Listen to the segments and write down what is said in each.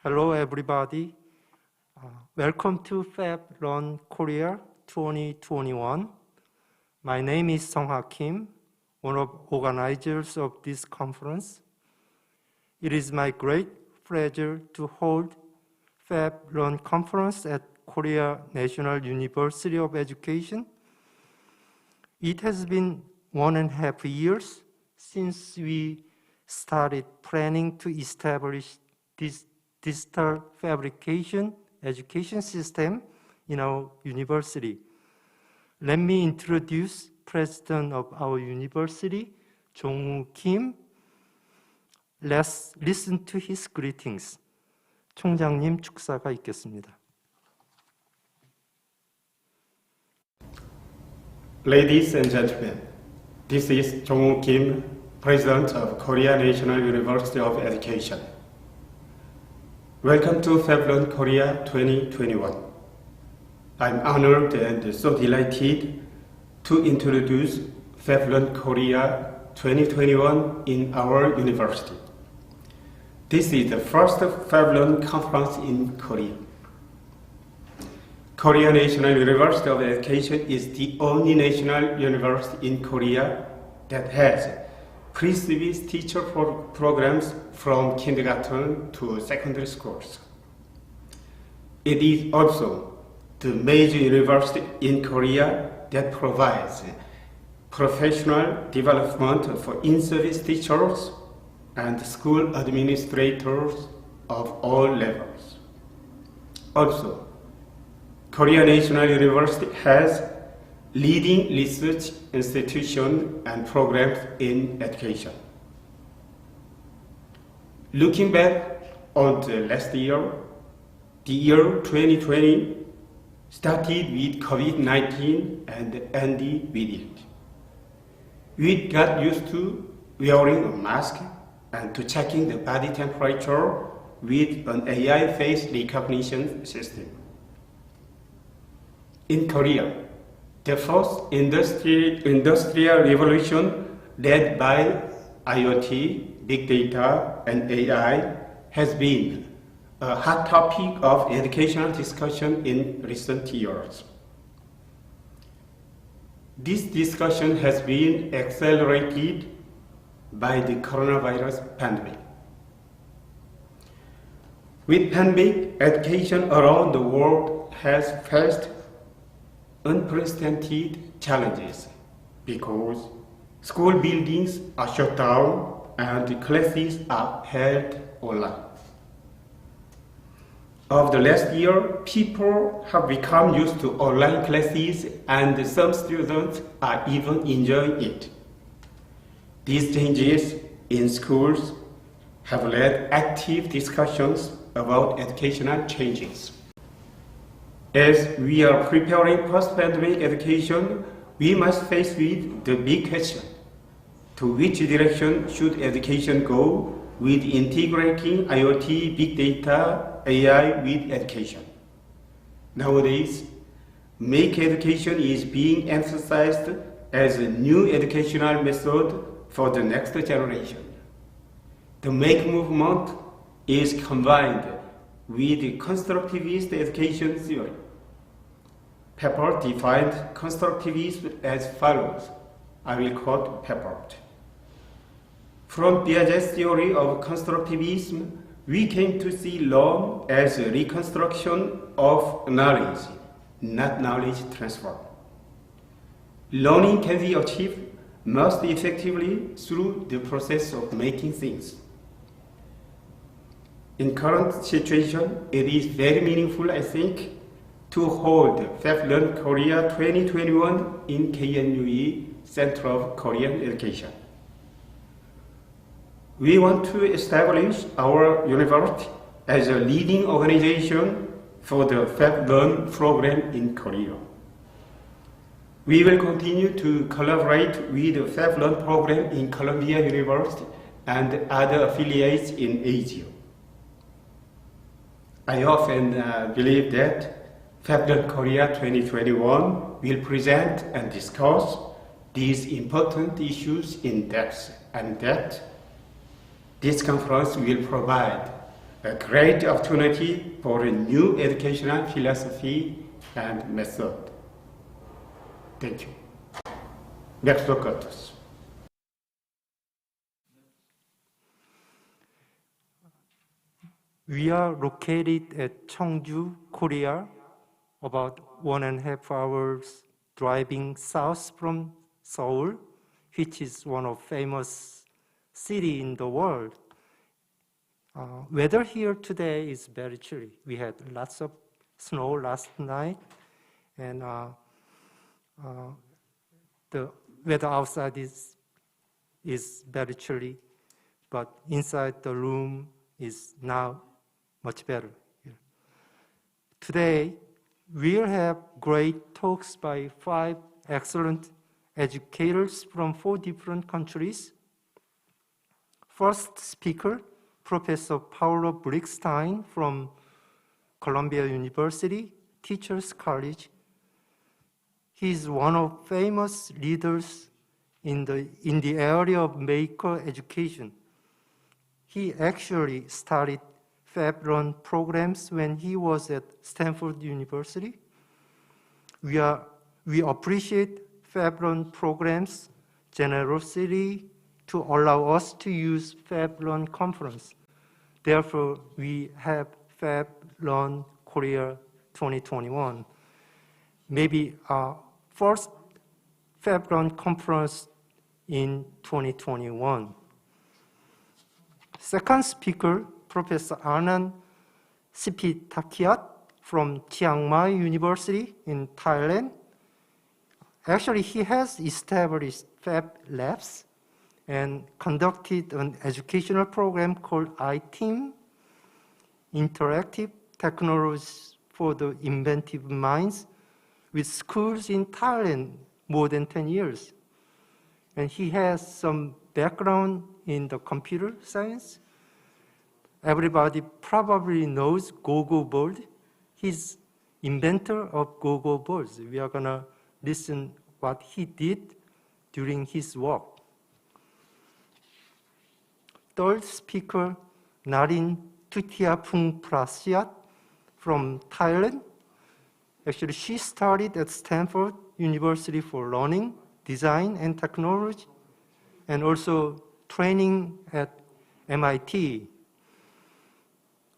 Hello, everybody. Welcome to FabLearn Korea 2021. My name is Sung-ha Kim, one of organizers of this conference. It is my great pleasure to hold FabLearn conference at Korea National University of Education. It has been 1.5 years since we started planning to establish this digital fabrication education system in our university. Let me introduce President of our university, Jong-woo Kim. Let's listen to his greetings. 총장님 축사가 있겠습니다. Ladies and gentlemen, this is Jong-woo Kim, President of Korea National University of Education. Welcome to FabLearn Korea 2021. I'm honored and so delighted to introduce FabLearn Korea 2021 in our university. This is the first FabLearn conference in Korea. Korea National University of Education is the only national university in Korea that has pre-service teacher programs from kindergarten to secondary schools. It is also the major university in Korea that provides professional development for in-service teachers and school administrators of all levels. Also, Korea National University has leading research institutions and programs in education. Looking back on the last year, The year 2020 started with COVID-19 and ended with it. We got used to wearing a mask and to checking the body temperature with an AI face recognition system. In Korea, the first industrial revolution led by IoT, big data, and AI has been a hot topic of educational discussion in recent years. This discussion has been accelerated by the coronavirus pandemic. With pandemic, education around the world has faced unprecedented challenges because school buildings are shut down and classes are held online. Over the last year, people have become used to online classes and some students are even enjoying it. These changes in schools have led active discussions about educational changes. As we are preparing post-pandemic education, we must face with the big question: to which direction should education go with integrating IoT, big data, AI with education? Nowadays, make education is being emphasized as a new educational method for the next generation. The make movement is combined with constructivist education theory. Pepper defined constructivism as follows. I will quote Pepper. From Piaget's theory of constructivism, we came to see learn as a reconstruction of knowledge, not knowledge transfer. Learning can be achieved most effectively through the process of making things. In current situation, it is very meaningful, I think, to hold FabLearn Korea 2021 in KNUE Center of Korean Education. We want to establish our university as a leading organization for the FabLearn program in Korea. We will continue to collaborate with the FabLearn program in Columbia University and other affiliates in Asia. I often believe that FabLearn Korea 2021 will present and discuss these important issues in depth, and that this conference will provide a great opportunity for a new educational philosophy and method. Thank you. Next Curtis. We are located at Cheongju, Korea, about 1.5 hours driving south from Seoul, which is one of famous city in the world. Weather here today is very chilly. We had lots of snow last night, and the weather outside is very chilly, but inside the room is now much better. Today, we'll have great talks by 5 excellent educators from 4 different countries. First speaker, Professor Paulo Brickstein from Columbia University Teachers College. He's one of famous leaders in the area of maker education. He actually started FabLearn programs when he was at Stanford University. We appreciate FabLearn programs' generosity to allow us to use FabLearn conference. Therefore, we have FabLearn Korea 2021. Maybe our first FabLearn conference in 2021. Second speaker, Professor Anand Sipitakiat from Chiang Mai University in Thailand. Actually, he has established Fab Labs and conducted an educational program called iTeam, Interactive technologies for the inventive minds with schools in Thailand more than 10 years. And he has some background in the computer science. Everybody probably knows Go-Go board. He's inventor of Go-Go boards. We are gonna listen what he did during his work. Third speaker, Narin Tutiapung Prasiat from Thailand. Actually, she studied at Stanford University for learning, design, and technology, and also training at MIT.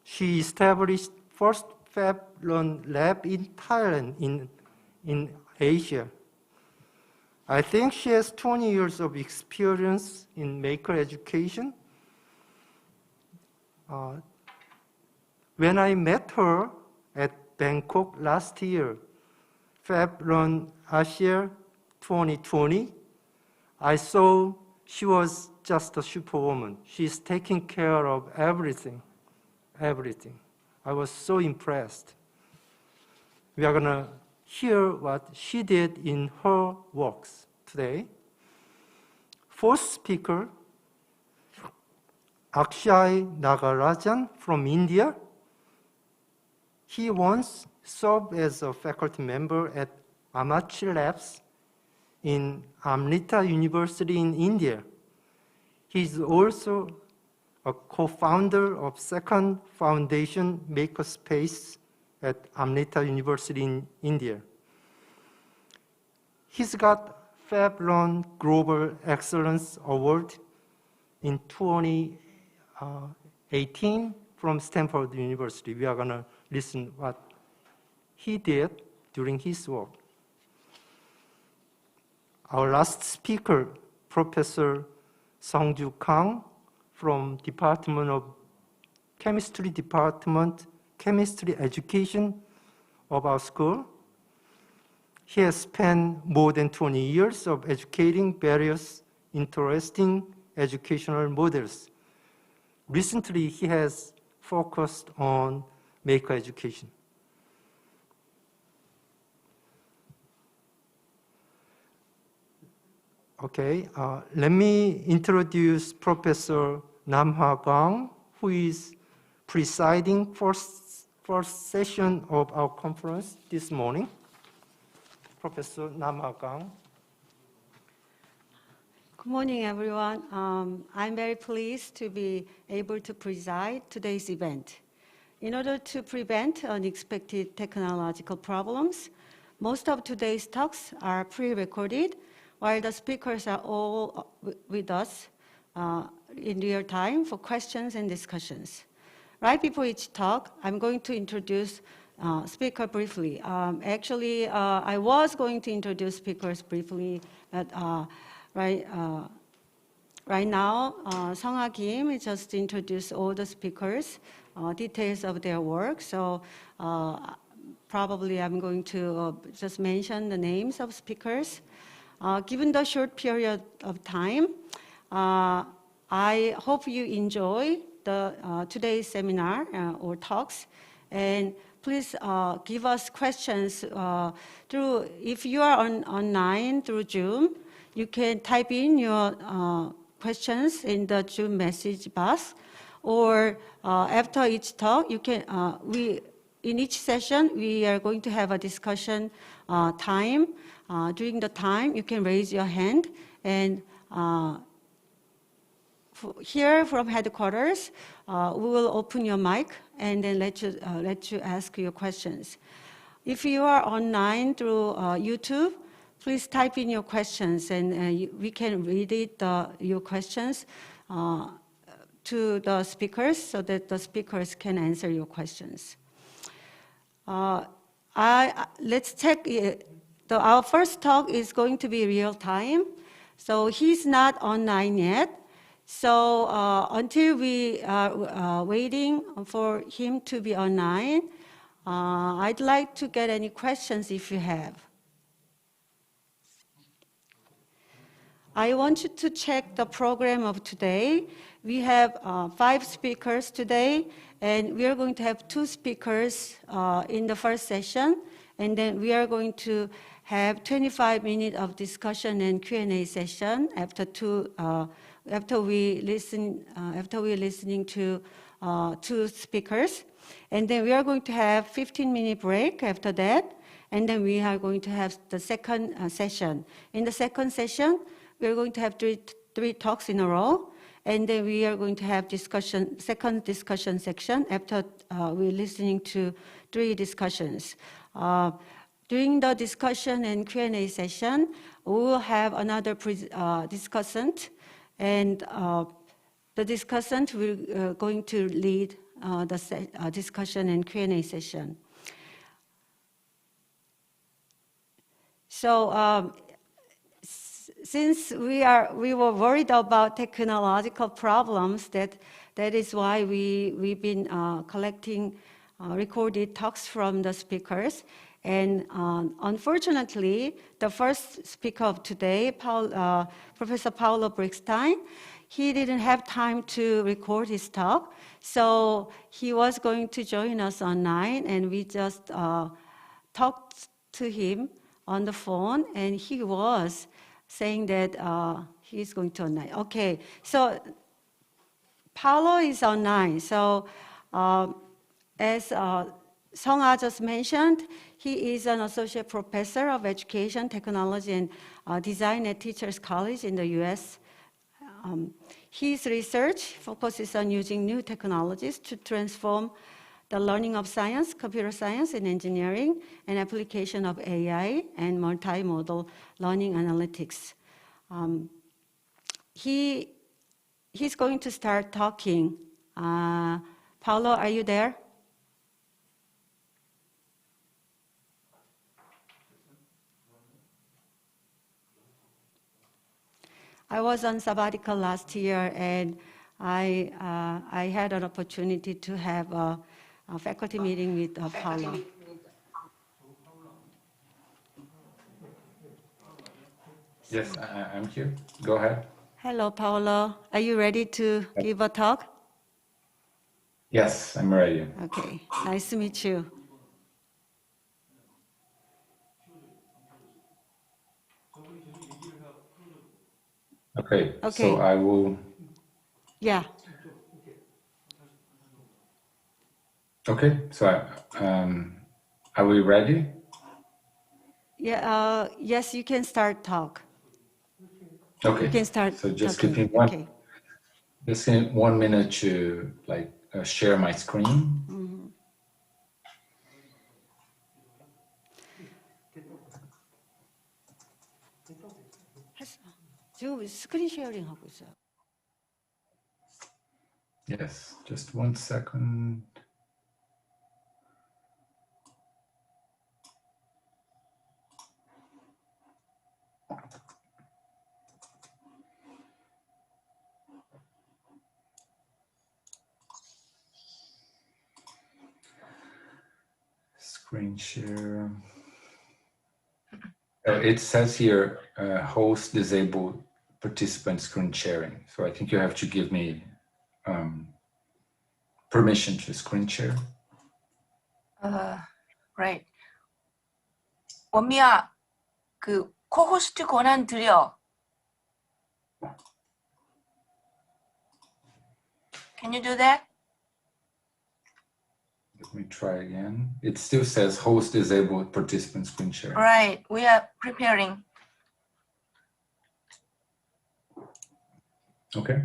She established first FabLearn lab in Thailand, in Asia. I think she has 20 years of experience in maker education. When I met her at Bangkok last year, FabLearn Asia 2020, I saw she was just a superwoman. She's taking care of everything, everything. I was so impressed. We are gonna hear what she did in her works today. Fourth speaker, Akshay Nagarajan from India. He once served as a faculty member at Amachi Labs in Amrita University in India. He's also a co-founder of Second Foundation Makerspace at Amrita University in India. He's got FabLearn Global Excellence Award in 2018 from Stanford University. We are gonna listen what he did during his work. Our last speaker, Professor Sungju Kang from Department of Chemistry Department, Chemistry Education of our school. He has spent more than 20 years of educating various interesting educational models. Recently, he has focused on maker education. Okay, let me introduce Professor Nam-Ha Kang, who is presiding first session of our conference this morning. Professor Nam-Ha Kang. Good morning, everyone. I'm very pleased to be able to preside today's event. In order to prevent unexpected technological problems, most of today's talks are pre-recorded, while the speakers are all with us in real time for questions and discussions. Right before each talk, I'm going to introduce speaker briefly. Actually, I was going to introduce speakers briefly, but right now, Sung-Ha Kim just introduced all the speakers, details of their work. So probably I'm going to just mention the names of speakers. Given the short period of time, I hope you enjoy today's seminar or talks, and please give us questions through, if you are online through Zoom, you can type in your questions in the Zoom message box, or after each talk, you can, in each session, we are going to have a discussion time. During the time, you can raise your hand, and here from headquarters, we will open your mic and then let you ask your questions. If you are online through YouTube, please type in your questions, and we can read your questions to the speakers so that the speakers can answer your questions. Let's take it. Our first talk is going to be real time. So he's not online yet. So until we are waiting for him to be online, I'd like to get any questions if you have. I want you to check the program of today. We have 5 speakers today, and we are going to have 2 speakers in the first session, and then we are going to have 25 minutes of discussion and Q&A session after we're listening to 2 speakers. And then we are going to have 15-minute break after that, and then we are going to have the second session. In the second session, we are going to have three talks in a row, and then we are going to have second discussion section after we're listening to 3 discussions. During the discussion and Q&A session, we will have another discussant, and the discussant will going to lead the discussion and Q&A session. So since we were worried about technological problems, that is why we've been collecting recorded talks from the speakers. And unfortunately, the first speaker of today, Professor Paulo Brickstein, he didn't have time to record his talk, so he was going to join us online, and we just talked to him on the phone, and he was saying that he's going to online. Okay, so Paulo is online. So as Song-Ah just mentioned, he is an associate professor of education, technology, and design at Teachers College in the US. His research focuses on using new technologies to transform the learning of science, computer science, and engineering, and application of AI and multimodal learning analytics. He's going to start talking. Paulo, are you there? I was on sabbatical last year, and I had an opportunity to have a faculty meeting with Paulo. Yes, I'm here. Go ahead. Hello, Paulo. Are you ready to give a talk? Yes, I'm ready. Okay, nice to meet you. Okay, so I will... Yeah. Okay, so are we ready? Yeah. Yes, you can start talk. Okay. You can start. So just talking. give me just 1 minute to share my screen. Mm-hmm. 지금 스크린 쉐어링 하고 있어요. Yes, just 1 second. Screen share. It says here, host disabled participant screen sharing. So I think you have to give me permission to screen share. Right. 원미야, 그 코호스트 권한 드려. Can you do that? Let me try again. It still says host disabled participant screen share. Right. We are preparing. Okay.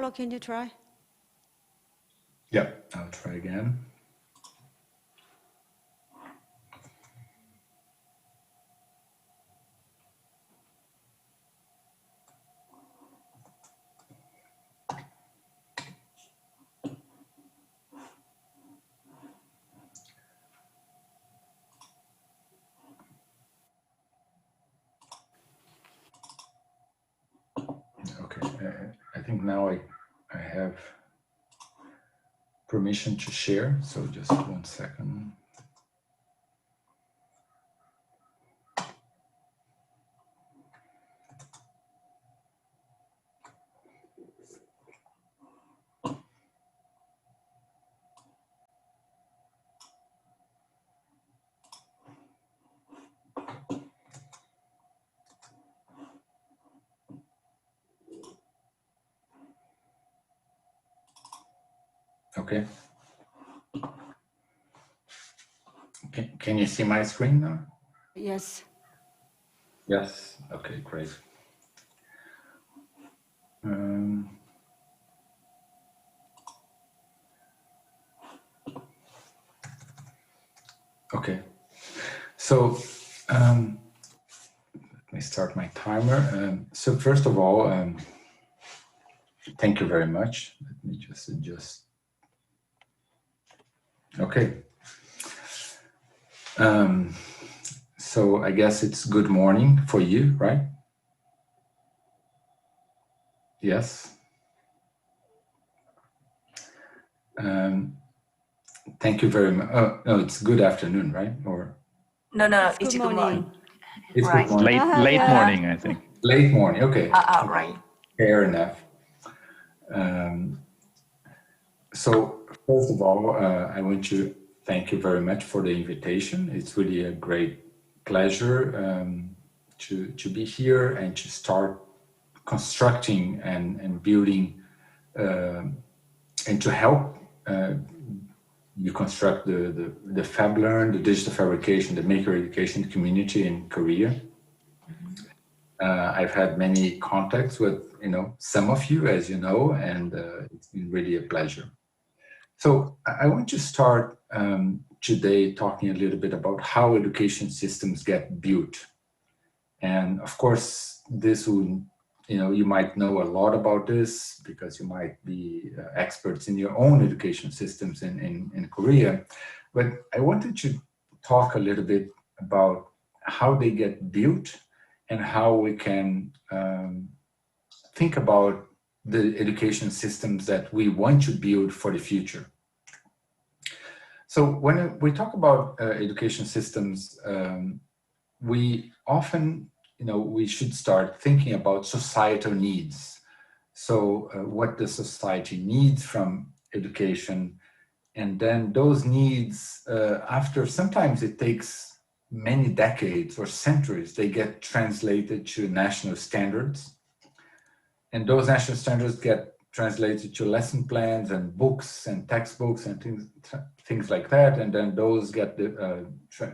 Paulo, can you try? Yeah, I'll try again. Okay, I think now I have permission to share, so just 1 second. Okay. Can you see my screen now? Yes. Yes. Okay, great. Okay. So let me start my timer. So first of all, thank you very much. Let me just adjust. Okay. So I guess it's good morning for you, right? Yes. Thank you very much. Oh, no, it's good afternoon, right? Or No, It's it's good good morning. it's Right. good morning. Late Yeah. morning, I think. Late morning. Okay. Right. Fair enough. So first of all, I want to thank you very much for the invitation. It's really a great pleasure to be here and to start constructing and building and to help you construct the FabLearn, the digital fabrication, the maker education community in Korea. I've had many contacts with some of you, as you know, and it's been really a pleasure. So I want to start today talking a little bit about how education systems get built. And of course, this will, you might know a lot about this because you might be experts in your own education systems in Korea. But I wanted to talk a little bit about how they get built and how we can think about the education systems that we want to build for the future. So when we talk about education systems, we often, we should start thinking about societal needs. So what the society needs from education, and then those needs, after sometimes it takes many decades or centuries, they get translated to national standards. And those national standards get translated to lesson plans and books and textbooks and things like that. And then those get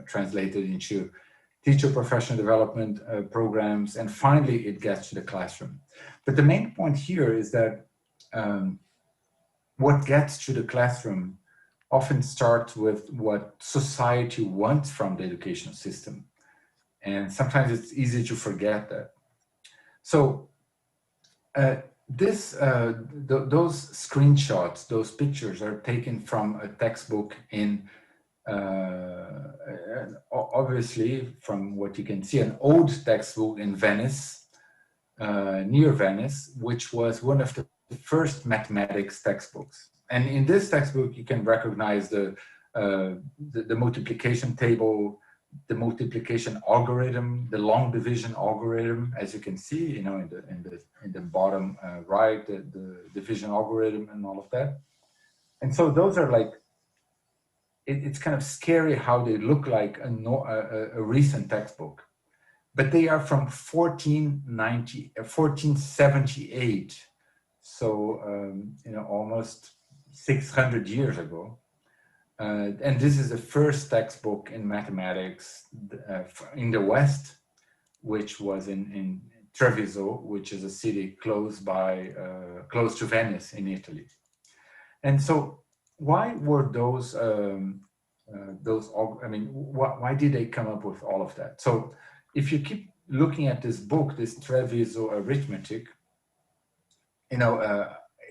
translated into teacher professional development programs. And finally, it gets to the classroom. But the main point here is that what gets to the classroom often starts with what society wants from the education system. And sometimes it's easy to forget that. So those screenshots, those pictures are taken from a textbook in, obviously from what you can see, an old textbook in Venice, near Venice, which was one of the first mathematics textbooks. And in this textbook, you can recognize the multiplication table, the multiplication algorithm, the long division algorithm, as you can see, in the bottom right, the division algorithm and all of that. And so those are like, it's kind of scary how they look like a recent textbook, but they are from 1478. So, almost 600 years ago. And this is the first textbook in mathematics in the West, which was in Treviso, which is a city close to Venice in Italy. And so, why were those? Why did they come up with all of that? So, if you keep looking at this book, this Treviso arithmetic,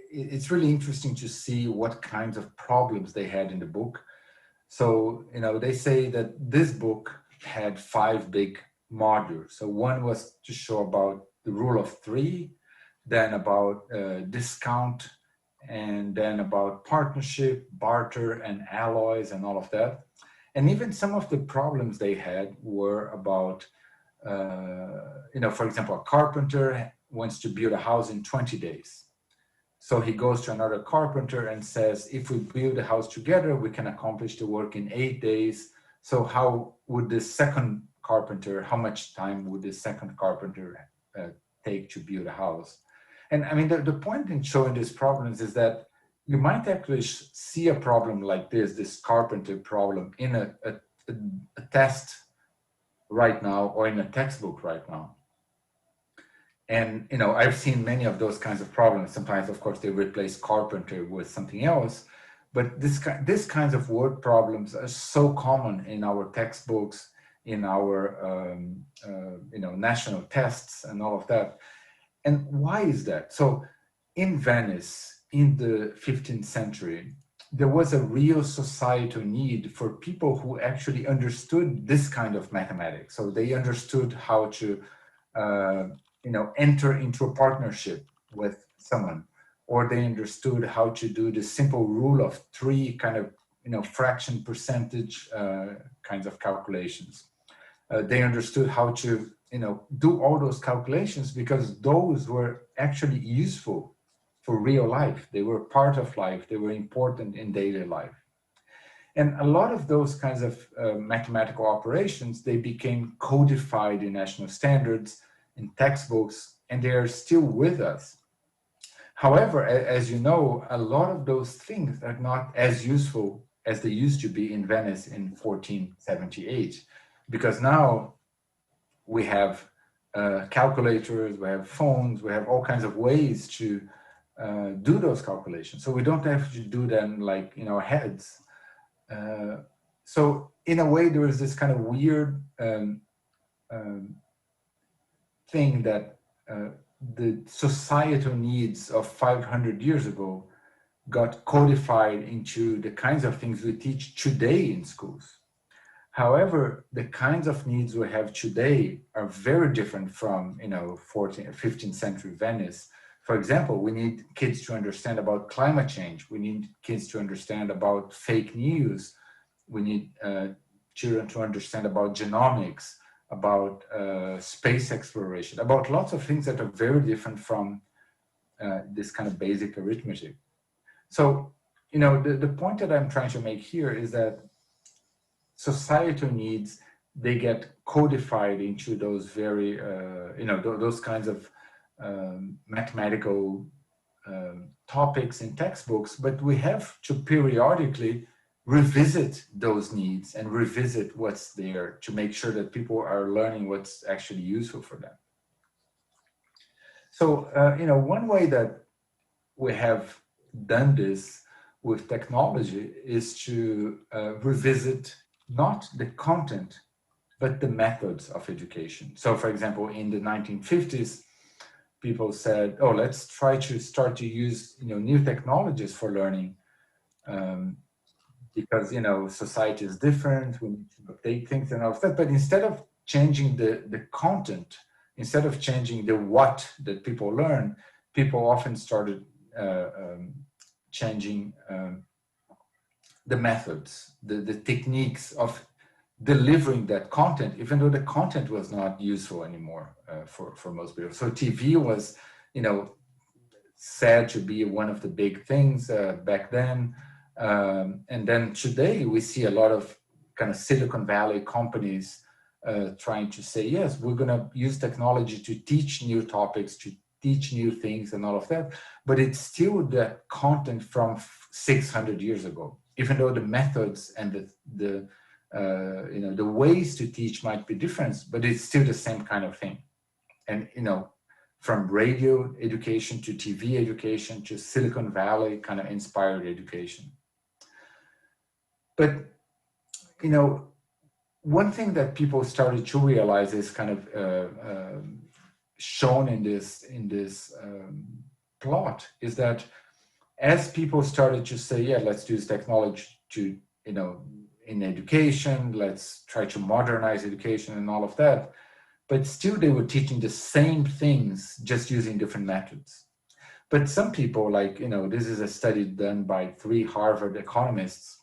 it's really interesting to see what kinds of problems they had in the book. So, they say that this book had 5 big modules. So one was to show about the rule of 3, then about discount, and then about partnership, barter, and alloys, and all of that. And even some of the problems they had were about, for example, a carpenter wants to build a house in 20 days. So he goes to another carpenter and says, if we build a house together, we can accomplish the work in 8 days. So how would the second carpenter, how much time would the second carpenter take to build a house? And I mean, the point in showing these problems is that you might actually see a problem like this carpenter problem in a test right now or in a textbook right now. And, I've seen many of those kinds of problems. Sometimes, of course, they replace carpenter with something else. But this kinds of word problems are so common in our textbooks, in our, national tests and all of that. And why is that? So in Venice, in the 15th century, there was a real societal need for people who actually understood this kind of mathematics. So they understood how to, enter into a partnership with someone, or they understood how to do the simple rule of 3 kind of, fraction percentage kinds of calculations. They understood how to, do all those calculations because those were actually useful for real life. They were part of life. They were important in daily life. And a lot of those kinds of mathematical operations, they became codified in national standards, in textbooks, and they are still with us. However, as you know, a lot of those things are not as useful as they used to be in Venice in 1478, because now we have calculators, we have phones, we have all kinds of ways to do those calculations. So we don't have to do them like in our heads. So in a way, there is this kind of weird thing that the societal needs of 500 years ago got codified into the kinds of things we teach today in schools. However, the kinds of needs we have today are very different from, 14th, 15th century Venice. For example, we need kids to understand about climate change. We need kids to understand about fake news. We need children to understand about genomics, about space exploration, about lots of things that are very different from this kind of basic arithmetic. So, the point that I'm trying to make here is that societal needs, they get codified into those very, those kinds of mathematical topics in textbooks, but we have to periodically revisit those needs and revisit what's there to make sure that people are learning what's actually useful for them. So, one way that we have done this with technology is to revisit not the content, but the methods of education. So, for example, in the 1950s, people said, "Oh, let's try to start to use new technologies for learning, because society is different. We need to update things and all of that." But instead of changing the content, instead of changing the what that people learn, people often started changing the methods, the techniques of delivering that content, even though the content was not useful anymore for most people. So TV was, said to be one of the big things back then. And then today we see a lot of kind of Silicon Valley companies trying to say, yes, we're going to use technology to teach new topics, to teach new things and all of that. But it's still the content from 600 years ago, even though the methods and the ways to teach might be different, but it's still the same kind of thing. And, from radio education to TV education to Silicon Valley kind of inspired education. But, you know, one thing that people started to realize is kind of shown in this plot is that as people started to say, yeah, let's use technology to, you know, in education, let's try to modernize education and all of that, but still they were teaching the same things, just using different methods. But some people, like, you know, this is a study done by 3 Harvard economists,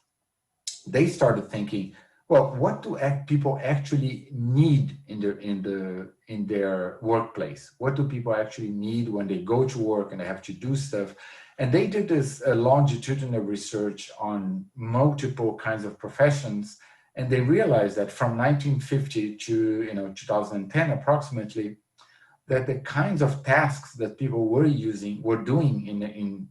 they started thinking, well, what do people actually need in their workplace? What do people actually need when they go to work and they have to do stuff? And they did this longitudinal research on multiple kinds of professions, and they realized that from 1950 to, you know, 2010 approximately, that the kinds of tasks that people were doing in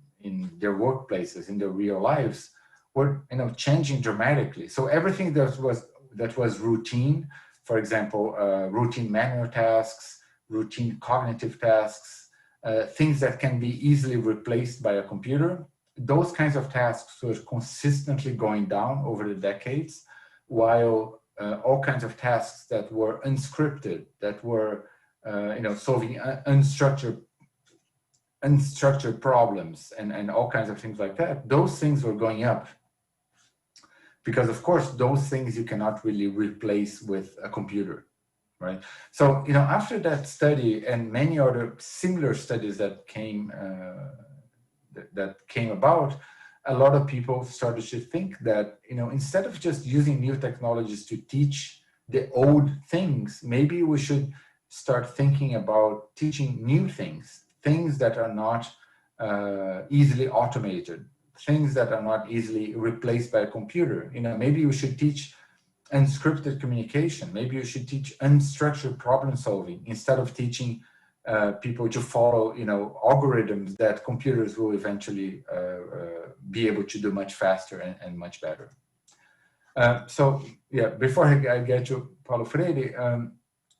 their workplaces, in their real lives, were, you know, changing dramatically. So everything that was routine, for example, routine manual tasks, routine cognitive tasks, things that can be easily replaced by a computer, those kinds of tasks were consistently going down over the decades, while all kinds of tasks that were unscripted, that were you know, solving unstructured problems and all kinds of things like that, those things were going up. Because of course, those things you cannot really replace with a computer, right? So, you know, after that study and many other similar studies that came about, a lot of people started to think that, you know, instead of just using new technologies to teach the old things, maybe we should start thinking about teaching new things, things that are not easily automated, things that are not easily replaced by a computer. You know, maybe you should teach unscripted communication. Maybe you should teach unstructured problem solving instead of teaching people to follow, you know, algorithms that computers will eventually be able to do much faster and much better. So yeah, before I get to Paulo Freire,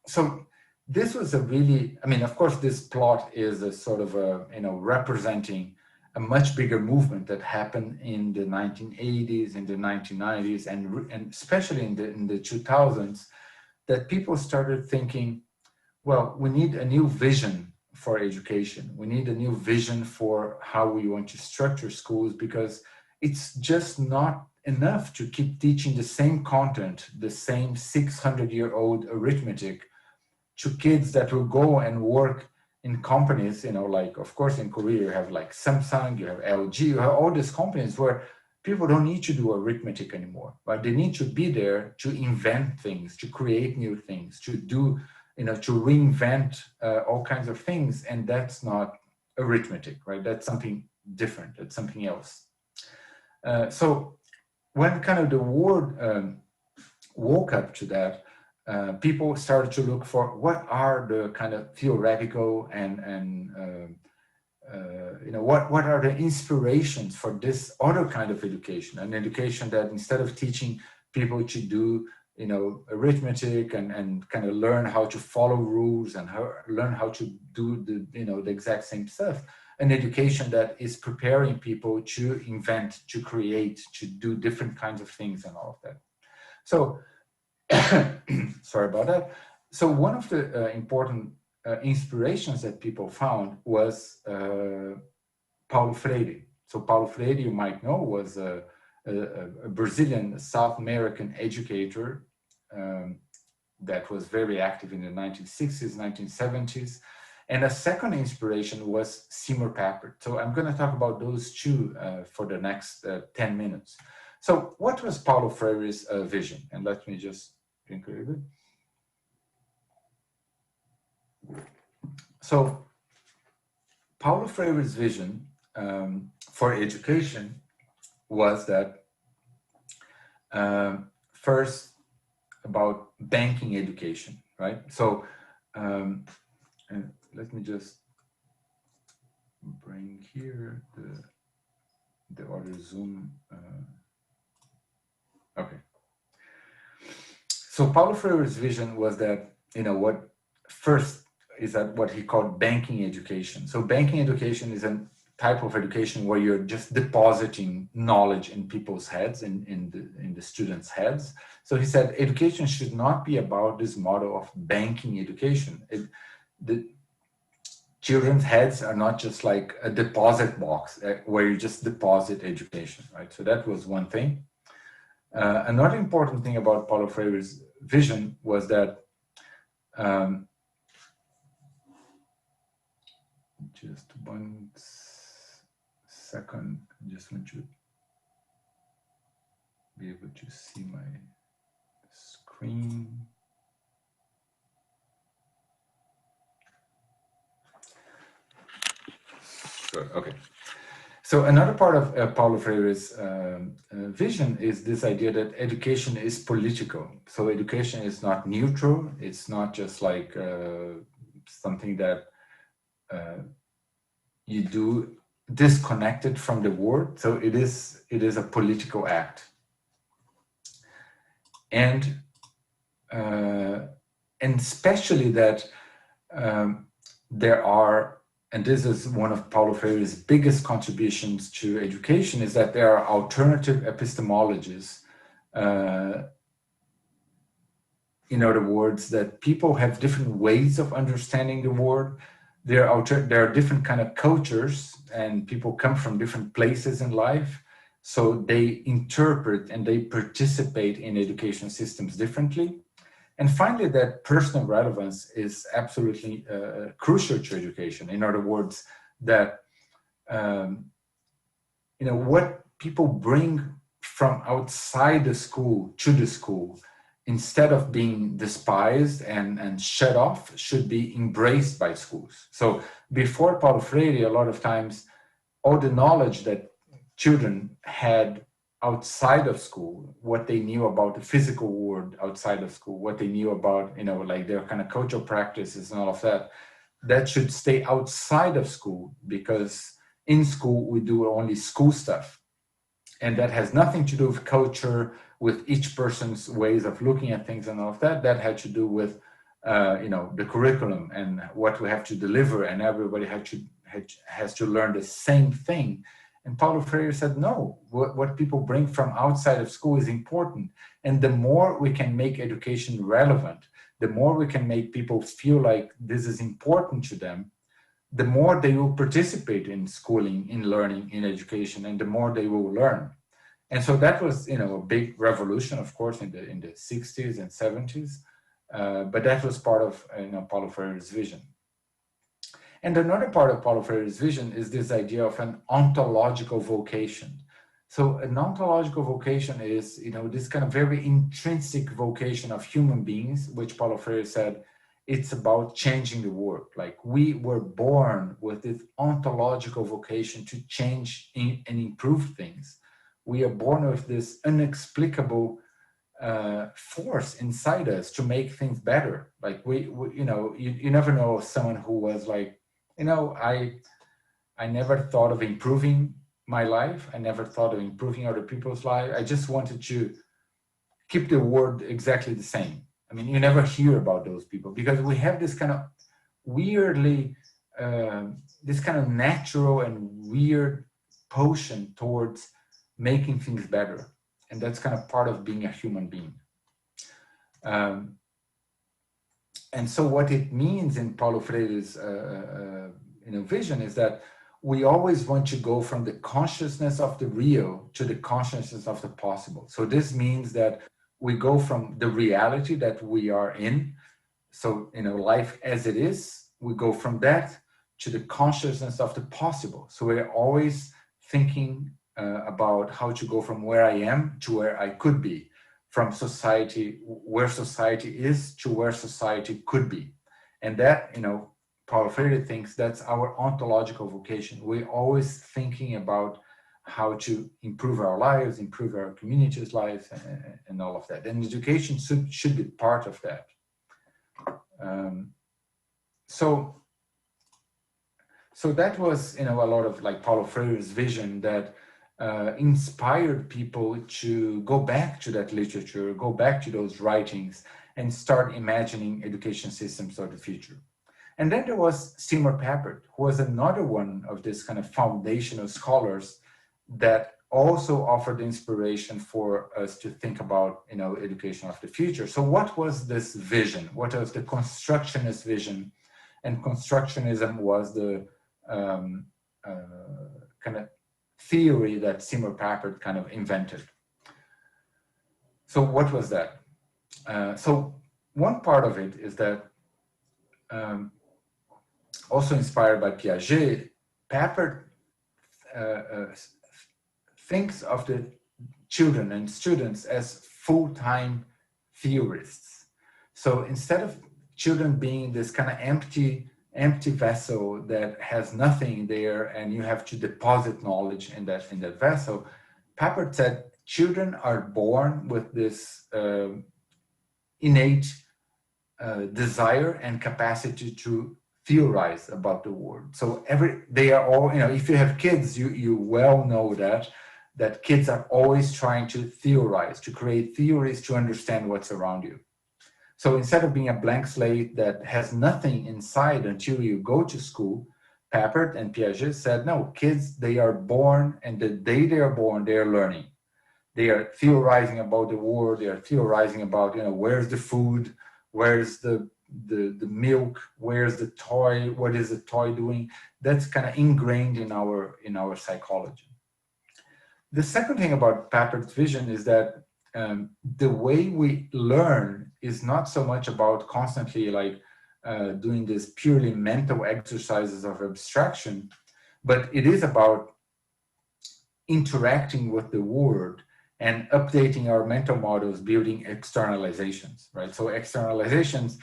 so this was a really, I mean, of course, this plot is a sort of a, you know, representing a much bigger movement that happened in the 1980s, in the 1990s, and especially in the 2000s, that people started thinking, well, we need a new vision for education. We need a new vision for how we want to structure schools, because it's just not enough to keep teaching the same content, the same 600-year-old arithmetic to kids that will go and work in companies, you know, like, of course, in Korea, you have like Samsung, you have LG, you have all these companies where people don't need to do arithmetic anymore, but they need to be there to invent things, to create new things, to do, you know, to reinvent all kinds of things. And that's not arithmetic, right? That's something different. That's something else. So when kind of the world woke up to that, people started to look for what are the kind of theoretical and you know, what are the inspirations for this other kind of education, an education that instead of teaching people to do, you know, arithmetic and kind of learn how to follow rules and learn how to do the, you know, the exact same stuff, an education that is preparing people to invent, to create, to do different kinds of things and all of that. So sorry about that. So one of the important inspirations that people found was Paulo Freire. So Paulo Freire, you might know, was a Brazilian South American educator that was very active in the 1960s, 1970s. And a second inspiration was Seymour Papert. So I'm going to talk about those two for the next 10 minutes. So what was Paulo Freire's vision? And let me just drink a little bit. So Paulo Freire's vision for education was that first about banking education, right? So and let me just bring here the other Zoom. Okay. So Paulo Freire's vision was that, you know, what first is that what he called banking education. So banking education is a type of education where you're just depositing knowledge in people's heads, in the students' heads. So he said education should not be about this model of banking education. The children's heads are not just like a deposit box where you just deposit education, right? So that was one thing. Another important thing about Paulo Freire's vision was that just 1 second, I just want to be able to see my screen. Good, okay. So another part of Paulo Freire's vision is this idea that education is political. So education is not neutral. It's not just like something that you do disconnected from the world. So it is a political act. And especially that there are, and this is one of Paulo Freire's biggest contributions to education, is that there are alternative epistemologies. In other words, that people have different ways of understanding the world. There are different kind of cultures, and people come from different places in life. So they interpret and they participate in education systems differently. And finally, that personal relevance is absolutely crucial to education. In other words, that what people bring from outside the school to the school, instead of being despised and shut off, should be embraced by schools. So before Paulo Freire, a lot of times, all the knowledge that children had outside of school, what they knew about the physical world outside of school, what they knew about, like their kind of cultural practices and all of that, that should stay outside of school, because in school we do only school stuff. And that has nothing to do with culture, with each person's ways of looking at things and all of that. That had to do with, the curriculum and what we have to deliver, and everybody has to learn the same thing. And Paulo Freire said, no, what people bring from outside of school is important. And the more we can make education relevant, the more we can make people feel like this is important to them, the more they will participate in schooling, in learning, in education, and the more they will learn. And so that was, a big revolution, of course, in the 60s and 70s. But that was part of Paulo Freire's vision. And another part of Paulo Freire's vision is this idea of an ontological vocation. So an ontological vocation is, this kind of very intrinsic vocation of human beings, which Paulo Freire said, it's about changing the world. Like we were born with this ontological vocation to change and improve things. We are born with this inexplicable force inside us to make things better. Like you never know someone who was like, I never thought of improving my life. I never thought of improving other people's lives. I just wanted to keep the world exactly the same. I mean, you never hear about those people because we have this kind of weirdly, this kind of natural and weird potion towards making things better. And that's kind of part of being a human being. And so what it means in Paulo Freire's vision is that we always want to go from the consciousness of the real to the consciousness of the possible. So this means that we go from the reality that we are in, so life as it is, we go from that to the consciousness of the possible. So we're always thinking about how to go from where I am to where I could be, from society, where society is to where society could be. And that, Paulo Freire thinks that's our ontological vocation. We're always thinking about how to improve our lives, improve our community's lives, and all of that. And education should be part of that. So that was, a lot of like Paulo Freire's vision that inspired people to go back to that literature, go back to those writings, and start imagining education systems of the future. And then there was Seymour Papert, who was another one of these kind of foundational scholars that also offered inspiration for us to think about, education of the future. So what was this vision? What was the constructionist vision? And constructionism was the kind of theory that Seymour Papert kind of invented. So what was that? So one part of it is that also inspired by Piaget, Papert thinks of the children and students as full-time theorists. So instead of children being this kind of empty vessel that has nothing there and you have to deposit knowledge in that vessel, Papert said children are born with this innate desire and capacity to theorize about the world. So they are all, if you have kids, you well know that kids are always trying to theorize, to create theories to understand what's around you. So instead of being a blank slate that has nothing inside until you go to school, Papert and Piaget said, no, kids, they are born, and the day they are born, they are learning. They are theorizing about the world. They are theorizing about, where's the food, where's the milk, where's the toy, what is the toy doing? That's kind of ingrained in our psychology. The second thing about Papert's vision is that the way we learn is not so much about constantly doing this purely mental exercises of abstraction, but it is about interacting with the world and updating our mental models, building externalizations, right? So externalizations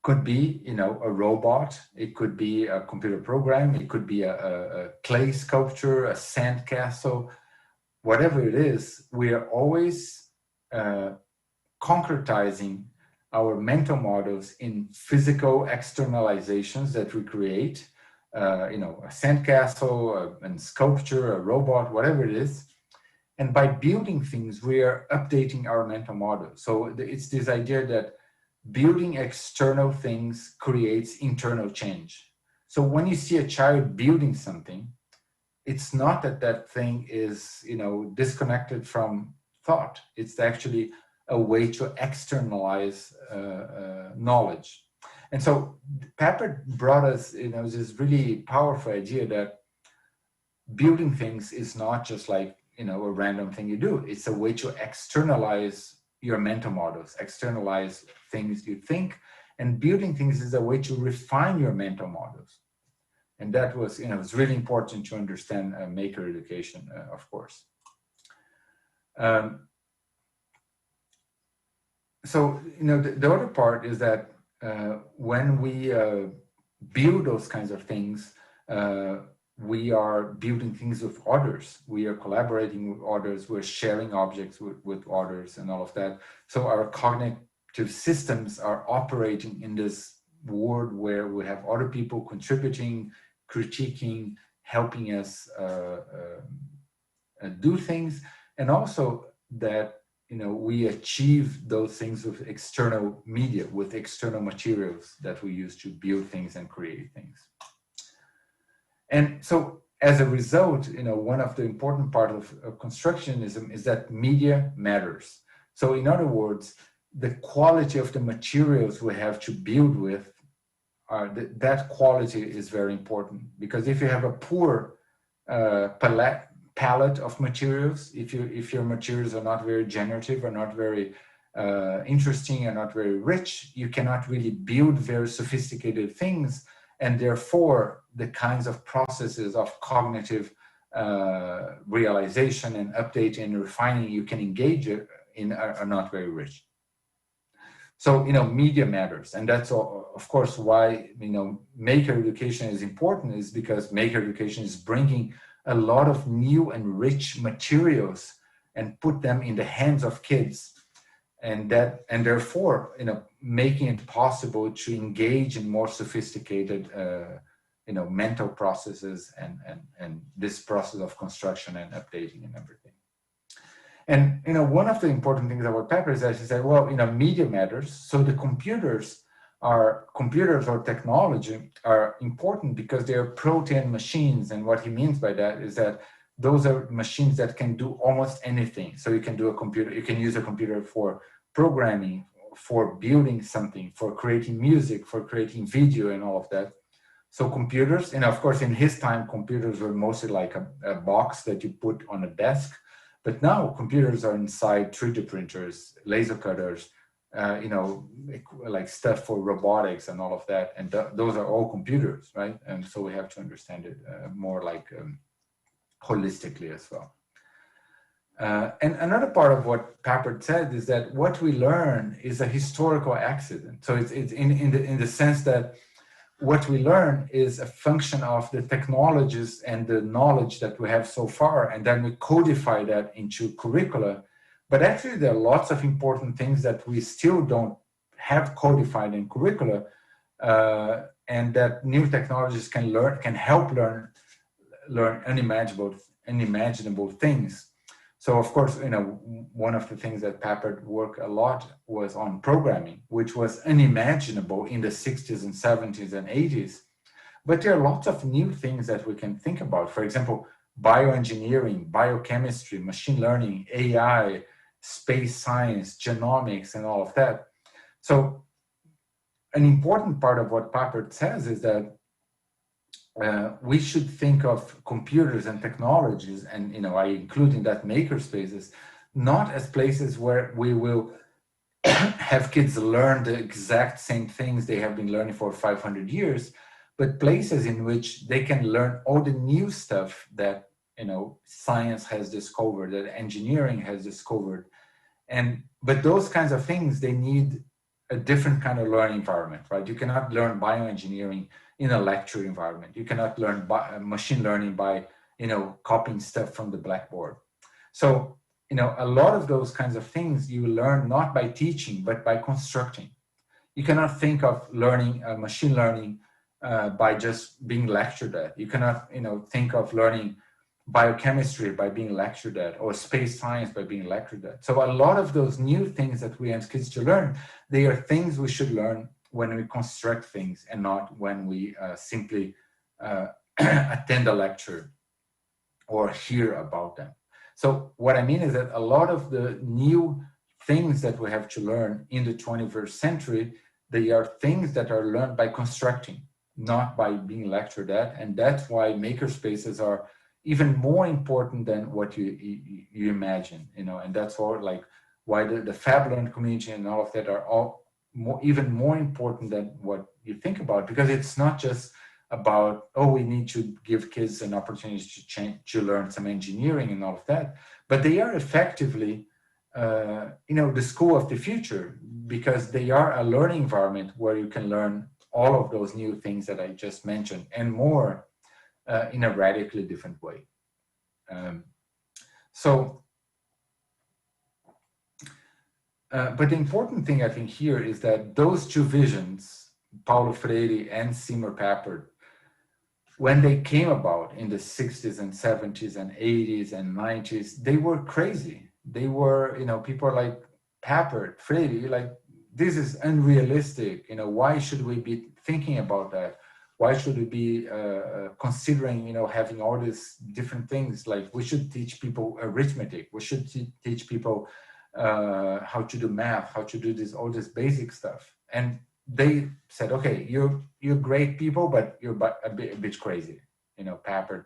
could be, a robot, it could be a computer program, it could be a clay sculpture, a sand castle, whatever it is. We are always concretizing our mental models in physical externalizations that we create, a sandcastle, a sculpture, a robot, whatever it is. And by building things, we are updating our mental model. So it's this idea that building external things creates internal change. So when you see a child building something, it's not that thing is, disconnected from thought. It's actually a way to externalize knowledge. And so Papert brought us, this really powerful idea that building things is not just like, a random thing you do. It's a way to externalize your mental models, externalize things you think, and building things is a way to refine your mental models. And that was, it's really important to understand maker education, of course. So, the other part is that when we build those kinds of things, we are building things with others. We are collaborating with others. We're sharing objects with others and all of that. So our cognitive systems are operating in this world where we have other people contributing, critiquing, helping us do things. And also that, we achieve those things with external media, with external materials that we use to build things and create things. And so as a result, one of the important parts of constructionism is that media matters. So in other words, the quality of the materials we have to build with, that quality is very important. Because if you have a poor palette of materials, if your materials are not very generative, or not very interesting, or not very rich, you cannot really build very sophisticated things. And therefore, the kinds of processes of cognitive realization and updating and refining you can engage in are not very rich. So, media matters. And that's, of course, why, maker education is important, is because maker education is bringing a lot of new and rich materials and put them in the hands of kids. And therefore, making it possible to engage in more sophisticated, mental processes and this process of construction and updating and everything. And one of the important things about Papert is that he said, well, media matters. So the computers are computers or technology are important because they are protein machines. And what he means by that is that those are machines that can do almost anything. So you can do a computer, you can use a computer for programming, for building something, for creating music, for creating video and all of that. So computers, and of course in his time, computers were mostly like a box that you put on a desk. But now computers are inside 3D printers, laser cutters, like stuff for robotics and all of that. And those are all computers, right? And so we have to understand it more like holistically as well. And another part of what Papert said is that what we learn is a historical accident. So it's in the sense that what we learn is a function of the technologies and the knowledge that we have so far, and then we codify that into curricula. But actually, there are lots of important things that we still don't have codified in curricula, and that new technologies can help learn unimaginable things. So of course, one of the things that Papert worked a lot was on programming, which was unimaginable in the 60s and 70s and 80s. But there are lots of new things that we can think about. For example, bioengineering, biochemistry, machine learning, AI, space science, genomics, and all of that. So an important part of what Papert says is that we should think of computers and technologies, and I include in that makerspaces, not as places where we will have kids learn the exact same things they have been learning for 500 years, but places in which they can learn all the new stuff that science has discovered, that engineering has discovered, but those kinds of things, they need a different kind of learning environment, right? You cannot learn bioengineering in a lecture environment. You cannot learn machine learning by, copying stuff from the blackboard. So, a lot of those kinds of things you learn not by teaching, but by constructing. You cannot think of learning machine learning by just being lectured at. You cannot, think of learning biochemistry by being lectured at, or space science by being lectured at. So a lot of those new things that we want kids to learn, they are things we should learn when we construct things and not when we simply attend a lecture or hear about them. So what I mean is that a lot of the new things that we have to learn in the 21st century, they are things that are learned by constructing, not by being lectured at. And that's why makerspaces are even more important than what you imagine, and that's all like why the FabLearn community and all of that are all even more important than what you think about, because it's not just about, we need to give kids an opportunity to learn some engineering and all of that, but they are effectively, the school of the future, because they are a learning environment where you can learn all of those new things that I just mentioned and more in a radically different way. But the important thing I think here is that those two visions, Paulo Freire and Seymour Papert, when they came about in the 60s and 70s and 80s and 90s, they were crazy. They were, people like Papert, Freire, like, this is unrealistic. Why should we be thinking about that? Why should we be considering, having all these different things? Like, we should teach people arithmetic. We should teach people how to do math, how to do all this basic stuff. And they said, okay, you're great people, but you're a bit crazy, Papert,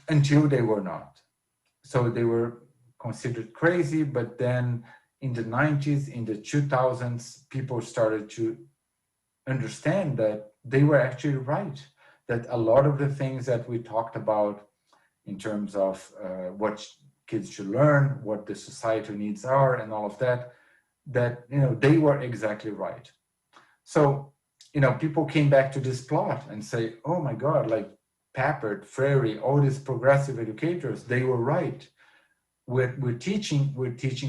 until they were not. So they were considered crazy, but then in the 90s, in the 2000s, people started to understand that they were actually right, that a lot of the things that we talked about in terms of what kids should learn, what the societal needs are, and all of that, they were exactly right. So, people came back to this plot and say, oh my God, like Papert, Freire, all these progressive educators, they were right. We're teaching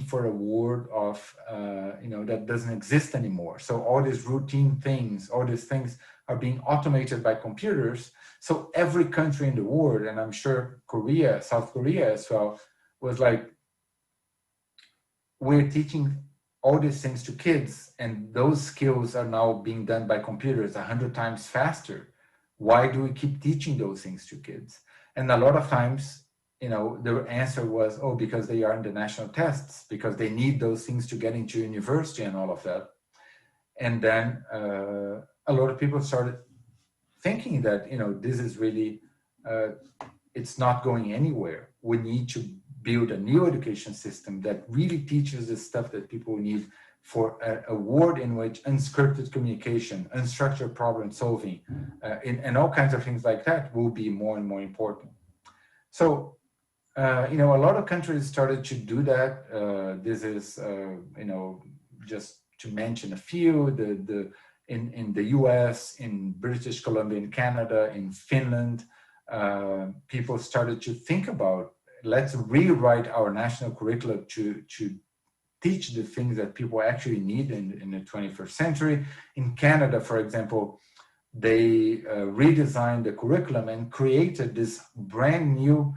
for a world of, that doesn't exist anymore. So all these routine things, all these things are being automated by computers. So every country in the world, and I'm sure South Korea as well, was like, we're teaching all these things to kids, and those skills are now being done by computers 100 times faster, why do we keep teaching those things to kids? And a lot of times, you know, the answer was, oh, because they are in the national tests, because they need those things to get into university and all of that. And then a lot of people started thinking that, you know, this is really, it's not going anywhere. We need to build a new education system that really teaches the stuff that people need for a world in which unscripted communication, unstructured problem solving, and all kinds of things like that will be more and more important. So, you know, a lot of countries started to do that. This is, you know, just to mention a few, in the US, in British Columbia, in Canada, in Finland, people started to think about, let's rewrite our national curricula to teach the things that people actually need in the 21st century. In Canada, for example, they redesigned the curriculum and created this brand new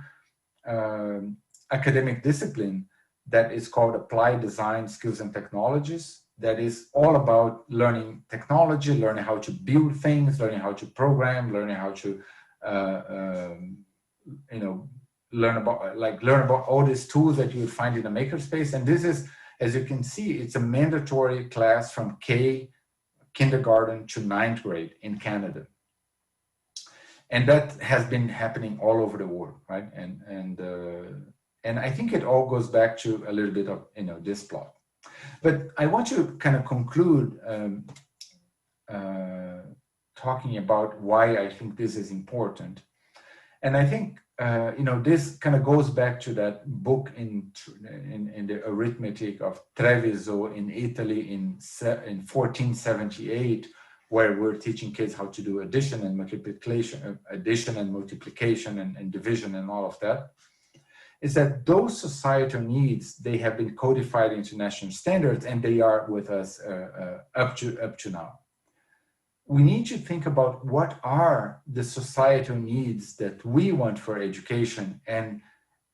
academic discipline that is called Applied Design Skills and Technologies, that is all about learning technology, learning how to build things, learning how to program, learning how to you know, learn about all these tools that you would find in a makerspace. And this is, as you can see, it's a mandatory class from kindergarten to 9th grade in Canada. And that has been happening all over the world, right? And I think it all goes back to a little bit of, you know, this plot. But I want to kind of conclude talking about why I think this is important. And I think, you know, this kind of goes back to that book in the arithmetic of Treviso in Italy in 1478, where we're teaching kids how to do addition and multiplication and division and all of that, is that those societal needs, they have been codified into national standards, and they are with us up to now. We need to think about what are the societal needs that we want for education, and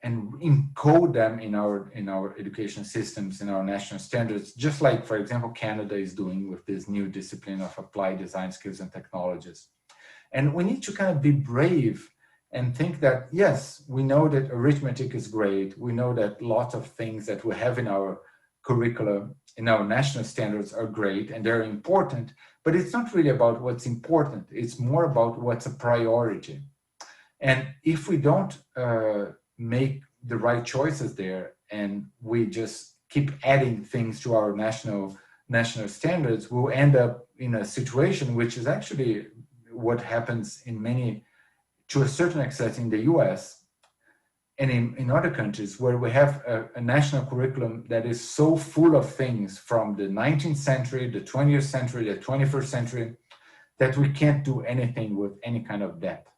encode them in our education systems, in our national standards, just like, for example, Canada is doing with this new discipline of applied design skills and technologies. And we need to kind of be brave and think that, yes, we know that arithmetic is great. We know that lots of things that we have in our curricula, in our national standards are great and they're important, but it's not really about what's important. It's more about what's a priority. And if we don't make the right choices there, and we just keep adding things to our national standards, we'll end up in a situation which is actually what happens to a certain extent in the US and in other countries, where we have a national curriculum that is so full of things from the 19th century, the 20th century, the 21st century, that we can't do anything with any kind of depth.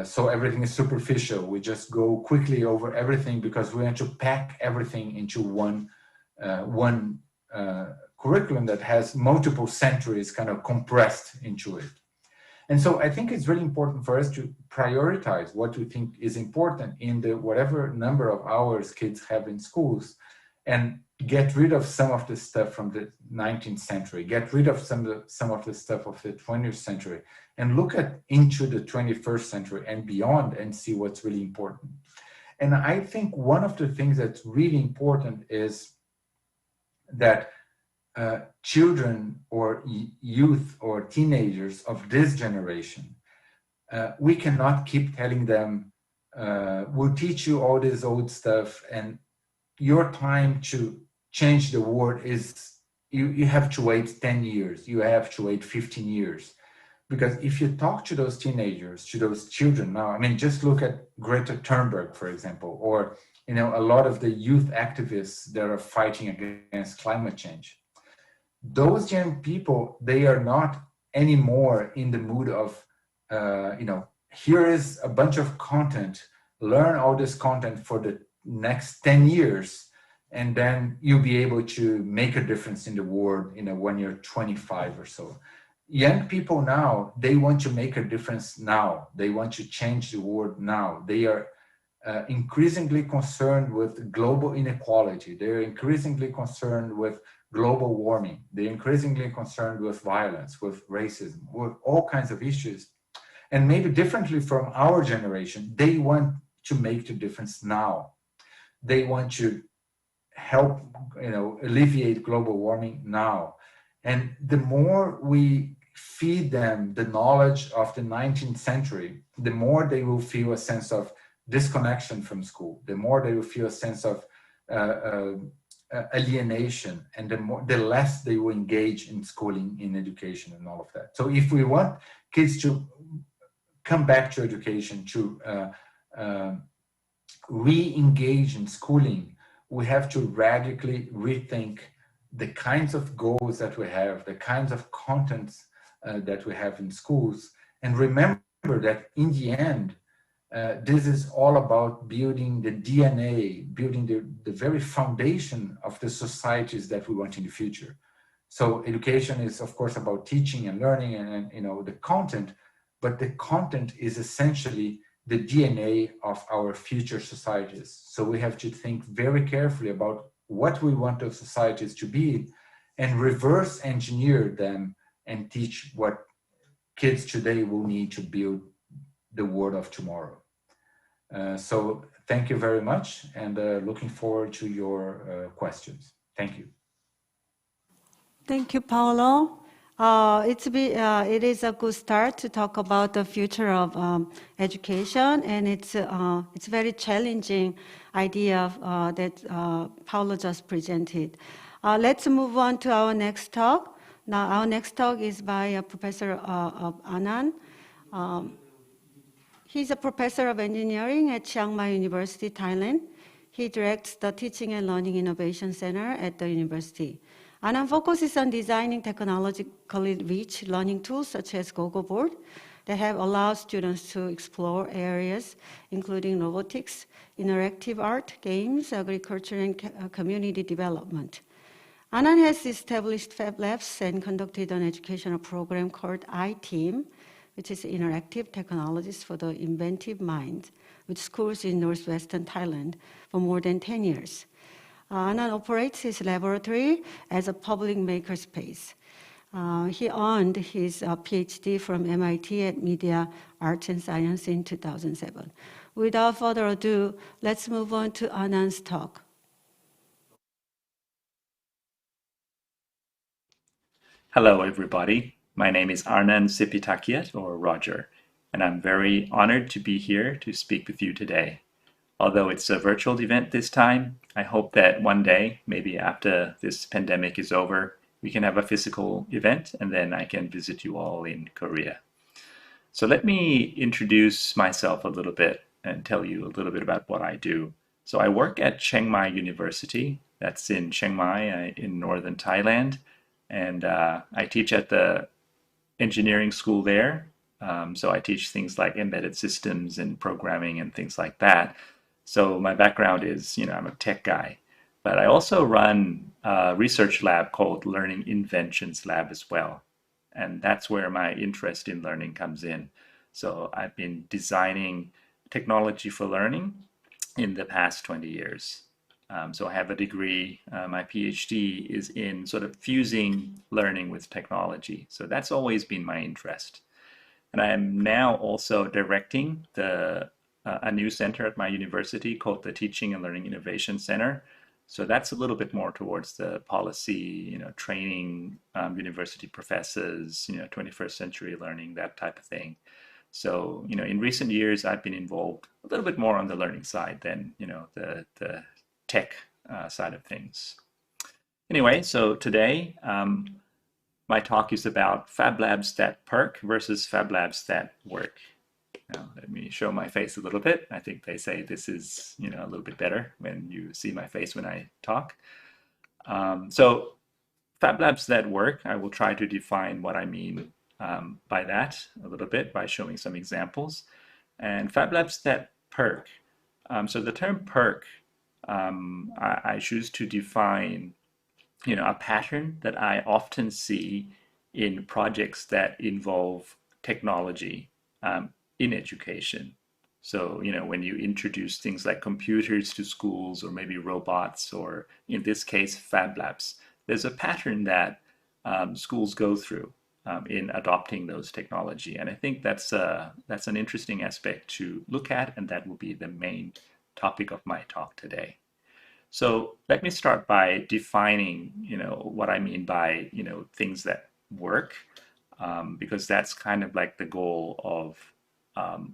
So everything is superficial. We just go quickly over everything because we want to pack everything into one curriculum that has multiple centuries kind of compressed into it. And so I think it's really important for us to prioritize what we think is important in the whatever number of hours kids have in schools, and get rid of some of the stuff from the 19th century, get rid of some of the stuff of the 20th century, and look into the 21st century and beyond and see what's really important. And I think one of the things that's really important is that children or youth or teenagers of this generation, we cannot keep telling them, we'll teach you all this old stuff, and your time to change the world is, you have to wait 10 years, you have to wait 15 years. Because if you talk to those teenagers, to those children now, I mean, just look at Greta Thunberg, for example, or, you know, a lot of the youth activists that are fighting against climate change. Those young people, they are not anymore in the mood of, you know, here is a bunch of content, learn all this content for the next 10 years, and then you'll be able to make a difference in the world, you know, when you're 25 or so. Young people now, they want to make a difference now. They want to change the world now. They are increasingly concerned with global inequality. They're increasingly concerned with global warming. They're increasingly concerned with violence, with racism, with all kinds of issues. And maybe differently from our generation, they want to make the difference now. They want to help, alleviate global warming now. And the more we feed them the knowledge of the 19th century, the more they will feel a sense of disconnection from school, the more they will feel a sense of alienation, and the less they will engage in schooling, in education, and all of that. So if we want kids to come back to education, to re-engage in schooling, we have to radically rethink the kinds of goals that we have, the kinds of contents that we have in schools, and remember that in the end, this is all about building the DNA, building the very foundation of the societies that we want in the future. So education is, of course, about teaching and learning and the content, but the content is essentially the DNA of our future societies. So we have to think very carefully about what we want those societies to be and reverse engineer them and teach what kids today will need to build the world of tomorrow. So thank you very much, and looking forward to your questions. Thank you. Thank you, Paolo. It is a good start to talk about the future of education, and it's a very challenging idea that Paolo just presented. Let's move on to our next talk. Now, our next talk is by Professor Anand. He's a professor of engineering at Chiang Mai University, Thailand. He directs the Teaching and Learning Innovation Center at the university. Anand focuses on designing technologically rich learning tools such as Gogo Board that have allowed students to explore areas including robotics, interactive art, games, agriculture, and community development. Anand has established Fab Labs and conducted an educational program called iTeam, which is interactive technologies for the inventive mind, with schools in northwestern Thailand for more than 10 years. Anand operates his laboratory as a public makerspace. He earned his PhD from MIT at Media Arts and Science in 2007. Without further ado, let's move on to Anand's talk. Hello, everybody. My name is Arnand Sipitakiat, or Roger, and I'm very honored to be here to speak with you today. Although it's a virtual event this time, I hope that one day, maybe after this pandemic is over, we can have a physical event and then I can visit you all in Korea. So let me introduce myself a little bit and tell you a little bit about what I do. So I work at Chiang Mai University, that's in Chiang Mai in northern Thailand, and I teach at the engineering school there. So I teach things like embedded systems and programming and things like that. So my background is, I'm a tech guy, but I also run a research lab called Learning Inventions Lab as well. And that's where my interest in learning comes in. So I've been designing technology for learning in the past 20 years. So I have a degree, my PhD is in sort of fusing learning with technology. So that's always been my interest. And I am now also directing a new center at my university called the Teaching and Learning Innovation Center. So that's a little bit more towards the policy, training university professors, 21st century learning, that type of thing. So, in recent years, I've been involved a little bit more on the learning side than, the tech side of things. Anyway, so today, my talk is about Fab Labs that perk versus Fab Labs that work. Now, let me show my face a little bit. I think they say this is, a little bit better when you see my face when I talk. So Fab Labs that work, I will try to define what I mean by that a little bit by showing some examples. And Fab Labs that perk. So the term perk, I choose to define, a pattern that I often see in projects that involve technology in education. So, when you introduce things like computers to schools or maybe robots or in this case, Fab Labs, there's a pattern that schools go through in adopting those technology. And I think that's an interesting aspect to look at, and that will be the main topic of my talk today. So let me start by defining, what I mean by, things that work, because that's kind of like the goal of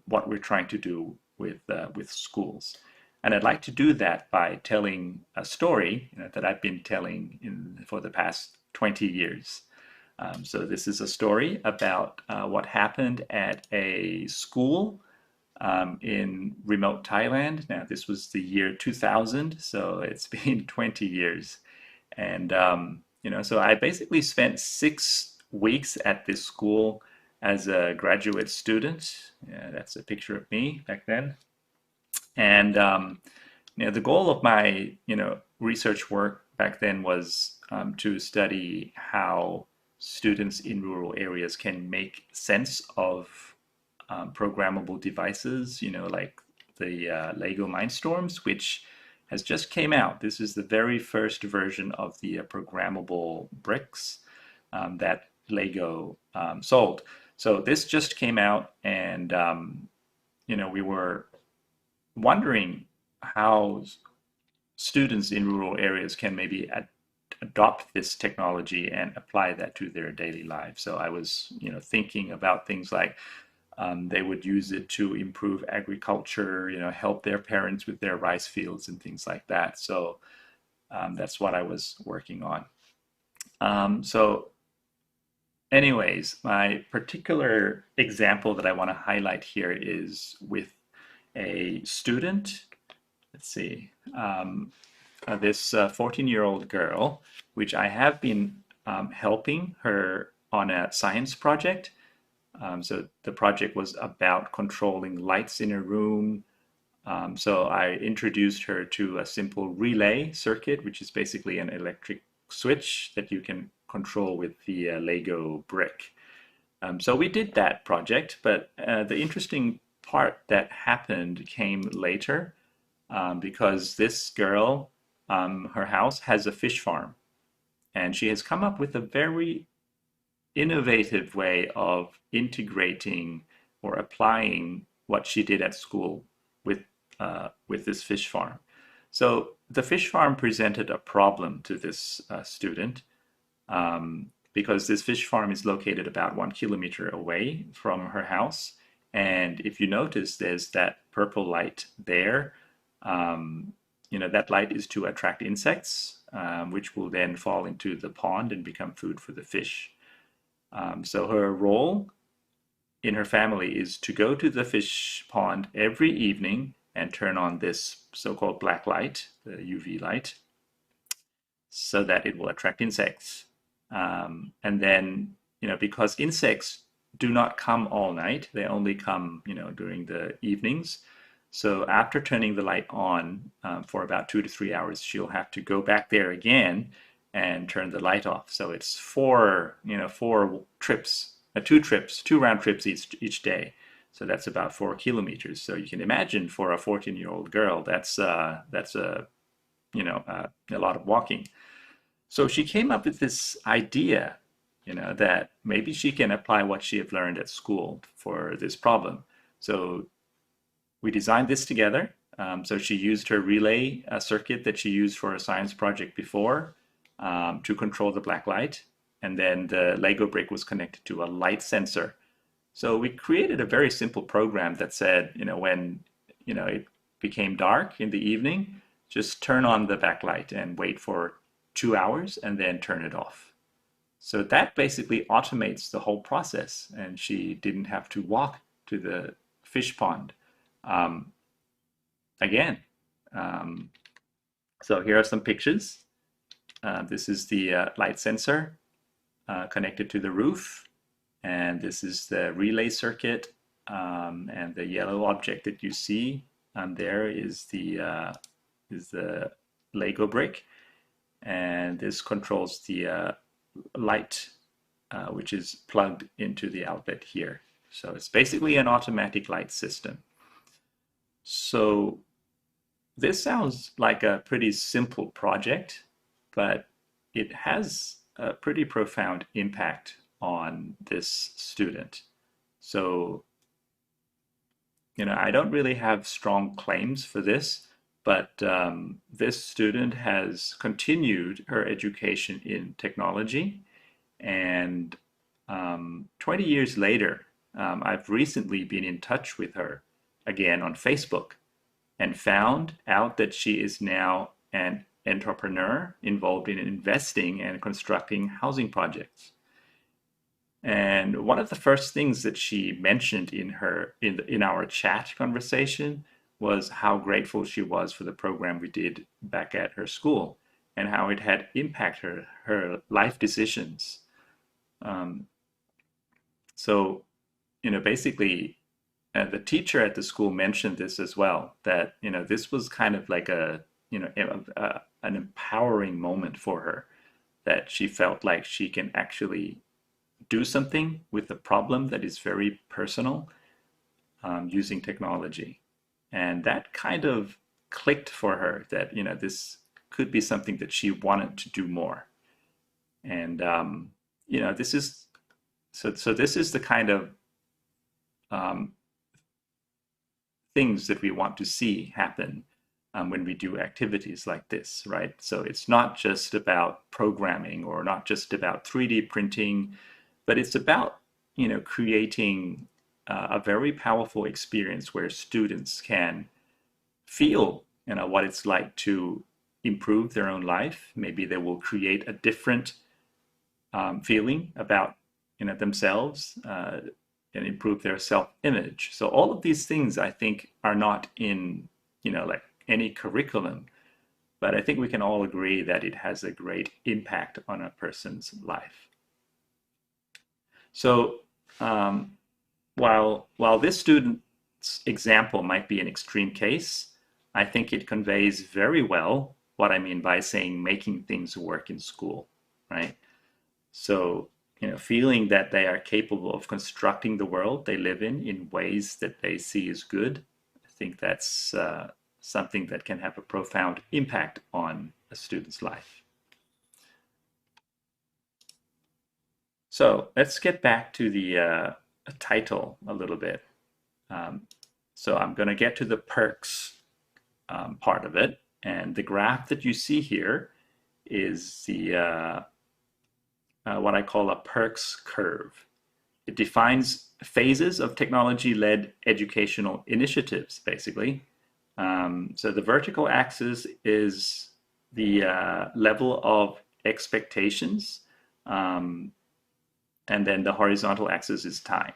what we're trying to do with schools. And I'd like to do that by telling a story, that I've been telling for the past 20 years. So this is a story about what happened at a school in remote Thailand. Now, this was the year 2000, so it's been 20 years. And, so I basically spent 6 weeks at this school as a graduate student. Yeah, that's a picture of me back then. And, the goal of my, research work back then was to study how students in rural areas can make sense of programmable devices, like the Lego Mindstorms, which has just came out. This is the very first version of the programmable bricks that Lego sold. So this just came out, and we were wondering how students in rural areas can maybe adopt this technology and apply that to their daily lives. So I was, thinking about things like they would use it to improve agriculture, help their parents with their rice fields and things like that. So that's what I was working on. So anyways, my particular example that I want to highlight here is with a student. Let's see, this 14-year-old girl, which I have been helping her on a science project. So the project was about controlling lights in a room. So I introduced her to a simple relay circuit, which is basically an electric switch that you can control with the Lego brick. So we did that project, but the interesting part that happened came later because this girl, her house has a fish farm, and she has come up with a very innovative way of integrating or applying what she did at school with this fish farm. So the fish farm presented a problem to this student because this fish farm is located about 1 kilometer away from her house. And if you notice, there's that purple light there. That light is to attract insects, which will then fall into the pond and become food for the fish. So her role in her family is to go to the fish pond every evening and turn on this so-called black light, the UV light, so that it will attract insects. And then, because insects do not come all night, they only come, during the evenings. So after turning the light on for about 2 to 3 hours, she'll have to go back there again and turn the light off. So it's 4 trips, 2 round trips each day. So that's about 4 kilometers. So you can imagine for a 14-year-old girl, that's a lot of walking. So she came up with this idea, that maybe she can apply what she have learned at school for this problem. So we designed this together. So she used her relay circuit that she used for a science project before to control the black light. And then the Lego brick was connected to a light sensor. So we created a very simple program that said, when, it became dark in the evening, just turn on the backlight and wait for 2 hours and then turn it off. So that basically automates the whole process, and she didn't have to walk to the fish pond again. So here are some pictures. This is the light sensor connected to the roof, and this is the relay circuit, and the yellow object that you see there is the Lego brick, and this controls the light, which is plugged into the outlet here. So it's basically an automatic light system. So this sounds like a pretty simple project, but it has a pretty profound impact on this student. So, I don't really have strong claims for this, but this student has continued her education in technology. And 20 years later, I've recently been in touch with her again on Facebook and found out that she is now an entrepreneur involved in investing and constructing housing projects. And one of the first things that she mentioned in our chat conversation was how grateful she was for the program we did back at her school and how it had impacted her life decisions. So, basically, the teacher at the school mentioned this as well, that, this was kind of like an empowering moment for her, that she felt like she can actually do something with a problem that is very personal using technology. And that kind of clicked for her that, this could be something that she wanted to do more. And, this is, so this is the kind of things that we want to see happen when we do activities like this, right? So it's not just about programming or not just about 3D printing, but it's about, creating a very powerful experience where students can feel, what it's like to improve their own life. Maybe they will create a different feeling about, themselves and improve their self-image. So all of these things, I think, are not in, like any curriculum, but I think we can all agree that it has a great impact on a person's life. So while this student's example might be an extreme case, I think it conveys very well what I mean by saying making things work in school, right? So, feeling that they are capable of constructing the world they live in ways that they see as good, I think that's something that can have a profound impact on a student's life. So let's get back to the title a little bit. So I'm going to get to the perks part of it. And the graph that you see here is the what I call a perks curve. It defines phases of technology-led educational initiatives, basically. So the vertical axis is the level of expectations, and then the horizontal axis is time,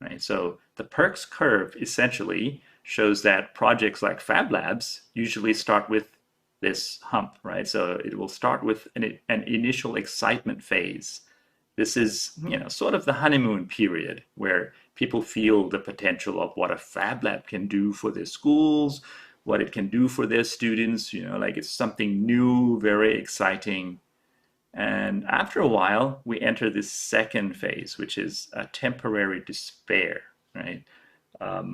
right? So the perks curve essentially shows that projects like Fab Labs usually start with this hump, right? So it will start with an initial excitement phase. This is, sort of the honeymoon period where people feel the potential of what a Fab Lab can do for their schools, what it can do for their students, like it's something new, very exciting. And after a while, we enter this second phase, which is a temporary despair, right?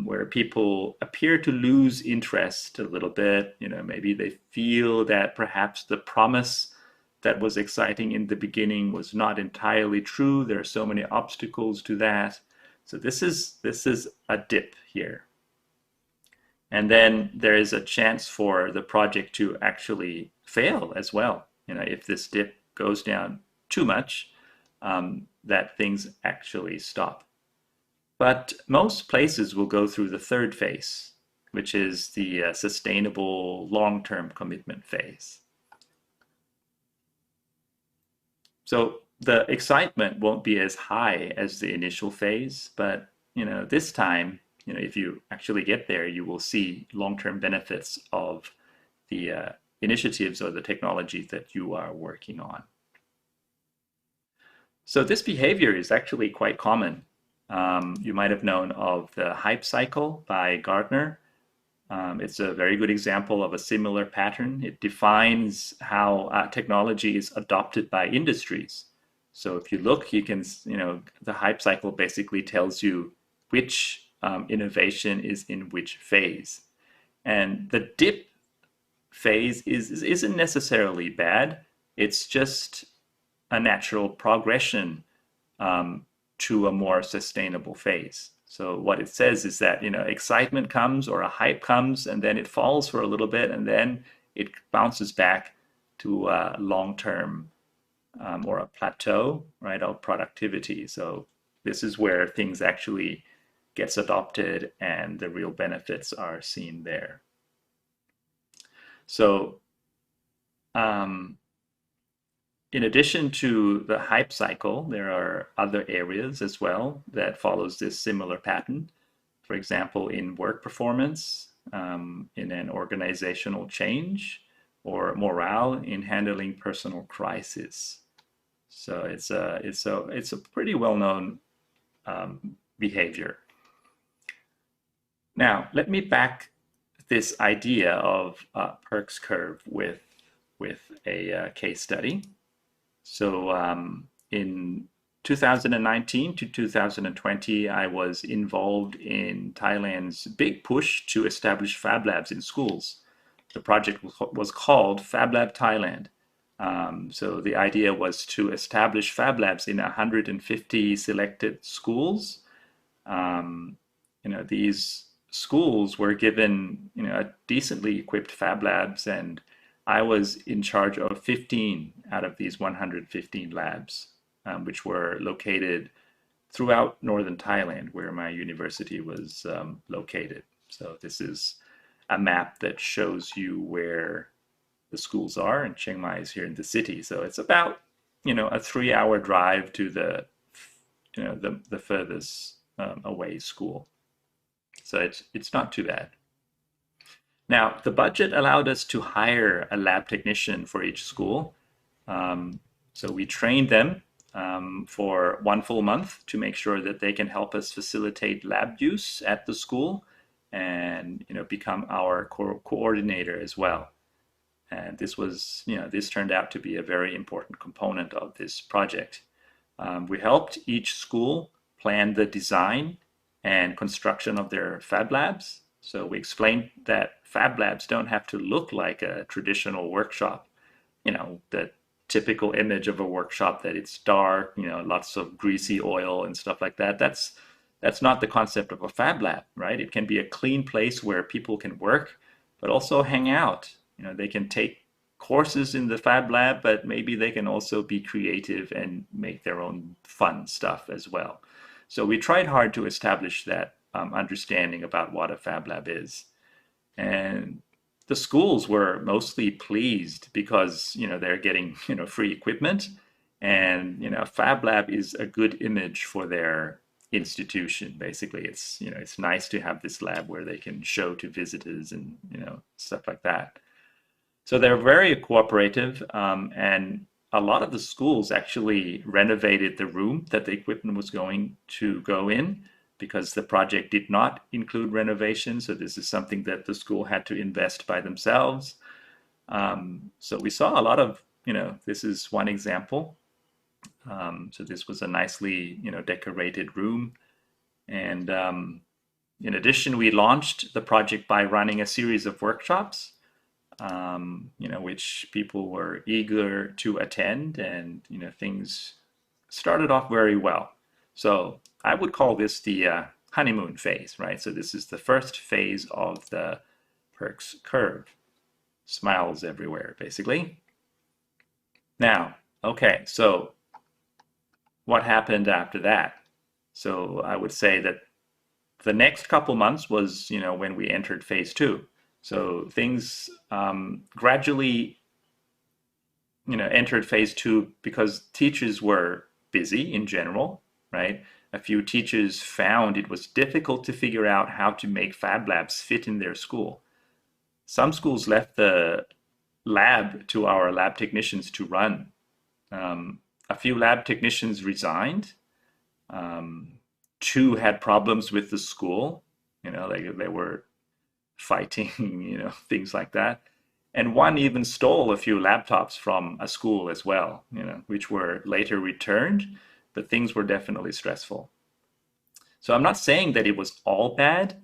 Where people appear to lose interest a little bit. Maybe they feel that perhaps the promise that was exciting in the beginning was not entirely true. There are so many obstacles to that. So this is a dip here. And then there is a chance for the project to actually fail as well. If this dip goes down too much, that things actually stop. But most places will go through the third phase, which is the sustainable long-term commitment phase. So the excitement won't be as high as the initial phase, but this time, if you actually get there, you will see long-term benefits of the initiatives or the technology that you are working on. So this behavior is actually quite common. You might have known of the hype cycle by Gartner. It's a very good example of a similar pattern. It defines how technology is adopted by industries. So if you look, you can, the hype cycle basically tells you which innovation is in which phase. And the dip phase isn't necessarily bad. It's just a natural progression to a more sustainable phase. So what it says is that, excitement comes or a hype comes, and then it falls for a little bit, and then it bounces back to a long-term or a plateau, right, of productivity. So this is where things actually gets adopted and the real benefits are seen there. So in addition to the hype cycle, there are other areas as well that follows this similar pattern. For example, in work performance, in an organizational change, or morale in handling personal crisis. So it's a pretty well-known behavior. Now, let me back this idea of Perks curve with a case study. So in 2019 to 2020, I was involved in Thailand's big push to establish Fab Labs in schools. The project was called FabLab Thailand. So the idea was to establish Fab Labs in 150 selected schools. These schools were given, decently equipped Fab Labs, and I was in charge of 15 out of these 115 labs, which were located throughout northern Thailand, where my university was located. So this is a map that shows you where the schools are, and Chiang Mai is here in the city. So it's about, a 3-hour drive to the furthest away school. So it's not too bad. Now, the budget allowed us to hire a lab technician for each school. So we trained them for 1 full month to make sure that they can help us facilitate lab use at the school and become our coordinator as well. And this turned out to be a very important component of this project. We helped each school plan the design and construction of their Fab Labs. So we explained that Fab Labs don't have to look like a traditional workshop. The typical image of a workshop, that it's dark, lots of greasy oil and stuff like that. That's not the concept of a Fab Lab, right? It can be a clean place where people can work, but also hang out. They can take courses in the Fab Lab, but maybe they can also be creative and make their own fun stuff as well. So we tried hard to establish that understanding about what a Fab Lab is. And the schools were mostly pleased because, they're getting, free equipment, and, Fab Lab is a good image for their institution. Basically, it's nice to have this lab where they can show to visitors and, stuff like that. So they're very cooperative, and a lot of the schools actually renovated the room that the equipment was going to go in, because the project did not include renovation. So this is something that the school had to invest by themselves. So we saw a lot of, this is one example. So this was a nicely, decorated room. And in addition, we launched the project by running a series of workshops, which people were eager to attend, and, things started off very well. So I would call this the honeymoon phase, right? So this is the first phase of the Perks curve. Smiles everywhere, basically. Now, okay, so what happened after that? So I would say that the next couple months was, when we entered phase 2. So things gradually, entered phase 2 because teachers were busy in general, right? A few teachers found it was difficult to figure out how to make Fab Labs fit in their school. Some schools left the lab to our lab technicians to run. A few lab technicians resigned. 2 had problems with the school. They were fighting, things like that. And 1 even stole a few laptops from a school as well, which were later returned, but things were definitely stressful. So I'm not saying that it was all bad.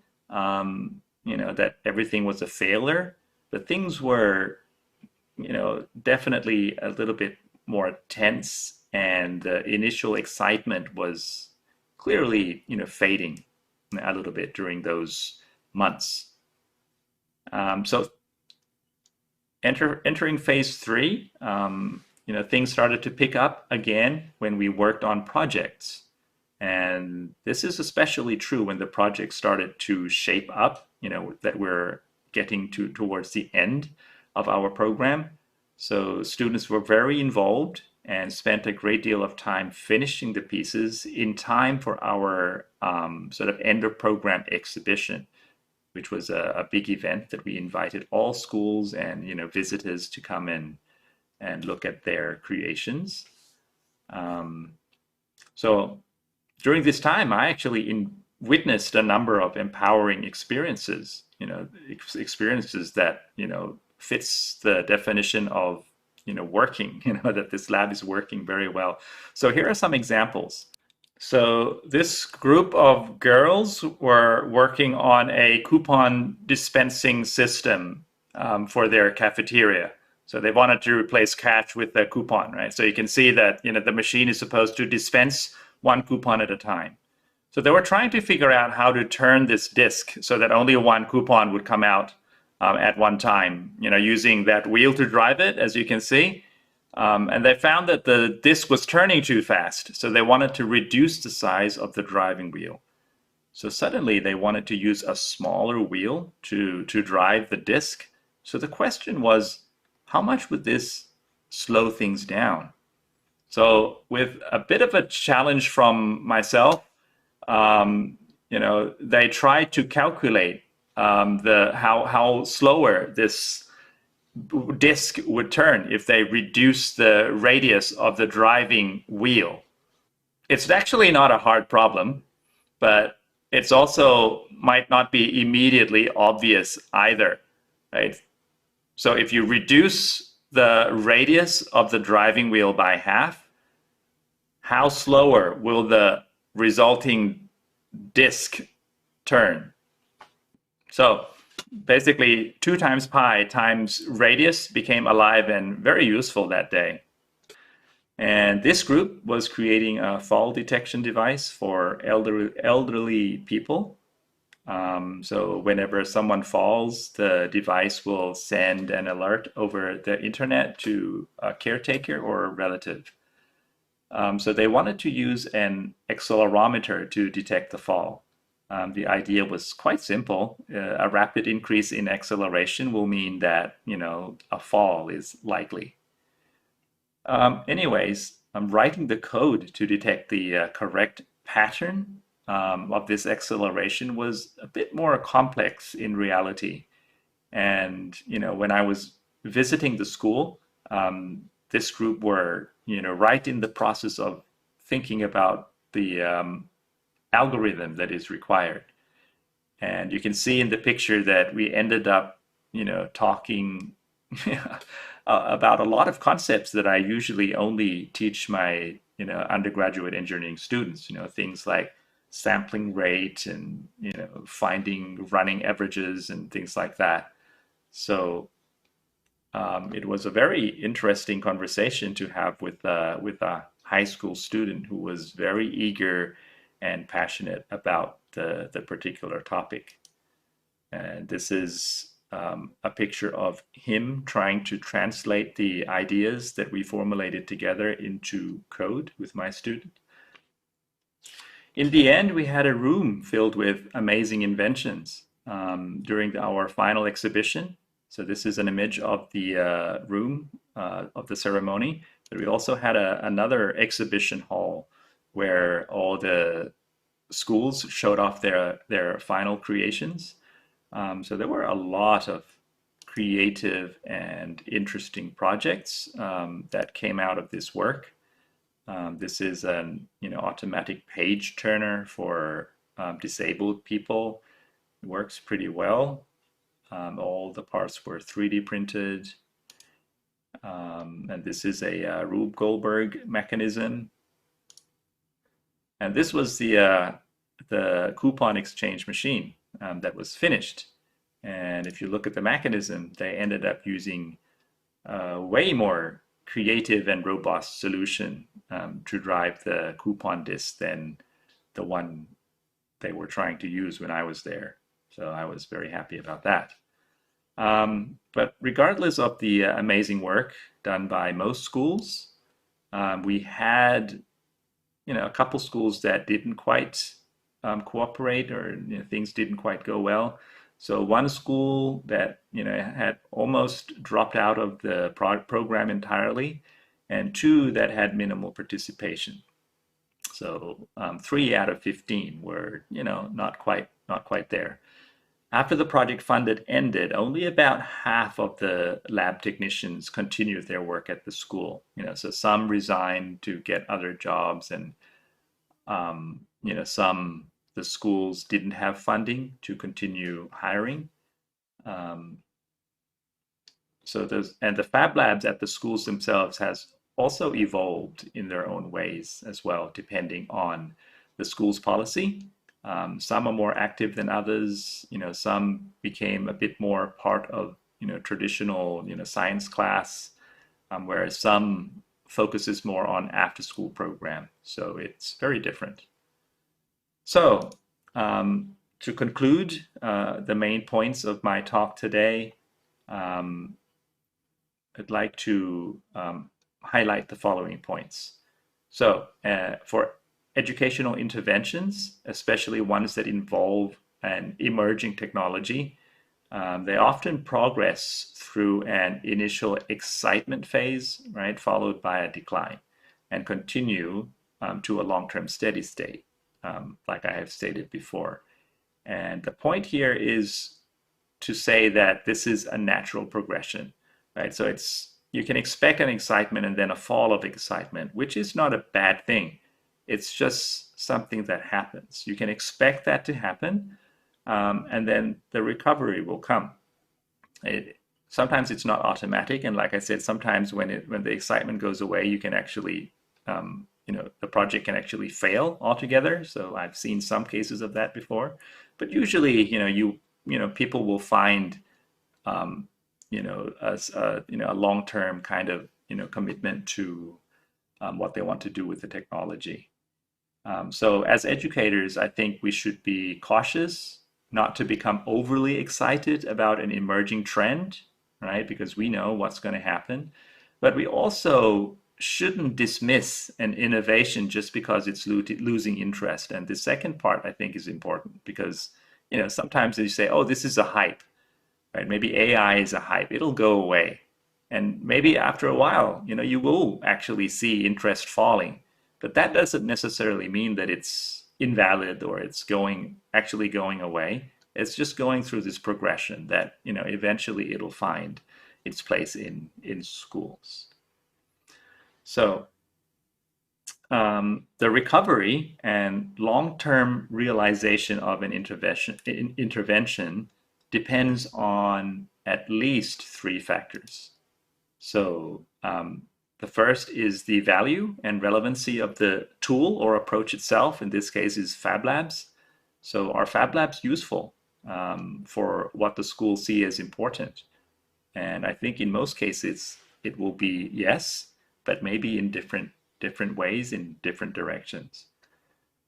that everything was a failure, but things were, definitely a little bit more tense, and the initial excitement was clearly, fading a little bit during those months. So entering phase 3, things started to pick up again when we worked on projects. And this is especially true when the project started to shape up, that we're getting towards the end of our program. So students were very involved and spent a great deal of time finishing the pieces in time for our sort of end of program exhibition, which was a big event that we invited all schools and visitors to come in and look at their creations. So during this time, I actually witnessed a number of empowering experiences, experiences that, fits the definition of, working, that this lab is working very well. So here are some examples. So this group of girls were working on a coupon dispensing system for their cafeteria. So they wanted to replace cash with a coupon, right? So you can see that, the machine is supposed to dispense one coupon at a time. So they were trying to figure out how to turn this disk so that only one coupon would come out at one time, using that wheel to drive it, as you can see. And they found that the disk was turning too fast, so they wanted to reduce the size of the driving wheel. So suddenly they wanted to use a smaller wheel to drive the disk. So the question was, how much would this slow things down? So with a bit of a challenge from myself, they tried to calculate how slower this disk would turn if they reduce the radius of the driving wheel. It's actually not a hard problem, but it's also might not be immediately obvious either, right? So if you reduce the radius of the driving wheel by half, how slower will the resulting disk turn? So basically 2 times pi times radius became alive and very useful that day. And this group was creating a fall detection device for elderly people. So whenever someone falls, the device will send an alert over the internet to a caretaker or a relative. So they wanted to use an accelerometer to detect the fall. The idea was quite simple. A rapid increase in acceleration will mean that, a fall is likely. Anyways, I'm writing the code to detect the correct pattern of this acceleration was a bit more complex in reality. And, when I was visiting the school, this group were, right in the process of thinking about the algorithm that is required. And you can see in the picture that we ended up, talking about a lot of concepts that I usually only teach my, undergraduate engineering students, things like sampling rate and, finding running averages and things like that. So it was a very interesting conversation to have with a high school student who was very eager and passionate about the particular topic. And this is a picture of him trying to translate the ideas that we formulated together into code with my student. In the end, we had a room filled with amazing inventions during our final exhibition. So this is an image of the room of the ceremony. But we also had another exhibition hall where all the schools showed off their final creations. So there were a lot of creative and interesting projects that came out of this work. This is an automatic page turner for disabled people. It works pretty well. All the parts were 3D printed. And this is a Rube Goldberg mechanism. And this was the coupon exchange machine that was finished. And if you look at the mechanism, they ended up using a way more creative and robust solution to drive the coupon disk than the one they were trying to use when I was there. So I was very happy about that. But regardless of the amazing work done by most schools, we had a couple schools that didn't quite cooperate, or things didn't quite go well. So one school that had almost dropped out of the program entirely, and two that had minimal participation. So 3 out of 15 were not quite there. After the project funded ended, only about half of the lab technicians continued their work at the school. So some resigned to get other jobs, and the schools didn't have funding to continue hiring. And the Fab Labs at the schools themselves has also evolved in their own ways as well, depending on the school's policy. Some are more active than others. Some became a bit more part of traditional science class, whereas some focuses more on after-school program. So it's very different. So to conclude the main points of my talk today, I'd like to highlight the following points. So for educational interventions, especially ones that involve an emerging technology, they often progress through an initial excitement phase, right, followed by a decline, and continue to a long-term steady state, like I have stated before. And the point here is to say that this is a natural progression, right? So you can expect an excitement and then a fall of excitement, which is not a bad thing. It's just something that happens. You can expect that to happen, and then the recovery will come. Sometimes it's not automatic, and like I said, sometimes when the excitement goes away, you can actually, the project can actually fail altogether. So I've seen some cases of that before, but usually, people will find, a long-term kind of, commitment to what they want to do with the technology. So as educators, I think we should be cautious not to become overly excited about an emerging trend, right? Because we know what's going to happen. But we also shouldn't dismiss an innovation just because it's losing interest. And the second part, I think, is important because, sometimes you say, oh, this is a hype, right? Maybe AI is a hype. It'll go away. And maybe after a while, you will actually see interest falling. But that doesn't necessarily mean that it's invalid or it's actually going away. It's just going through this progression that, eventually it'll find its place in schools. So the recovery and long-term realization of an intervention depends on at least 3 factors. So the first is the value and relevancy of the tool or approach itself. In this case is Fab Labs. So are Fab Labs useful for what the schools see as important? And I think in most cases it will be yes, but maybe in different ways, in different directions.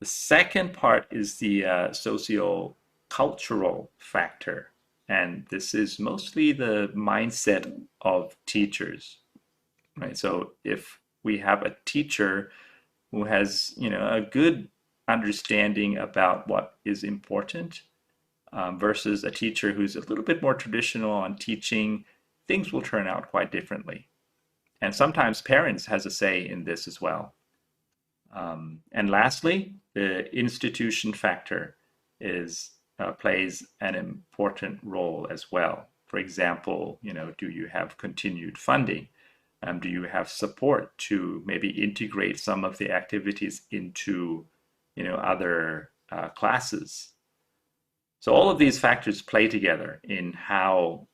The second part is the socio-cultural factor. And this is mostly the mindset of teachers, right? So if we have a teacher who has, a good understanding about what is important versus a teacher who's a little bit more traditional on teaching, things will turn out quite differently. And sometimes parents has a say in this as well. And lastly, the institution factor plays an important role as well. For example, do you have continued funding? Do you have support to maybe integrate some of the activities into, other classes? So all of these factors play together in how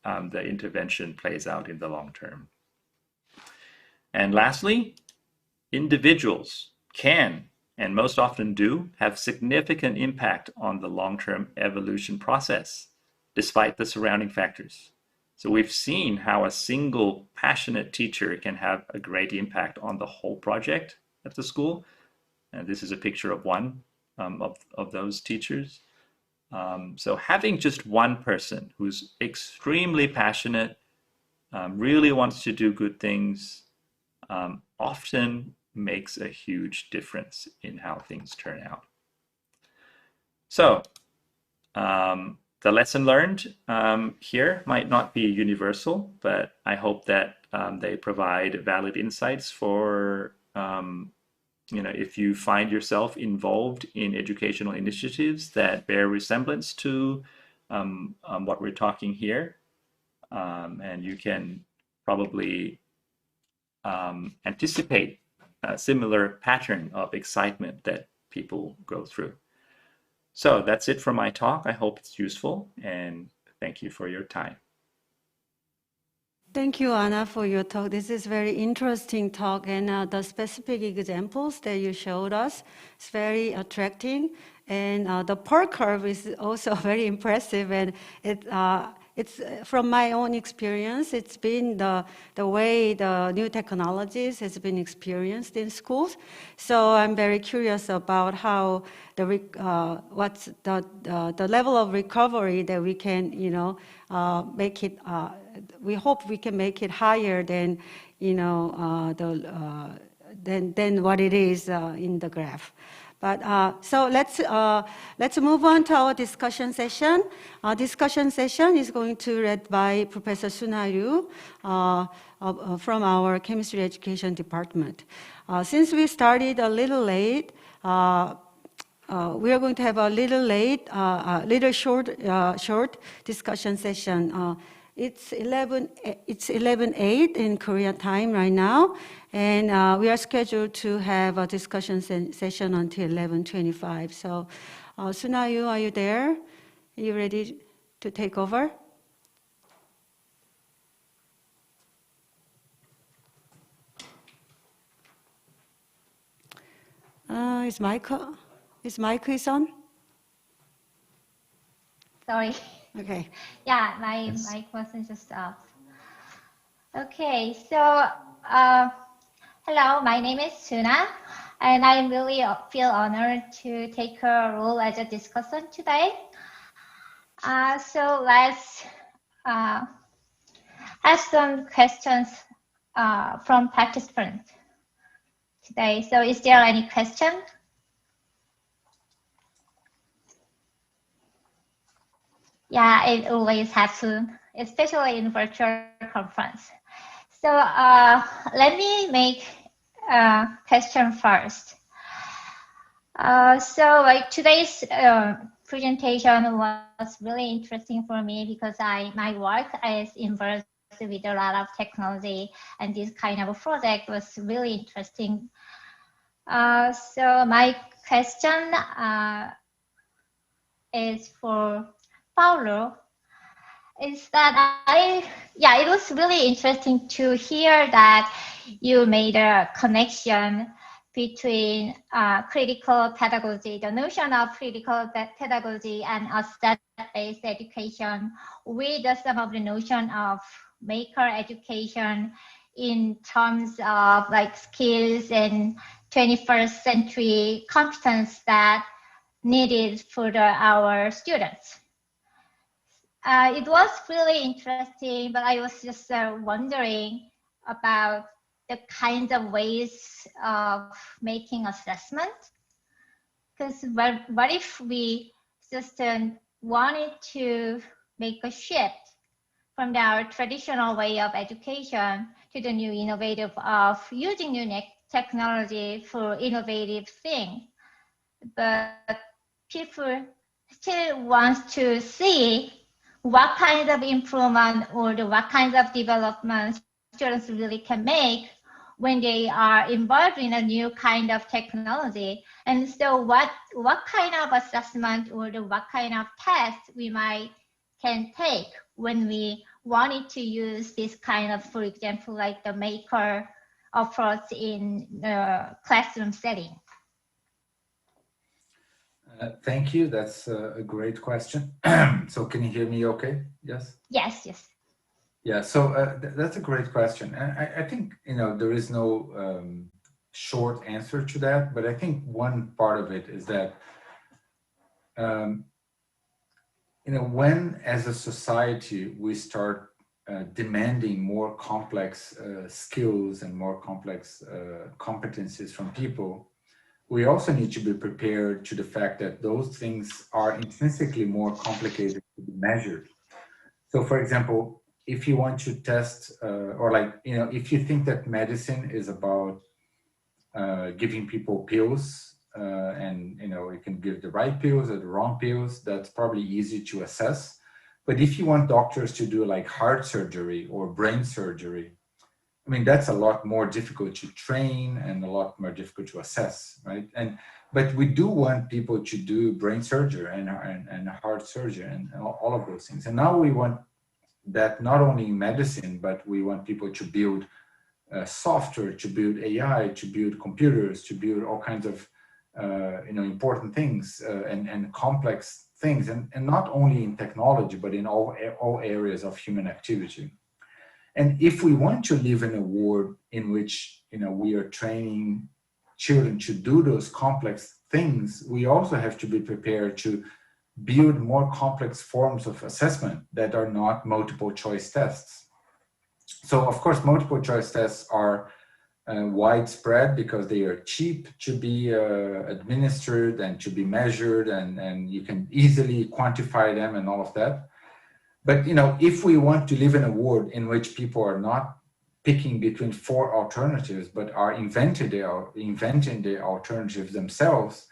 the intervention plays out in the long term. And lastly, individuals can, and most often do, have significant impact on the long-term evolution process. despite the surrounding factors. So we've seen how a single passionate teacher can have a great impact on the whole project at the school. And this is a picture of one of those teachers. So having just one person who's extremely passionate, really wants to do good things, often makes a huge difference in how things turn out. So the lesson learned here might not be universal, but I hope that they provide valid insights for if you find yourself involved in educational initiatives that bear resemblance to what we're talking here, and you can probably anticipate a similar pattern of excitement that people go through. So that's it for my talk. I hope it's useful, and thank you for your time. Thank you, Anna, for your talk. This is very interesting talk, and the specific examples that you showed us is very attracting. And the pearl curve is also very impressive, and it's from my own experience. It's been the way the new technologies has been experienced in schools. So I'm very curious about how what's the level of recovery that we can make it. We hope we can make it higher than than what it is in the graph. But so let's move on to our discussion session. Our discussion session is going to be read by Professor Suna Ryu from our chemistry education department. Since we started a little late, we are going to have a little short discussion session. It's 11:08 in Korea time right now, and we are scheduled to have a discussion session until 11:25. So, Suna-yu, are you there? Are you ready to take over? Is mic on? Sorry. Okay. Yeah, my mic wasn't just off. Okay, so hello, my name is Suna, and I really feel honored to take a role as a discussant today. So let's have some questions from participants today. So is there any question? Yeah, it always has to, especially in virtual conference. So let me make a question first. So like today's presentation was really interesting for me because my work is involved with a lot of technology, and this kind of a project was really interesting. So my question is for Paulo, is that it was really interesting to hear that you made a connection between critical pedagogy, the notion of critical pedagogy and asset-based education with some of the notion of maker education in terms of like skills and 21st century competence that needed for our students. It was really interesting, but I was just wondering about the kinds of ways of making assessment. Because what if we just wanted to make a shift from our traditional way of education to the new innovative of using new technology for innovative things, but people still want to see what kind of improvement or what kinds of development students really can make when they are involved in a new kind of technology. And so what kind of assessment or what kind of test we can take when we wanted to use this kind of, for example, like the maker approach in the classroom setting. Thank you. That's a great question. So can you hear me okay? Yes? Yes, yes. Yeah, so that's a great question. And I think, there is no short answer to that, but I think one part of it is that, when as a society we start demanding more complex skills and more complex competencies from people, we also need to be prepared to the fact that those things are intrinsically more complicated to be measured. So, for example, if you want to test, if you think that medicine is about giving people pills, and you can give the right pills or the wrong pills, that's probably easy to assess. But if you want doctors to do like heart surgery or brain surgery, I mean, that's a lot more difficult to train and a lot more difficult to assess, right? But we do want people to do brain surgery and heart surgery and all of those things. And now we want that not only in medicine, but we want people to build software, to build AI, to build computers, to build all kinds of important things and complex things, and not only in technology, but in all areas of human activity. And if we want to live in a world in which we are training children to do those complex things, we also have to be prepared to build more complex forms of assessment that are not multiple choice tests. So of course, multiple choice tests are widespread because they are cheap to be administered and to be measured, and you can easily quantify them and all of that. But if we want to live in a world in which people are not picking between 4 alternatives, but are inventing the alternatives themselves,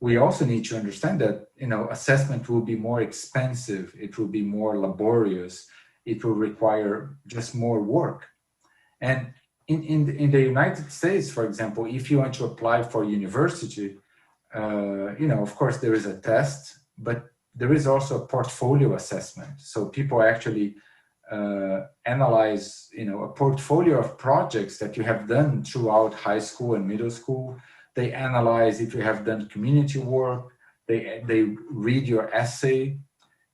we also need to understand that assessment will be more expensive, it will be more laborious, it will require just more work. And in the United States, for example, if you want to apply for university, of course there is a test, but there is also a portfolio assessment. So people actually analyze, a portfolio of projects that you have done throughout high school and middle school. They analyze if you have done community work. They read your essay,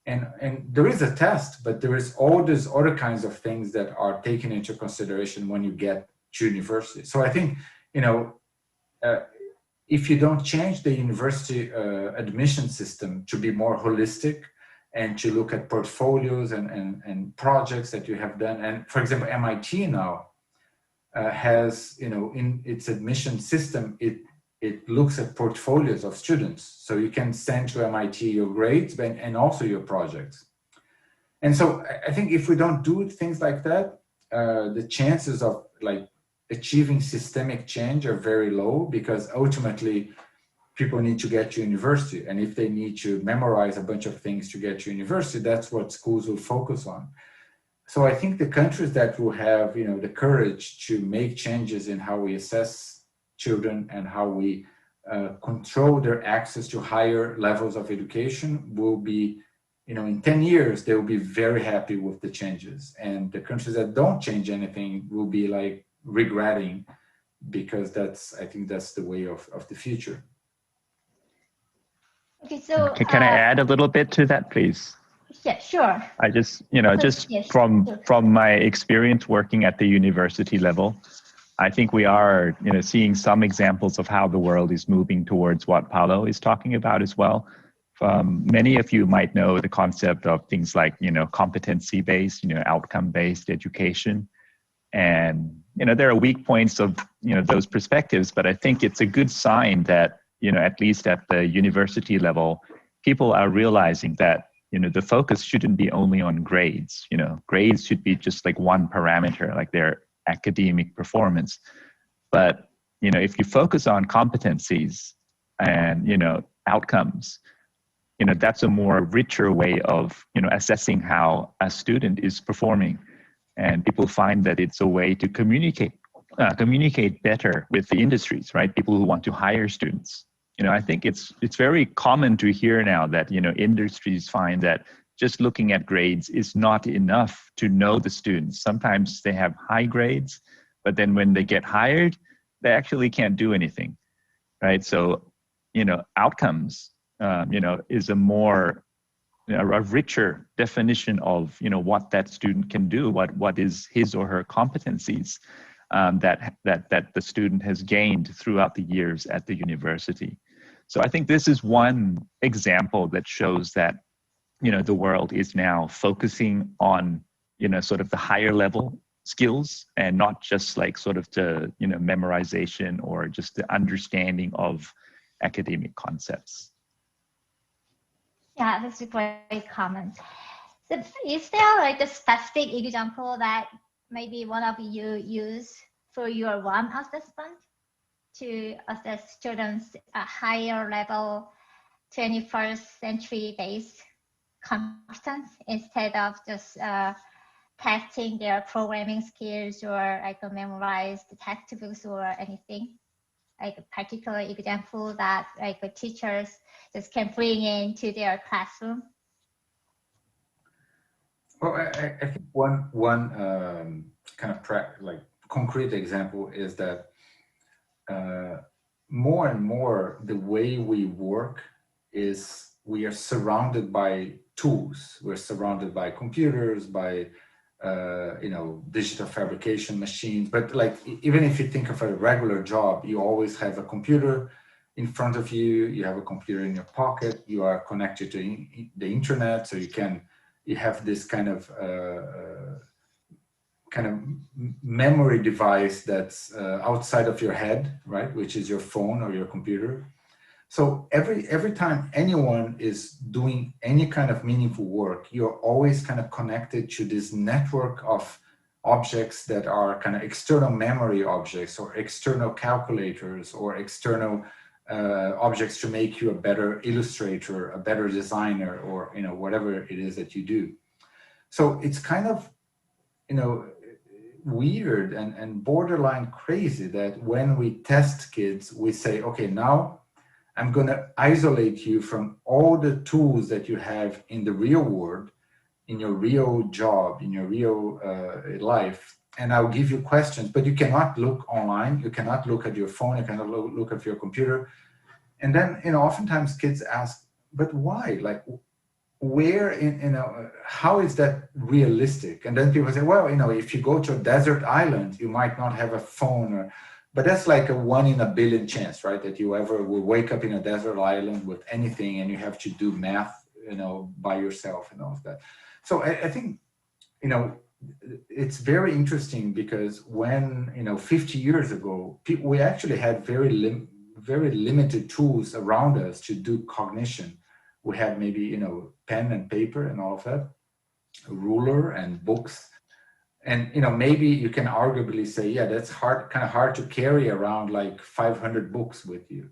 and there is a test, but there is all these other kinds of things that are taken into consideration when you get to university. So I think, if you don't change the university admission system to be more holistic and to look at portfolios and projects that you have done, and for example, MIT now has, in its admission system, it looks at portfolios of students. So you can send to MIT your grades and also your projects. And so I think if we don't do things like that, the chances of achieving systemic change are very low, because ultimately people need to get to university. And if they need to memorize a bunch of things to get to university, that's what schools will focus on. So I think the countries that will have, the courage to make changes in how we assess children and how we control their access to higher levels of education will be, in 10 years, they will be very happy with the changes. And the countries that don't change anything will be regretting, because I think that's the way of the future. Okay, so Can I add a little bit to that, please? Yeah, sure. I just, from my experience working at the university level, I think we are, seeing some examples of how the world is moving towards what Paulo is talking about as well. Many of you might know the concept of things like, competency-based, outcome-based education. And, there are weak points of, those perspectives, but I think it's a good sign that, at least at the university level, people are realizing that, the focus shouldn't be only on grades. Grades should be just like one parameter, like their academic performance. But, if you focus on competencies and, outcomes, that's a more richer way of, assessing how a student is performing. And people find that it's a way to communicate better with the industries, right? People who want to hire students. I think it's very common to hear now that, industries find that just looking at grades is not enough to know the students. Sometimes they have high grades, but then when they get hired, they actually can't do anything, right? So, outcomes is a more, a richer definition of, what that student can do, what is his or her competencies that the student has gained throughout the years at the university. So I think this is one example that shows that, the world is now focusing on, sort of the higher level skills and not just like sort of the, memorization or just the understanding of academic concepts. Yeah, that's a great comment. So is there like a specific example that maybe one of you use for your one assessment to assess students at higher level 21st century based competence instead of just testing their programming skills or like memorize the textbooks or anything? Like a particular example that like the teachers just can bring into their classroom? Well, I think one kind of like concrete example is that more and more the way we work is we are surrounded by tools. We're surrounded by computers, by digital fabrication machines. But like, even if you think of a regular job, you always have a computer in front of you. You have a computer in your pocket. You are connected to the internet, so you have this kind of memory device that's outside of your head, right? Which is your phone or your computer. So every time anyone is doing any kind of meaningful work, you're always kind of connected to this network of objects that are kind of external memory objects or external calculators or external objects to make you a better illustrator, a better designer, or whatever it is that you do. So it's kind of weird and borderline crazy that when we test kids, we say, okay, now I'm going to isolate you from all the tools that you have in the real world, in your real job, in your real life, and I'll give you questions, but you cannot look online, you cannot look at your phone, you cannot look at your computer. And then, oftentimes kids ask, but why? Like, where how is that realistic? And then people say, well, if you go to a desert island, you might not have a phone, but that's like a 1 in a billion chance, right? That you ever will wake up in a desert island with anything and you have to do math, by yourself and all of that. So I think, it's very interesting because when, 50 years ago, we actually had very limited tools around us to do cognition. We had maybe, pen and paper and all of that, a ruler and books. And, maybe you can arguably say, yeah, that's kind of hard to carry around like 500 books with you.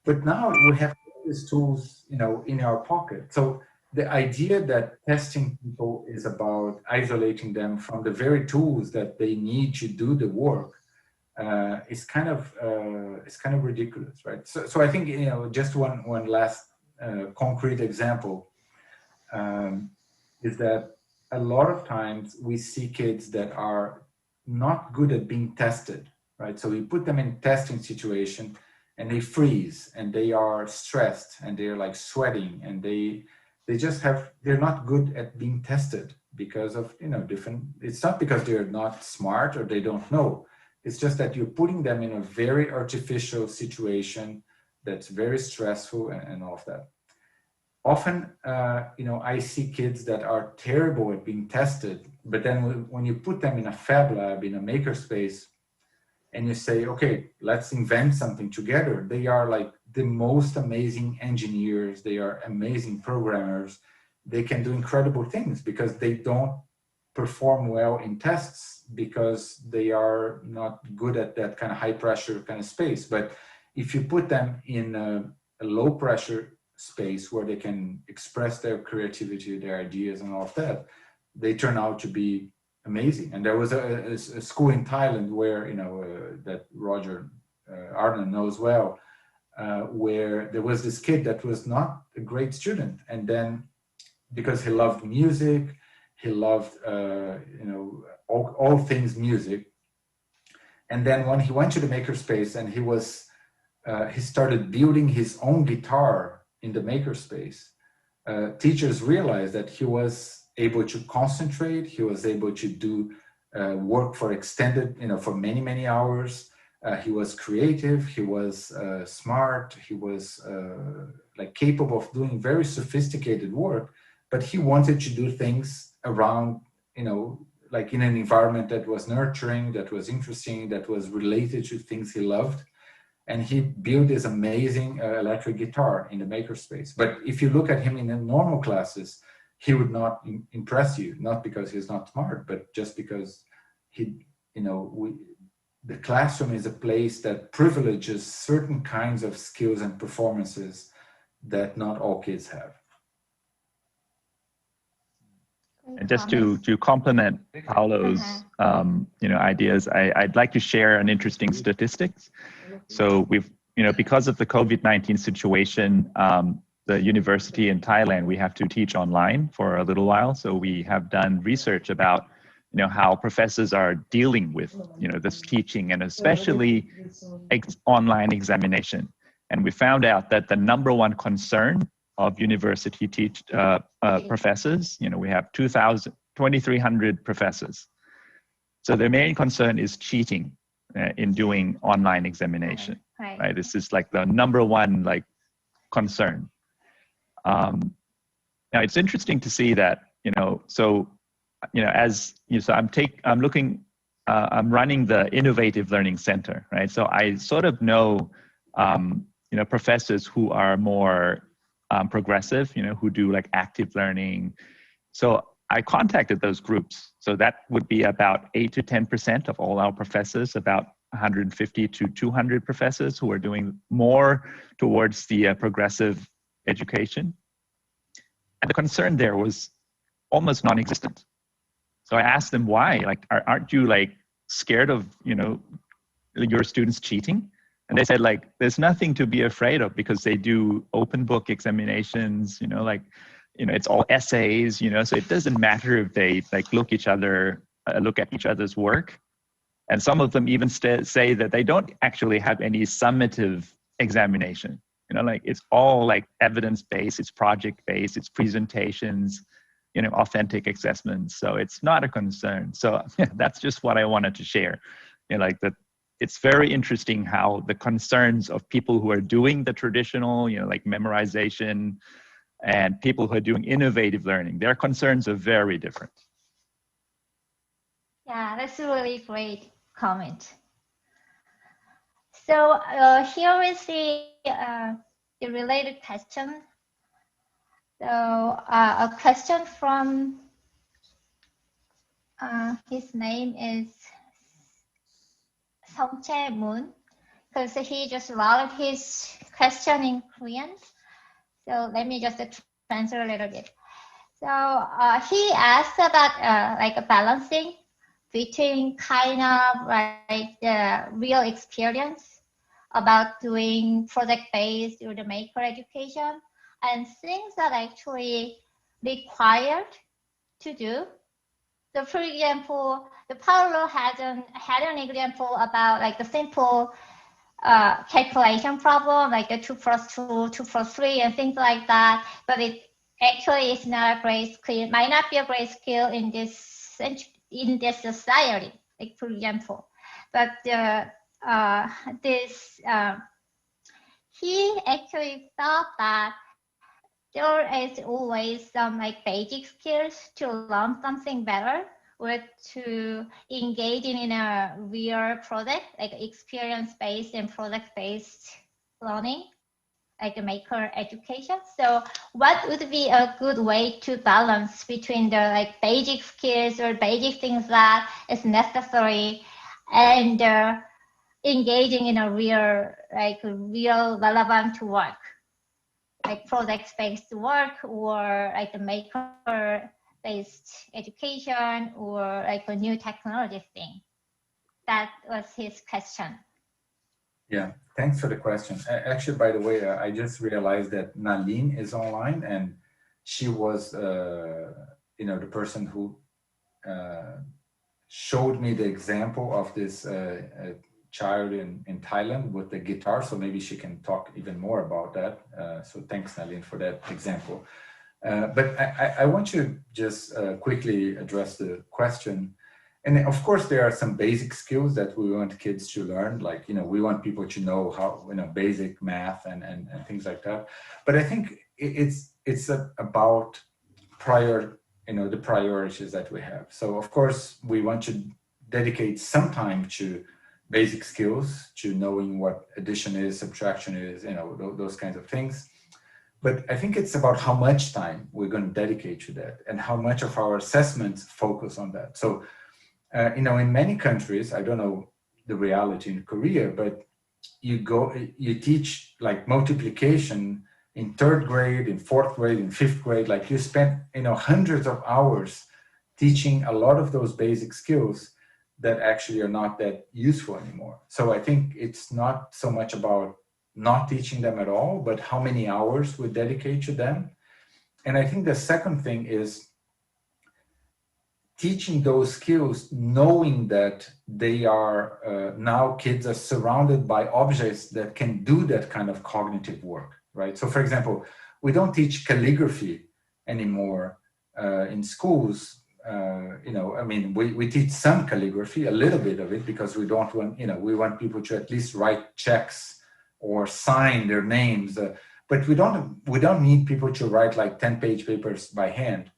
But now we have these tools, in our pocket. So the idea that testing people is about isolating them from the very tools that they need to do the work is kind of ridiculous, right? So I think, just one last concrete example is that a lot of times we see kids that are not good at being tested, right? So we put them in testing situation and they freeze and they are stressed and they're like sweating and they're not good at being tested because of, it's not because they're not smart or they don't know. It's just that you're putting them in a very artificial situation that's very stressful and all of that. Often, I see kids that are terrible at being tested, but then when you put them in a fab lab, in a makerspace, and you say, okay, let's invent something together, they are like the most amazing engineers, they are amazing programmers, they can do incredible things because they don't perform well in tests because they are not good at that kind of high pressure kind of space. But if you put them in a low pressure space where they can express their creativity, their ideas and all of that, they turn out to be amazing. And there was a school in Thailand where, that Roger Arnon knows well, where there was this kid that was not a great student. And then because he loved music, he loved, all things music. And then when he went to the makerspace and he started building his own guitar in the makerspace, teachers realized that he was able to concentrate, he was able to do work for extended, for many, many hours. He was creative, he was smart, he was like capable of doing very sophisticated work, but he wanted to do things around, like in an environment that was nurturing, that was interesting, that was related to things he loved. And he built this amazing electric guitar in the makerspace. But if you look at him in the normal classes, he would not impress you, not because he's not smart, but just because the classroom is a place that privileges certain kinds of skills and performances that not all kids have. And just to complement Paulo's ideas, I'd like to share an interesting statistics. So we've, because of the COVID-19 situation, the university in Thailand, we have to teach online for a little while. So we have done research about, how professors are dealing with, this teaching, and especially online examination. And we found out that the #1 concern of university professors, we have 2,300 professors. So their main concern is cheating in doing online examination, right? This is like the #1 concern. Now it's interesting to see that, I'm running the Innovative Learning Center, right? So I sort of know, professors who are more progressive, who do like active learning. So I contacted those groups. So that would be about 8 to 10% of all our professors, about 150 to 200 professors who are doing more towards the progressive education. And the concern there was almost non-existent. So I asked them why, aren't you scared of, your students cheating? And they said there's nothing to be afraid of because they do open book examinations, it's all essays, so it doesn't matter if they look at each other's work. And some of them even say that they don't actually have any summative examination. It's all evidence-based, it's project-based, it's presentations, authentic assessments. So it's not a concern. So that's just what I wanted to share. That it's very interesting how the concerns of people who are doing the traditional, memorization, and people who are doing innovative learning, their concerns are very different. Yeah, that's a really great comment. So here is the related question. So a question from, his name is Songchae Moon, because he just wrote his question in Korean. So let me just translate a little bit. So he asked about a balancing between kind of the real experience about doing project-based or the maker education and things that actually required to do. So for example, the Paulo had an example about the simple calculation problem, like a 2 + 2, 2 + 3, and things like that. But it actually is not a great skill. It might not be a great skill in this society, for example. But he actually thought that there is always some basic skills to learn something better or to engage in a real project, experience-based and project-based learning, a maker education. So what would be a good way to balance between the basic skills or basic things that is necessary and engaging in a real relevant work, project-based work or the maker-based education or a new technology thing? That was his question. Yeah, thanks for the question. Actually, by the way, I just realized that Naline is online, and she was, the person who showed me the example of this child in Thailand with the guitar, so maybe she can talk even more about that. So thanks, Nalin, for that example. But I want to just quickly address the question. And of course, there are some basic skills that we want kids to learn, like, we want people to know how, basic math and things like that. But I think it's about the priorities that we have. So of course, we want to dedicate some time to basic skills, to knowing what addition is, subtraction is, those kinds of things. But I think it's about how much time we're going to dedicate to that and how much of our assessments focus on that. So, in many countries, I don't know the reality in Korea, but you teach like multiplication in 3rd grade, in 4th grade, in 5th grade, like you spend, hundreds of hours teaching a lot of those basic skills that actually are not that useful anymore. So I think it's not so much about not teaching them at all, but how many hours we dedicate to them. And I think the second thing is teaching those skills, knowing that they are now kids are surrounded by objects that can do that kind of cognitive work, right? So for example, we don't teach calligraphy anymore in schools. We teach some calligraphy, a little bit of it, because we don't want, we want people to at least write checks or sign their names. But we don't need people to write like 10-page papers by hand.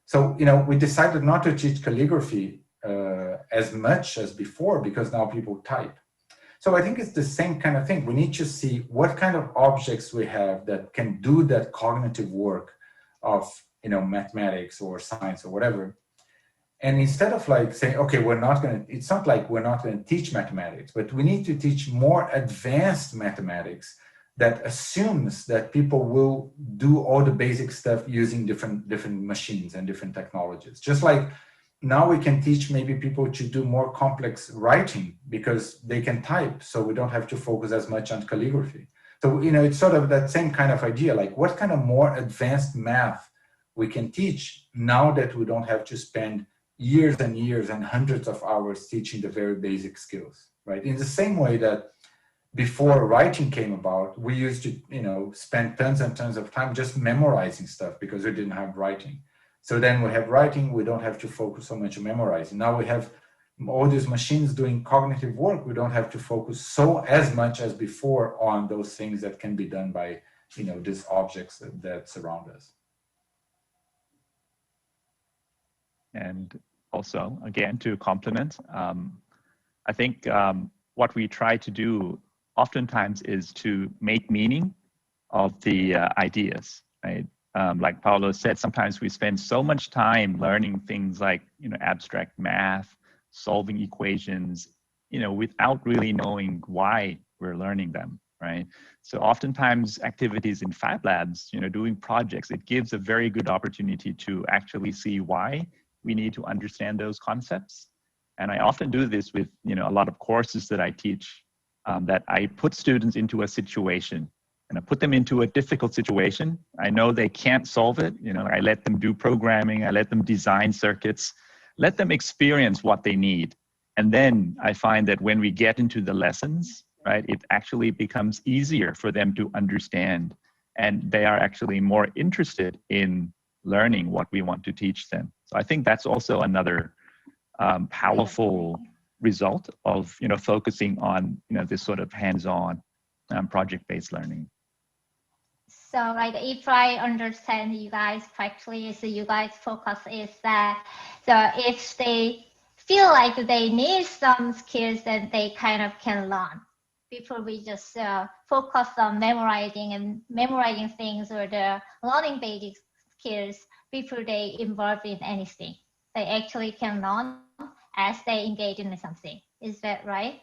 So, we decided not to teach calligraphy as much as before because now people type. So I think it's the same kind of thing. We need to see what kind of objects we have that can do that cognitive work of, mathematics or science or whatever. And instead of like saying, okay, it's not like we're not going to teach mathematics, but we need to teach more advanced mathematics that assumes that people will do all the basic stuff using different machines and different technologies. Just like now we can teach maybe people to do more complex writing because they can type, so we don't have to focus as much on calligraphy. So, it's sort of that same kind of idea, like what kind of more advanced math we can teach now that we don't have to spend years and years and hundreds of hours teaching the very basic skills, right? In the same way that before writing came about, we used to, spend tons and tons of time just memorizing stuff because we didn't have writing. So then we have writing, we don't have to focus so much on memorizing. Now we have all these machines doing cognitive work. We don't have to focus as much as before on those things that can be done by, these objects that surround us. And also, again, to complement, I think what we try to do oftentimes is to make meaning of the ideas, right? Like Paulo said, sometimes we spend so much time learning things like, abstract math, solving equations, without really knowing why we're learning them, right? So oftentimes activities in Fab Labs, doing projects, it gives a very good opportunity to actually see why we need to understand those concepts. And I often do this with, a lot of courses that I teach, that I put students into a situation and I put them into a difficult situation. I know they can't solve it. I let them do programming. I let them design circuits, let them experience what they need. And then I find that when we get into the lessons, right, it actually becomes easier for them to understand. And they are actually more interested in learning what we want to teach them. So I think that's also another powerful result of focusing on this sort of hands-on project-based learning. So like if I understand you guys correctly, so you guys focus is that so if they feel like they need some skills, then they kind of can learn. Before we just focus on memorizing things or the learning basic skills before they involve in anything. They actually can learn as they engage in something. Is that right?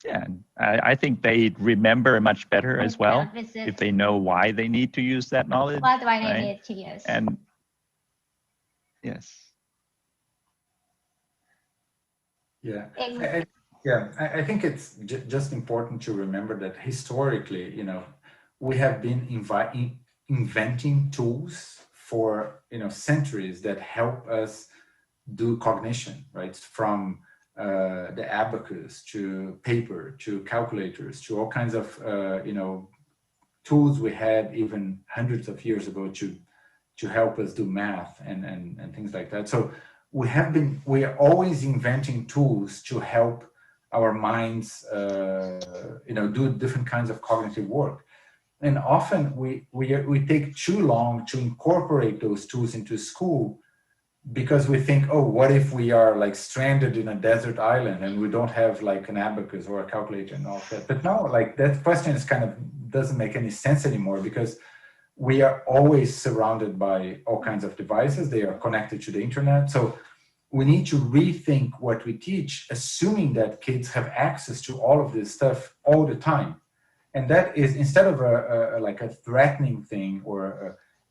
Yeah, I think they remember much better as well if they know why they need to use that knowledge. Why they need to use. And yes. Yeah, I think it's just important to remember that historically, we have been inventing tools for centuries that help us do cognition, right? From the abacus, to paper, to calculators, to all kinds of tools we had even hundreds of years ago to help us do math and things like that. So we are always inventing tools to help our minds, do different kinds of cognitive work. And often we take too long to incorporate those tools into school because we think, oh, what if we are like stranded in a desert island and we don't have like an abacus or a calculator and all that. But no, like that question is kind of doesn't make any sense anymore because we are always surrounded by all kinds of devices. They are connected to the internet. So we need to rethink what we teach, assuming that kids have access to all of this stuff all the time. And that is, instead of a threatening thing,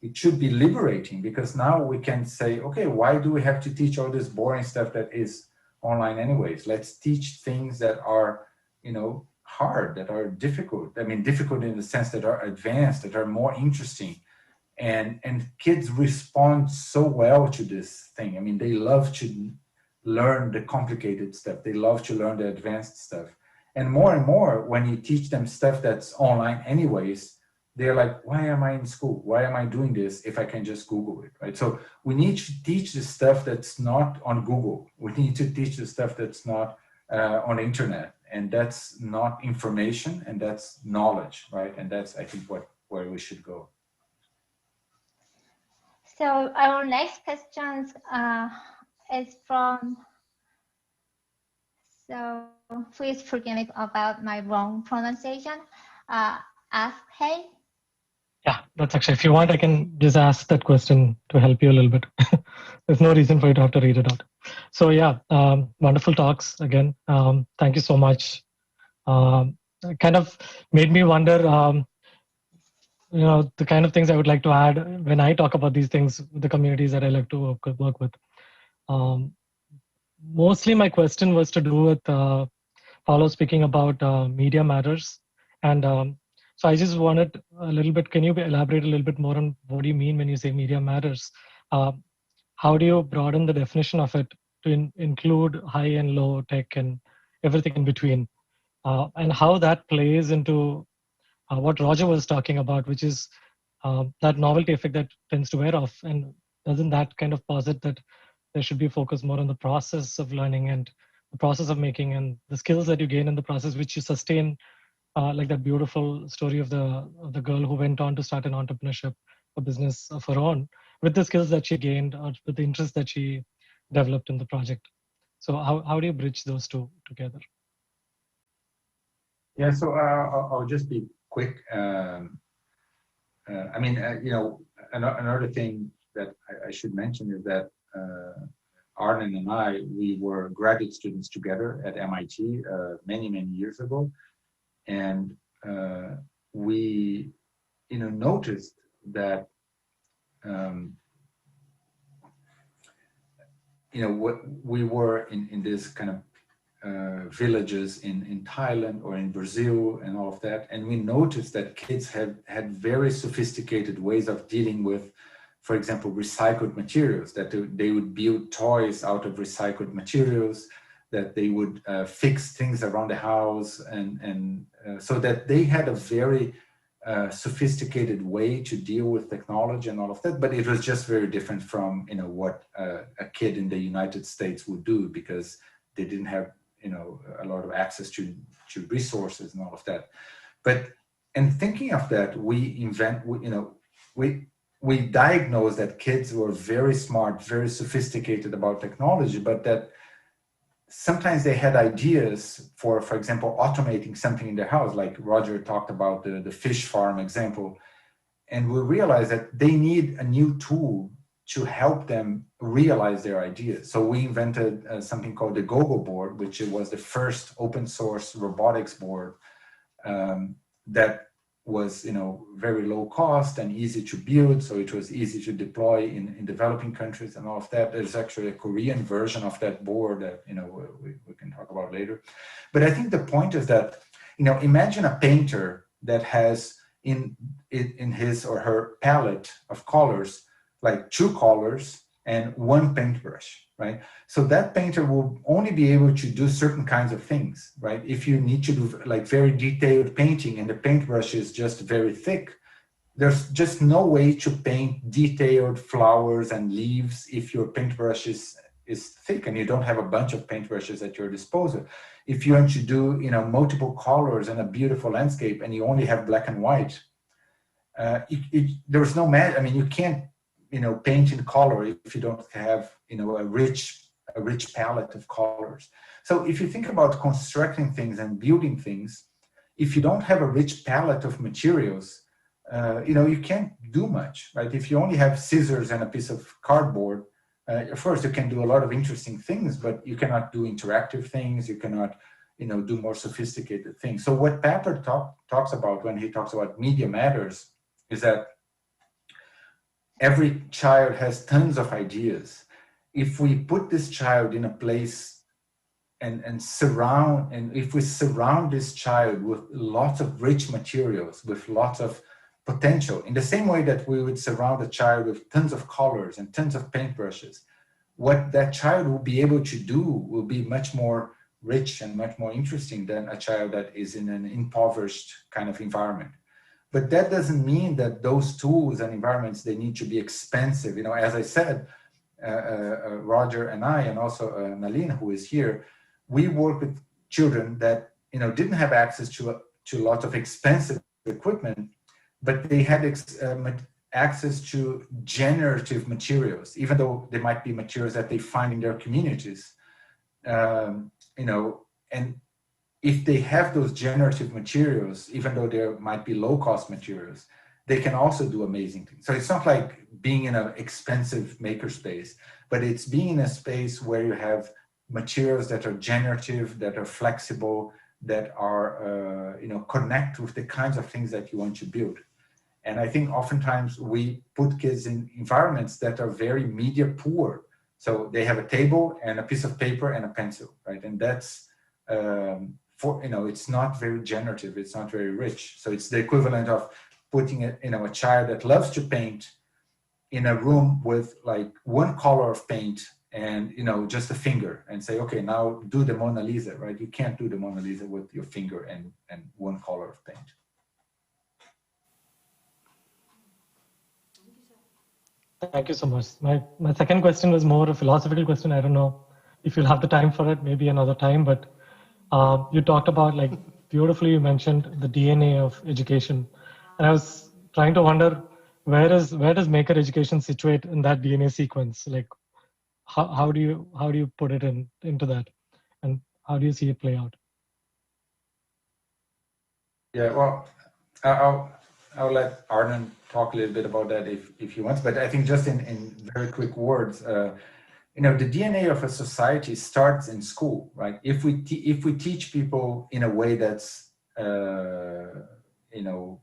it should be liberating, because now we can say, okay, why do we have to teach all this boring stuff that is online anyways? Let's teach things that are, hard, that are difficult. I mean, difficult in the sense that are advanced, that are more interesting. And kids respond so well to this thing. I mean, they love to learn the complicated stuff. They love to learn the advanced stuff. And more, when you teach them stuff that's online anyways, they're like, why am I in school? Why am I doing this if I can just Google it, right? So we need to teach the stuff that's not on Google. We need to teach the stuff that's not on the internet. And that's not information, and that's knowledge, right? And that's, I think, where we should go. So our next question is from, so please forgive me about my wrong pronunciation. Ask, hey. Yeah, that's actually, if you want, I can just ask that question to help you a little bit. There's no reason for you to have to read it out. So yeah, wonderful talks again. Thank you so much. It kind of made me wonder, the kind of things I would like to add when I talk about these things with the communities that I like to work with. Mostly my question was to do with Paulo speaking about media matters. And so I just wanted a little bit, can you elaborate a little bit more on what do you mean when you say media matters? How do you broaden the definition of it to include high and low tech and everything in between? And how that plays into what Roger was talking about, which is that novelty effect that tends to wear off. And doesn't that kind of posit that there should be focus more on the process of learning and the process of making and the skills that you gain in the process, which you sustain, like that beautiful story of the girl who went on to start an entrepreneurship, a business of her own, with the skills that she gained or with the interest that she developed in the project. So how do you bridge those two together? Yeah, so I'll just be quick. Another thing that I should mention is that Arnon and I, we were graduate students together at MIT many years ago, and we, noticed that we were in this kind of villages in Thailand or in Brazil and all of that. And we noticed that kids had very sophisticated ways of dealing with, for example, recycled materials, that they would build toys out of recycled materials, that they would fix things around the house. And so that they had a very sophisticated way to deal with technology and all of that. But it was just very different from, what a kid in the United States would do, because they didn't have a lot of access to resources and all of that. But in thinking of that, we diagnosed that kids were very smart, very sophisticated about technology, but that sometimes they had ideas for example, automating something in their house, like Roger talked about the fish farm example. And we realized that they need a new tool to help them realize their ideas. So we invented something called the GoGo board, which was the first open source robotics board that was, very low cost and easy to build. So it was easy to deploy in developing countries and all of that. There's actually a Korean version of that board that, we can talk about later. But I think the point is that, imagine a painter that has in his or her palette of colors, like 2 colors and 1 paintbrush. right? So that painter will only be able to do certain kinds of things, right? If you need to do like very detailed painting and the paintbrush is just very thick, there's just no way to paint detailed flowers and leaves if your paintbrush is thick and you don't have a bunch of paintbrushes at your disposal. If you want to do, you know, multiple colors and a beautiful landscape and you only have black and white, there's no magic. I mean, you can't, you know, paint in color if you don't have, you know, a rich palette of colors. So if you think about constructing things and building things, if you don't have a rich palette of materials, you know, you can't do much, right? If you only have scissors and a piece of cardboard, of course you can do a lot of interesting things, but you cannot do interactive things. You cannot, you know, do more sophisticated things. So what Papert talks about when he talks about media matters is that every child has tons of ideas. If we put this child in a place and if we surround this child with lots of rich materials, with lots of potential, in the same way that we would surround a child with tons of colors and tons of paintbrushes, what that child will be able to do will be much more rich and much more interesting than a child that is in an impoverished kind of environment. But that doesn't mean that those tools and environments, they need to be expensive. You know, as I said, Roger and I, and also Nalin, who is here, we work with children that, you know, didn't have access to lots of expensive equipment, but they had access to generative materials, even though they might be materials that they find in their communities. You know, and if they have those generative materials, even though there might be low-cost materials, they can also do amazing things. So it's not like being in an expensive makerspace, but it's being in a space where you have materials that are generative, that are flexible, that are, you know, connect with the kinds of things that you want to build. And I think oftentimes we put kids in environments that are very media poor. So they have a table and a piece of paper and a pencil, right? And that's, you know, it's not very generative, it's not very rich. So it's the equivalent of putting it, you know, a child that loves to paint in a room with like one color of paint and, you know, just a finger, and say, okay, now do the Mona Lisa, right? You can't do the Mona Lisa with your finger and one color of paint. Thank you so much. My second question was more a philosophical question. I don't know if you'll have the time for it, maybe another time, but you talked about, like, beautifully you mentioned the DNA of education. And I was trying to wonder, where does maker education situate in that DNA sequence? Like, how do you put it into that? And how do you see it play out? Yeah, well, I'll let Arnon talk a little bit about that if he wants, but I think just in very quick words, you know, the DNA of a society starts in school, right? If we teach people in a way that's, you know,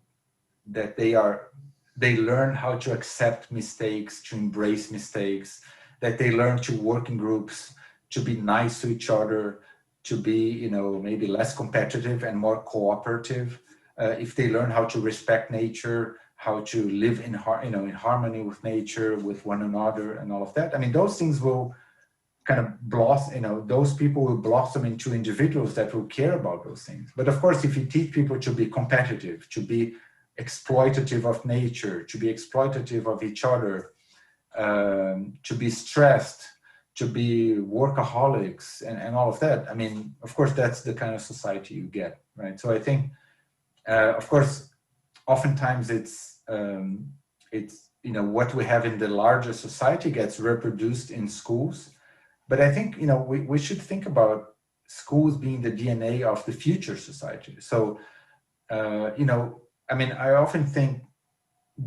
that they learn how to accept mistakes, to embrace mistakes, that they learn to work in groups, to be nice to each other, to be, you know, maybe less competitive and more cooperative. If they learn how to respect nature, how to live in harmony with nature, with one another, and all of that. I mean, those things will kind of blossom. You know, those people will blossom into individuals that will care about those things. But of course, if you teach people to be competitive, to be exploitative of nature, to be exploitative of each other, to be stressed, to be workaholics, and all of that, I mean, of course, that's the kind of society you get, right? So I think, of course, oftentimes it's you know, what we have in the larger society gets reproduced in schools, but I think, you know, we should think about schools being the DNA of the future society. So, you know, I mean, I often think,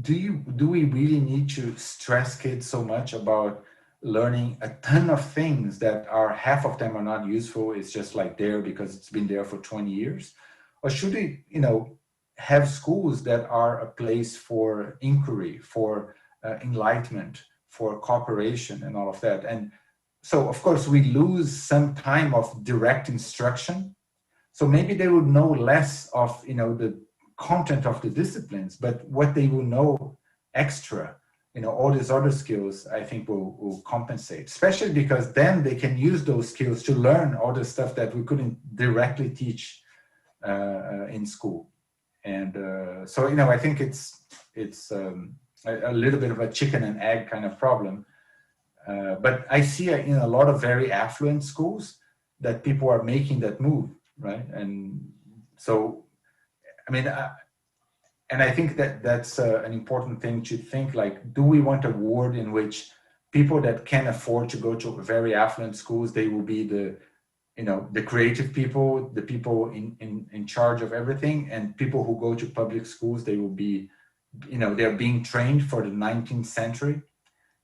do we really need to stress kids so much about learning a ton of things that are, half of them are not useful, it's just like there because it's been there for 20 years? Or should we, you know, have schools that are a place for inquiry, for enlightenment, for cooperation and all of that? And so, of course, we lose some time of direct instruction. So maybe they would know less of, you know, the content of the disciplines, but what they will know extra, all these other skills, I think will compensate, especially because then they can use those skills to learn all the stuff that we couldn't directly teach in school. And so, I think it's a little bit of a chicken and egg kind of problem. But I see in a lot of very affluent schools that people are making that move, right? And so, and I think that that's an important thing to think, like, do we want a world in which people that can afford to go to very affluent schools, they will be the creative people, the people in charge of everything, and people who go to public schools, they will be, they're being trained for the 19th century.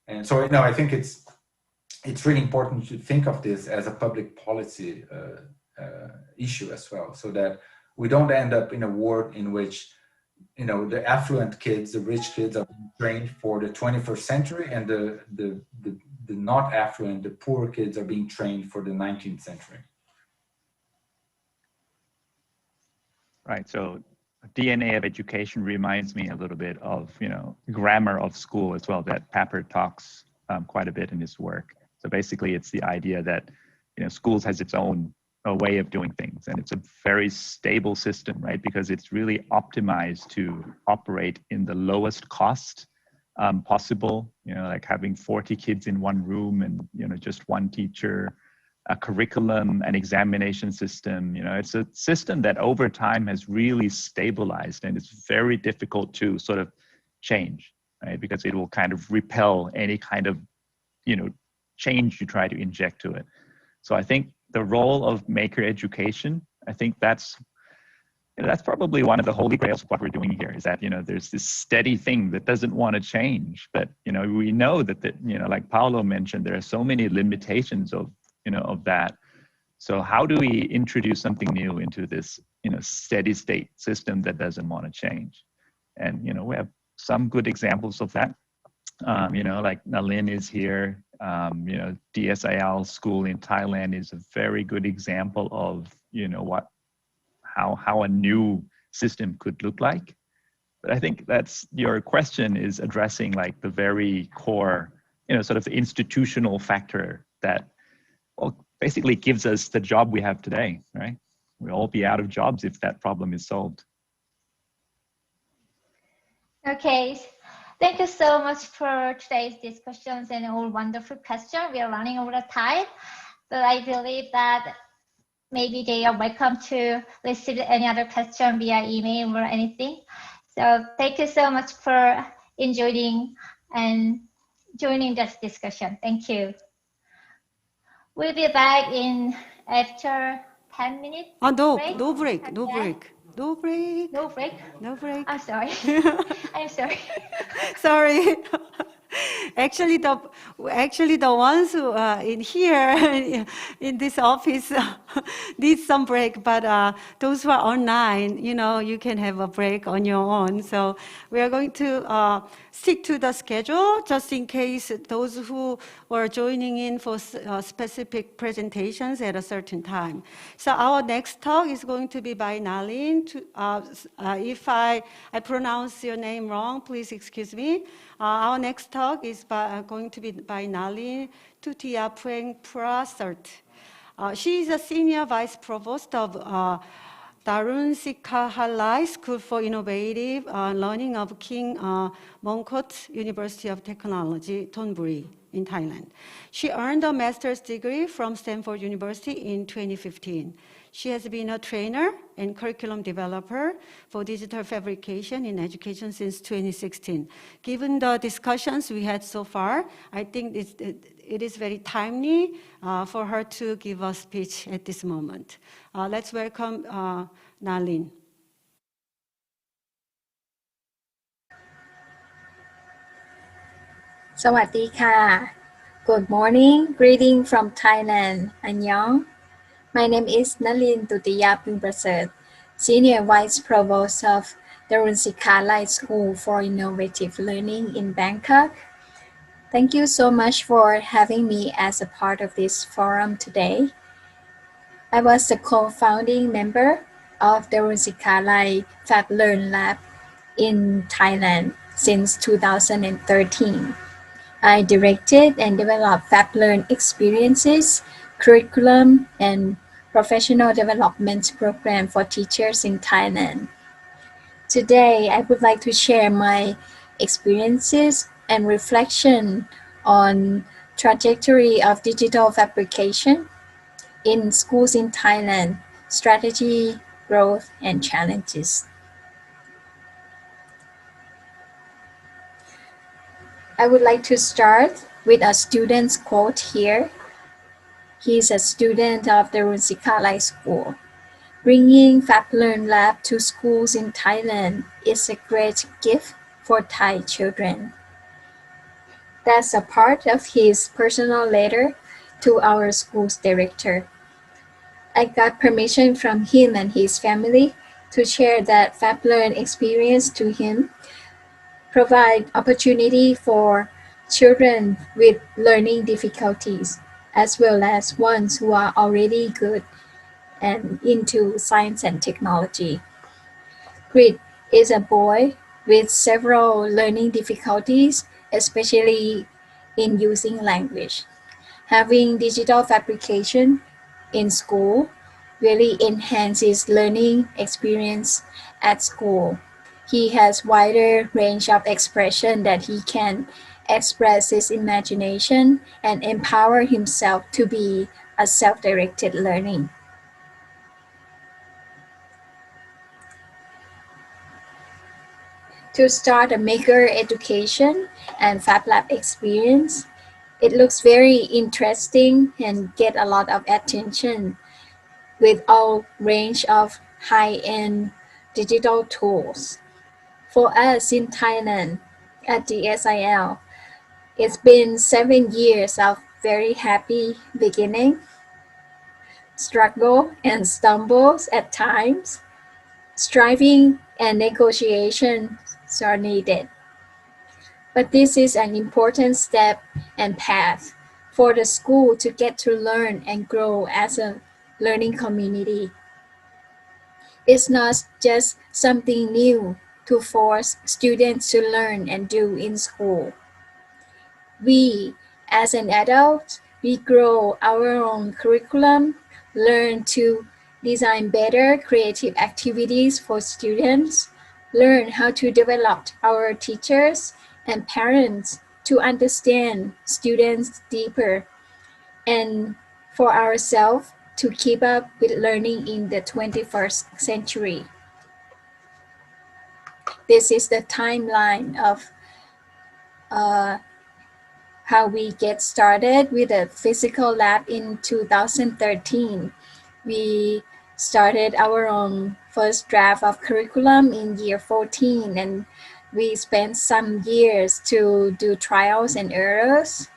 And so, I think it's really important to think of this as a public policy issue as well, so that we don't end up in a world in which the affluent kids, the rich kids, are being trained for the 21st century, and the not affluent, the poor kids are being trained for the 19th century. Right. So DNA of education reminds me a little bit of, grammar of school as well, that Papert talks quite a bit in his work. So basically it's the idea that, schools has its own way of doing things, and it's a very stable system, right? Because it's really optimized to operate in the lowest cost possible, like having 40 kids in one room and, just one teacher, a curriculum, an examination system. It's a system that over time has really stabilized, and it's very difficult to sort of change, right? Because it will kind of repel any kind of, change you try to inject to it. So I think the role of maker education, I think that's probably one of the holy grails of what we're doing here, is that, there's this steady thing that doesn't want to change. But, we know that, like Paolo mentioned, there are so many limitations of that. So how do we introduce something new into this, steady state system that doesn't want to change? And, we have some good examples of that. Like Nalin is here. DSIL school in Thailand is a very good example of, how a new system could look like. But I think that's, your question is addressing like the very core, sort of the institutional factor that, well, basically gives us the job we have today, right? We'll all be out of jobs if that problem is solved. Okay. Thank you so much for today's discussions and all wonderful questions. We are running over the time, but I believe that maybe they are welcome to receive any other question via email or anything. So thank you so much for enjoying and joining this discussion. Thank you. We'll be back in after 10 minutes. Oh, no, break. no break, no Okay. break. No break. No break? No break. I'm sorry. I'm sorry. Sorry. Actually, the ones who in here in this office need some break, but those who are online, you can have a break on your own. So we are going to stick to the schedule just in case those who were joining in for specific presentations at a certain time. So our next talk is going to be by Nalin. If I pronounce your name wrong, please excuse me. Our next talk is going to be by Nalin Tutiapueng Prasert. She is a senior vice provost of Darun Sikhahalai School for Innovative Learning of King Mongkut University of Technology, Thonburi in Thailand. She earned a master's degree from Stanford University in 2015. She has been a trainer and curriculum developer for digital fabrication in education since 2016. Given the discussions we had so far, I think it is very timely for her to give a speech at this moment. Let's welcome Nalin. Sawadee ka. Good morning. Greeting from Thailand. Annyeong. My name is Nalin Tutiapueng Prasert, Senior Vice Provost of Darun Sikhahalai School for Innovative Learning in Bangkok. Thank you so much for having me as a part of this forum today. I was the co-founding member of Darun Sikhahalai FabLearn Lab in Thailand since 2013. I directed and developed FabLearn experiences, curriculum, and professional development program for teachers in Thailand. Today, I would like to share my experiences and reflection on trajectory of digital fabrication in schools in Thailand, strategy, growth, and challenges. I would like to start with a student's quote here. He's a student of the Runsikalai School. Bringing FabLearn Lab to schools in Thailand is a great gift for Thai children. That's a part of his personal letter to our school's director. I got permission from him and his family to share that FabLearn experience to him, provide opportunity for children with learning difficulties, as well as ones who are already good and into science and technology. Grit is a boy with several learning difficulties, especially in using language. Having digital fabrication in school really enhances learning experience at school. He has wider range of expression that he can express his imagination and empower himself to be a self-directed learning. To start a maker education and Fab Lab experience, it looks very interesting and get a lot of attention with all range of high-end digital tools. For us in Thailand at the SIL, it's been 7 years of very happy beginning, struggle and stumbles at times. Striving and negotiations are needed. But this is an important step and path for the school to get to learn and grow as a learning community. It's not just something new to force students to learn and do in school. We, as an adult, we grow our own curriculum, learn to design better creative activities for students, learn how to develop our teachers and parents to understand students deeper, and for ourselves to keep up with learning in the 21st century. This is the timeline of how we get started with a physical lab in 2013. We started our own first draft of curriculum in year 14, and we spent some years to do trials and errors.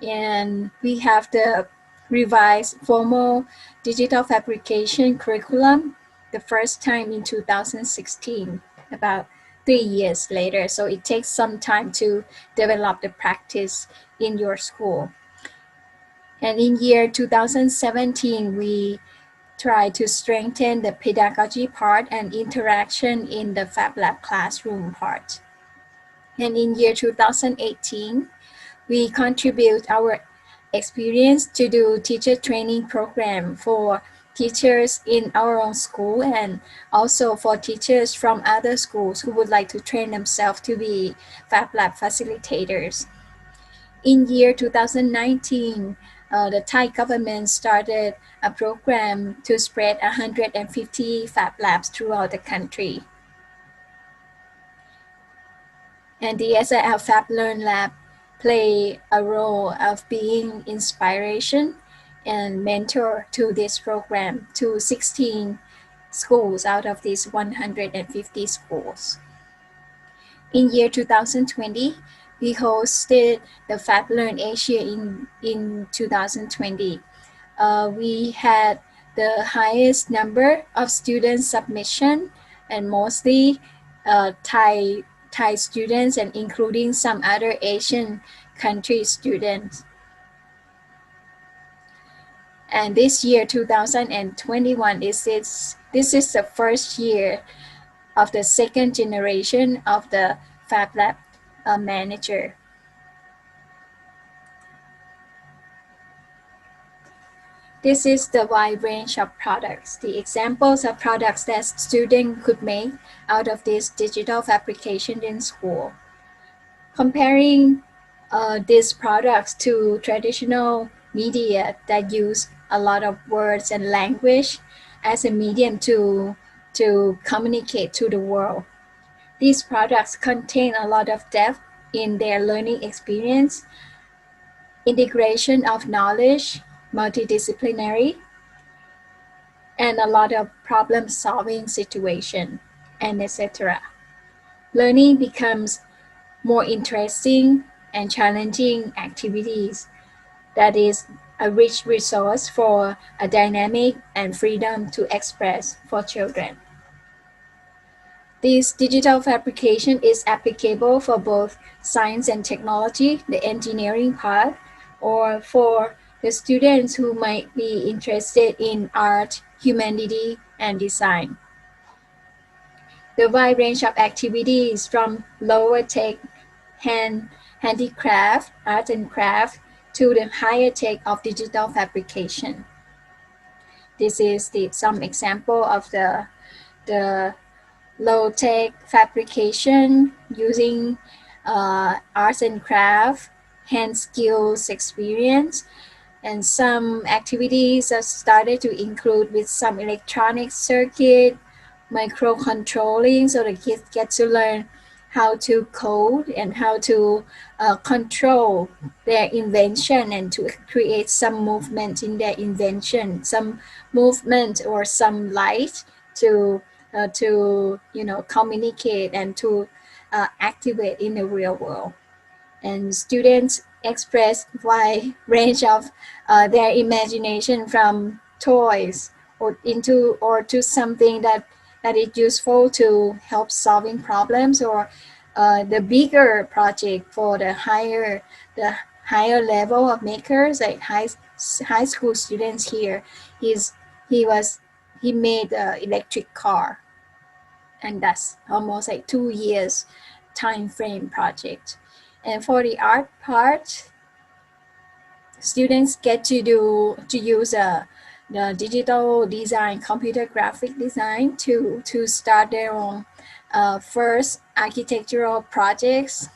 And we have the revised formal digital fabrication curriculum the first time in 2016, about 3 years later. So it takes some time to develop the practice in your school. And in year 2017, we try to strengthen the pedagogy part and interaction in the Fab Lab classroom part. And in year 2018, we contribute our experience to do teacher training program for teachers in our own school and also for teachers from other schools who would like to train themselves to be Fab Lab facilitators. In year 2019, the Thai government started a program to spread 150 Fab Labs throughout the country. And the SIL FabLearn Lab play a role of being inspiration and mentor to this program to 16 schools out of these 150 schools. In year 2020, we hosted the FabLearn Asia in 2020. We had the highest number of student submission and mostly Thai students and including some other Asian country students. And this year, 2021, this is the first year of the second generation of the FabLab manager. This is the wide range of products. The examples of products that students could make out of this digital fabrication in school. Comparing these products to traditional media that use a lot of words and language as a medium to communicate to the world. These products contain a lot of depth in their learning experience, integration of knowledge, multidisciplinary, and a lot of problem-solving situation, and etc. Learning becomes more interesting and challenging activities that is a rich resource for a dynamic and freedom to express for children. This digital fabrication is applicable for both science and technology, the engineering part, or for the students who might be interested in art, humanity, and design. The wide range of activities from lower tech handicraft, art and craft, to the higher tech of digital fabrication. This is some example of the low-tech fabrication using arts and craft, hand skills experience, and some activities are started to include with some electronic circuit, microcontrolling, so the kids get to learn how to code and how to control their invention and to create some movement in their invention, some movement or some light to communicate and to activate in the real world. And students express wide range of their imagination from toys or to something that is useful to help solving problems, or the bigger project for the higher level of makers, like high school students here. He made an electric car, and that's almost like 2 years time frame project. And for the art part, students get to use the digital design, computer graphic design to start their own first architectural projects,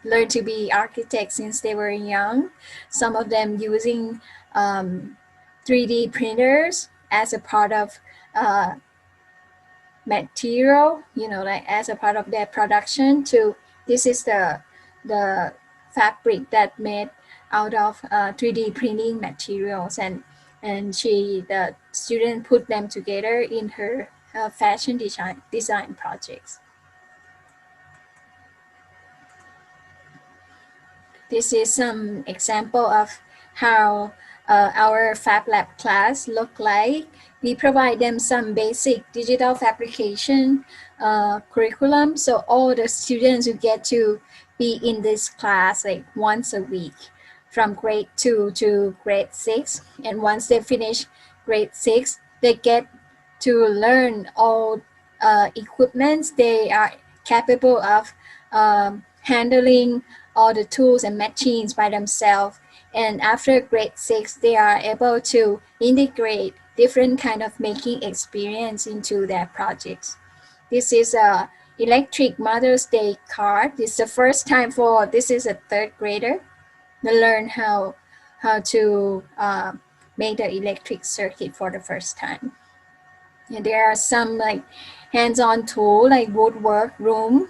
learn to be architects since they were young. Some of them using 3D printers as a part of material, like as a part of their production. This is the fabric that made out of 3D printing materials, and the student put them together in her fashion design projects. This is some example of how our FabLab class look like. We provide them some basic digital fabrication curriculum, so all the students who get to be in this class like once a week from grade 2 to grade 6. And once they finish grade 6, they get to learn all equipments. They are capable of handling all the tools and machines by themselves. And after grade 6, they are able to integrate different kind of making experience into their projects. This is a electric Mother's Day card. This is the first time this is a 3rd grader to learn how to make the electric circuit for the first time. And there are some like hands-on tool like woodwork room.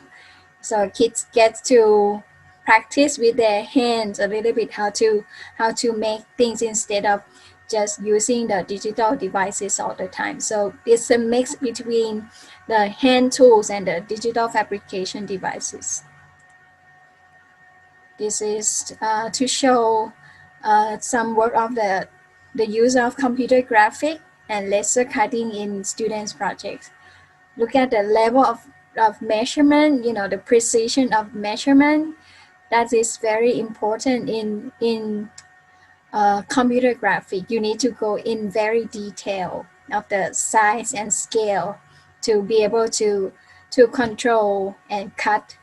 So kids get to practice with their hands a little bit how to make things instead of just using the digital devices all the time. So it's a mix between the hand tools and the digital fabrication devices. This is to show some work of the use of computer graphic and laser cutting in students' projects. Look at the level of measurement, the precision of measurement. That is very important in computer graphic. You need to go in very detail of the size and scale to be able to control and cut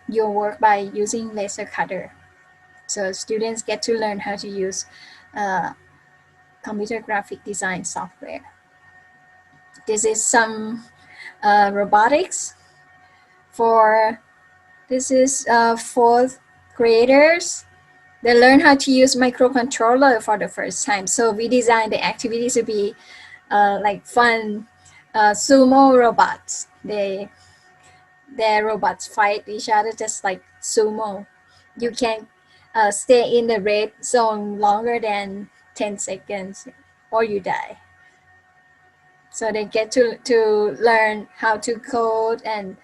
your work by using laser cutter. So students get to learn how to use computer graphic design software. This is some robotics for, this is fourth graders. They learn how to use microcontroller for the first time. So we designed the activity to be like fun sumo robots. Their robots fight each other just like sumo. You can stay in the red zone longer than 10 seconds or you die. So they get to learn how to code, and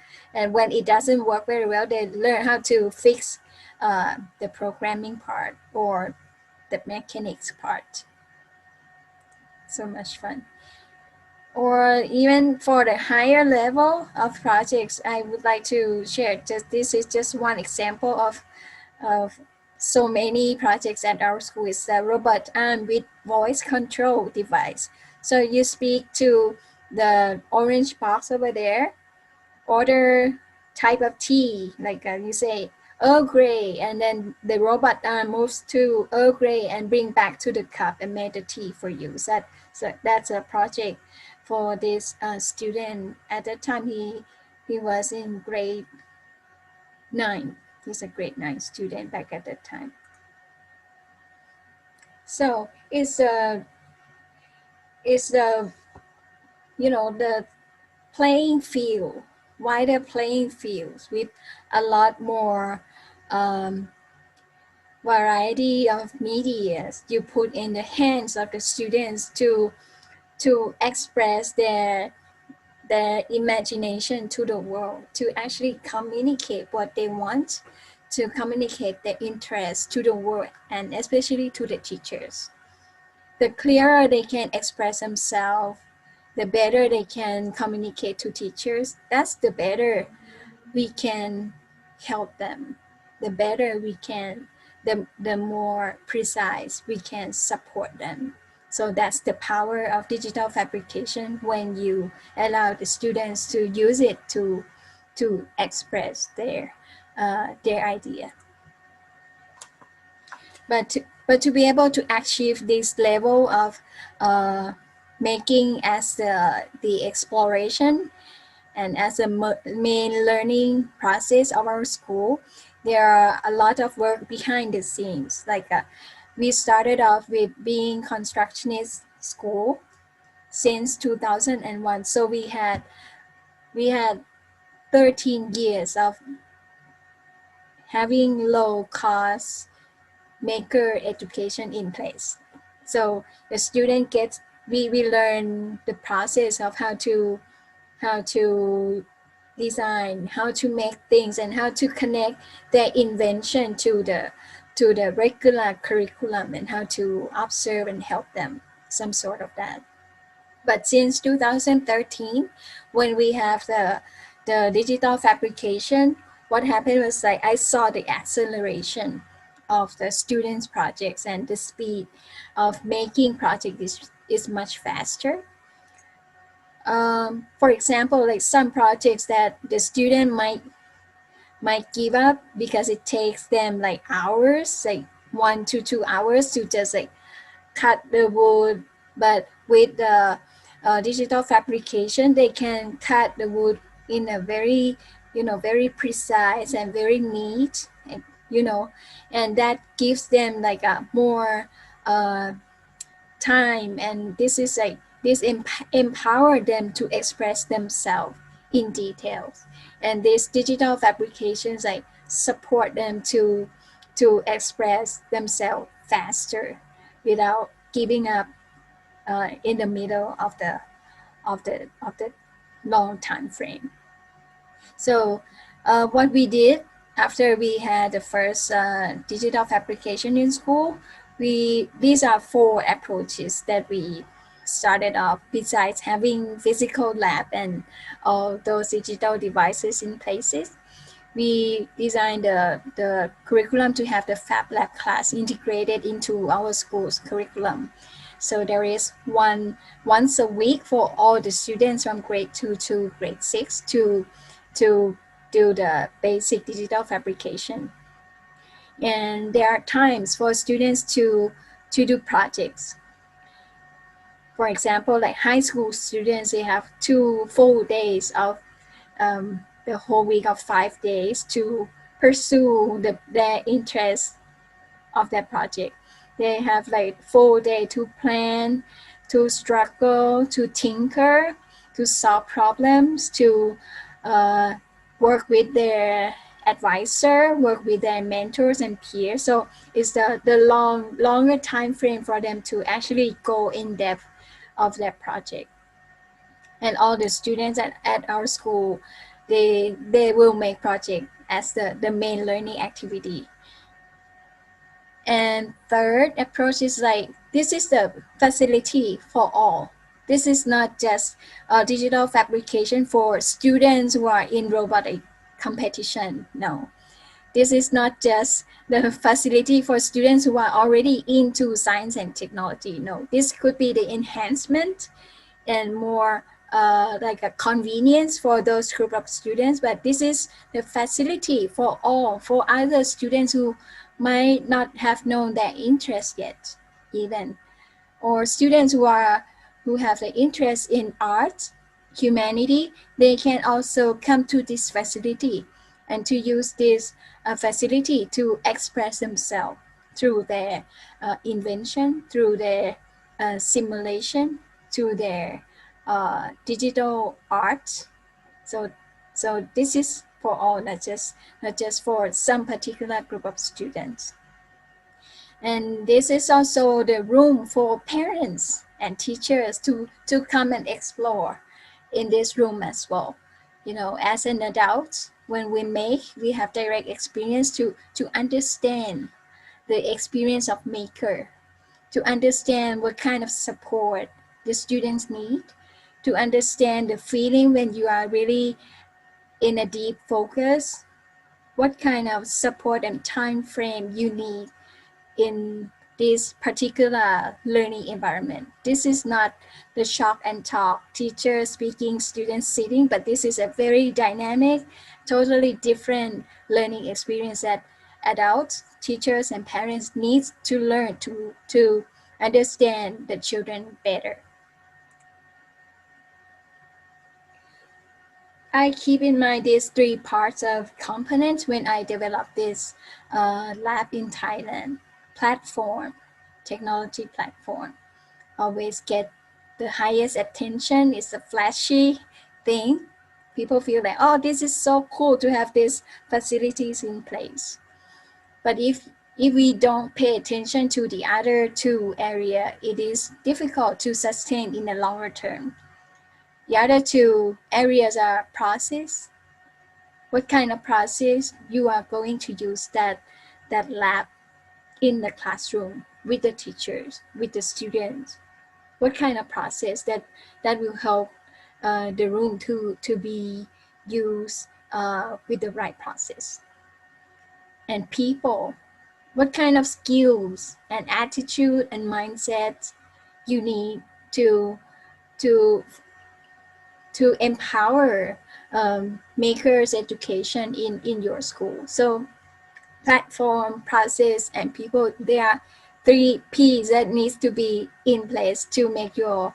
when it doesn't work very well, they learn how to fix the programming part or the mechanics part. So much fun. Or even for the higher level of projects, I would like to share just, this is just one example of so many projects at our school. Is a robot arm with voice control device. So you speak to the orange box over there, order type of tea, like you say Earl Grey, and then the robot arm moves to Earl Grey and bring back to the cup and make the tea for you. So that's a project for this student. At that time, he was in grade 9. He's a grade 9 student back at that time. So it's the you know, the playing field, wider playing fields with a lot more variety of media you put in the hands of the students to express their imagination to the world, to actually communicate what they want, to communicate their interest to the world, and especially to the teachers. The clearer they can express themselves, the better they can communicate to teachers. That's the better we can help them. The better we can, the more precise we can support them. So that's the power of digital fabrication when you allow the students to use it to express their idea. But to be able to achieve this level of making as the exploration and as a main learning process of our school, there are a lot of work behind the scenes. Like we started off with being constructionist school since 2001. So we had 13 years of having low cost maker education in place. So the student gets, we learn the process of how to design, how to make things, and how to connect their invention to the regular curriculum, and how to observe and help them, some sort of that. But since 2013, when we have the digital fabrication, what happened was like I saw the acceleration of the students' projects, and the speed of making projects is much faster. For example, like some projects that the student might give up because it takes them like hours, like 1 to 2 hours to just like cut the wood. But with the digital fabrication, they can cut the wood in a very, very precise and very neat, and that gives them like a more time, and this is like empower them to express themselves in details. And these digital fabrications like support them to express themselves faster without giving up in the middle of the long time frame. So what we did after we had the first digital fabrication in school, these are 4 approaches that we started off. Besides having physical lab and all those digital devices in places, we designed the curriculum to have the FabLab class integrated into our school's curriculum. So there is once a week for all the students from grade 2 to grade 6 to do the basic digital fabrication. And there are times for students to do projects. For example, like high school students, they have 2 full days of the whole week of 5 days to pursue their interest of that project. They have like full day to plan, to struggle, to tinker, to solve problems, to work with their advisor, work with their mentors and peers. So it's the longer time frame for them to actually go in depth of their project. And all the students at our school, they will make project as the main learning activity. And third approach is like, this is the facility for all. This is not just digital fabrication for students who are in robotic competition. No, this is not just the facility for students who are already into science and technology. No, this could be the enhancement and more like a convenience for those group of students, but this is the facility for all, for other students who might not have known their interest yet, even, or students who have the interest in art, humanity. They can also come to this facility and to use this facility to express themselves through their invention, through their simulation, through their digital art. So this is for all, not just for some particular group of students. And this is also the room for parents and teachers to come and explore in this room as well. You know, as an adult, when we have direct experience to understand the experience of maker, to understand what kind of support the students need, to understand the feeling when you are really in a deep focus, what kind of support and time frame you need in this particular learning environment. This is not the shop and talk, teacher speaking, students sitting, but this is a very dynamic, totally different learning experience that adults, teachers, and parents need to learn to understand the children better. I keep in mind these 3 parts of components when I develop this lab in Thailand. Platform, technology platform, always get the highest attention. It's a flashy thing. People feel like, oh, this is so cool to have these facilities in place. But if we don't pay attention to the other 2 areas, it is difficult to sustain in the longer term. The other 2 areas are process. What kind of process you are going to use that lab in the classroom with the teachers, with the students? What kind of process that will help the room to be used with the right process? And people, what kind of skills and attitude and mindset you need to empower makers education in your school. So platform, process, and people, there are 3 P's that needs to be in place to make your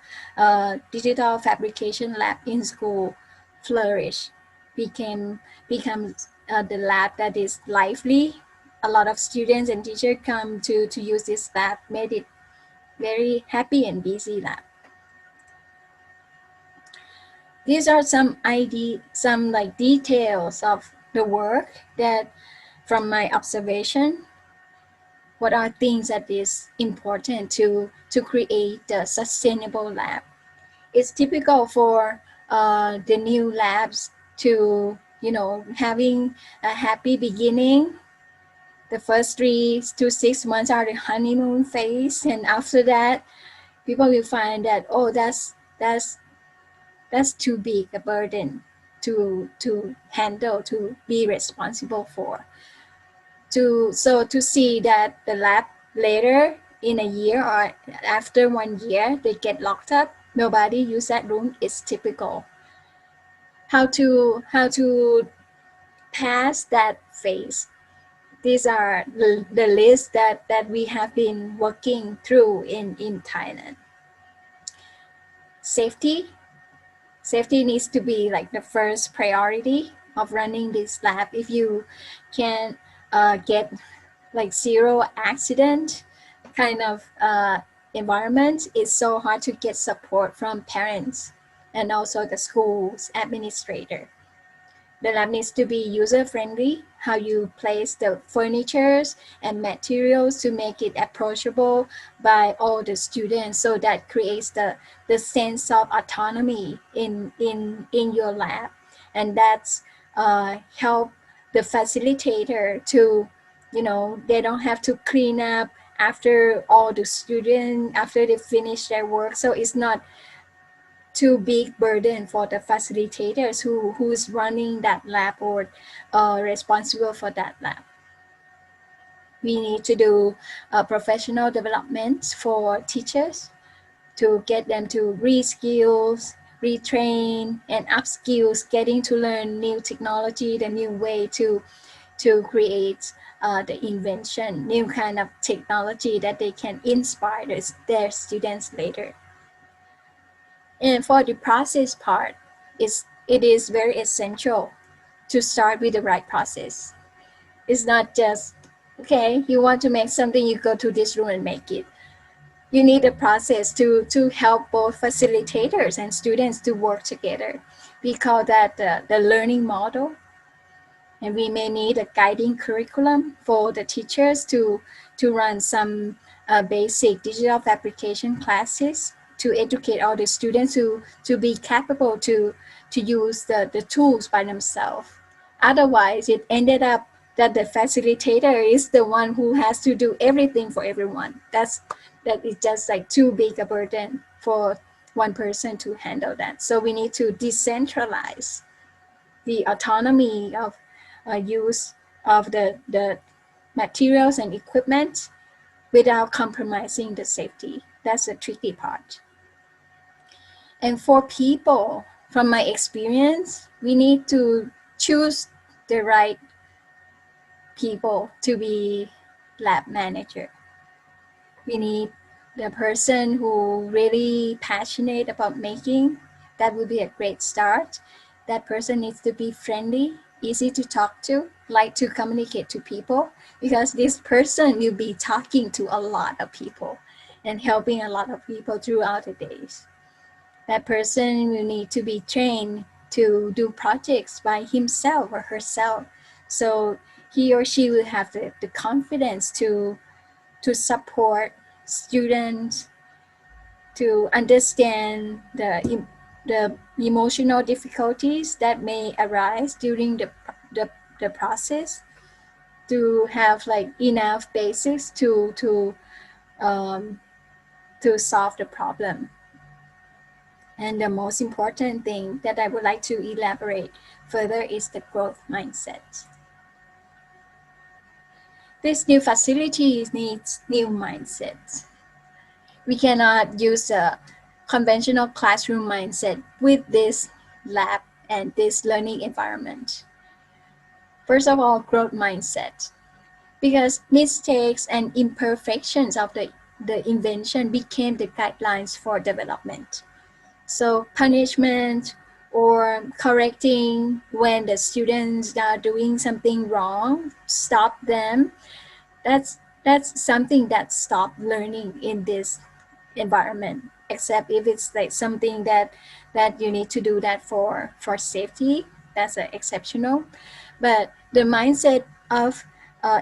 digital fabrication lab in school flourish, becomes the lab that is lively. A lot of students and teachers come to use this lab, made it very happy and busy lab. These are some like details of the work that from my observation, what are things that is important to create a sustainable lab. It's typical for the new labs to, having a happy beginning. The first 3 to 6 months are the honeymoon phase, and after that, people will find that, oh, that's too big a burden to handle, to be responsible for. To see that the lab later in a year or after 1 year, they get locked up, nobody use that room, is typical. How to past that phase. These are the list that we have been working through in Thailand. Safety needs to be like the first priority of running this lab. If you can get like zero accident kind of environment, it's so hard to get support from parents and also the school's administrator. The lab needs to be user-friendly, how you place the furnitures and materials to make it approachable by all the students. So that creates the sense of autonomy in your lab. And that's help the facilitator to, they don't have to clean up after all the students, after they finish their work. So it's not too big burden for the facilitators who's running that lab or responsible for that lab. We need to do professional development for teachers to get them to re-skills, retrain, and upskills, getting to learn new technology, the new way to create the invention, new kind of technology that they can inspire their students later. And for the process part, it is very essential to start with the right process. It's not just, okay, you want to make something, you go to this room and make it. You need a process to help both facilitators and students to work together. We call that the learning model. And we may need a guiding curriculum for the teachers to run some basic digital fabrication classes to educate all the students to be capable to use the tools by themselves. Otherwise, it ended up that the facilitator is the one who has to do everything for everyone. That is just like too big a burden for one person to handle that. So we need to decentralize the autonomy of use of the materials and equipment without compromising the safety. That's the tricky part. And for people, from my experience, we need to choose the right people to be lab manager. We need the person who really passionate about making. That would be a great start. That person needs to be friendly, easy to talk to, like to communicate to people, because this person will be talking to a lot of people and helping a lot of people throughout the days. That person will need to be trained to do projects by himself or herself. So he or she will have the confidence to support students, to understand the emotional difficulties that may arise during the process, to have like enough basics to solve the problem. And the most important thing that I would like to elaborate further is the growth mindset. This new facility needs new mindset. We cannot use a conventional classroom mindset with this lab and this learning environment. First of all, growth mindset. Because mistakes and imperfections of the invention became the guidelines for development. So punishment or correcting when the students are doing something wrong, stop them. That's something that stopped learning in this environment, except if it's like something that you need to do that for safety. That's exceptional. But the mindset of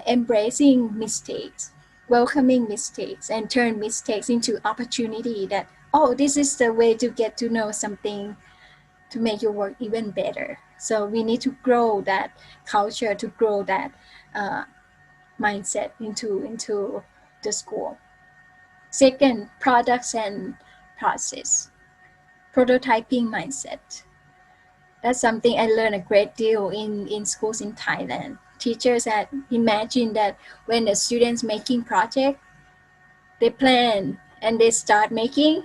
embracing mistakes, welcoming mistakes, and turn mistakes into opportunity that, oh, this is the way to get to know something to make your work even better. So we need to grow that culture, to grow that mindset into the school. Second, products and process. Prototyping mindset. That's something I learned a great deal in schools in Thailand. Teachers had imagined that when the students making project, they plan and they start making,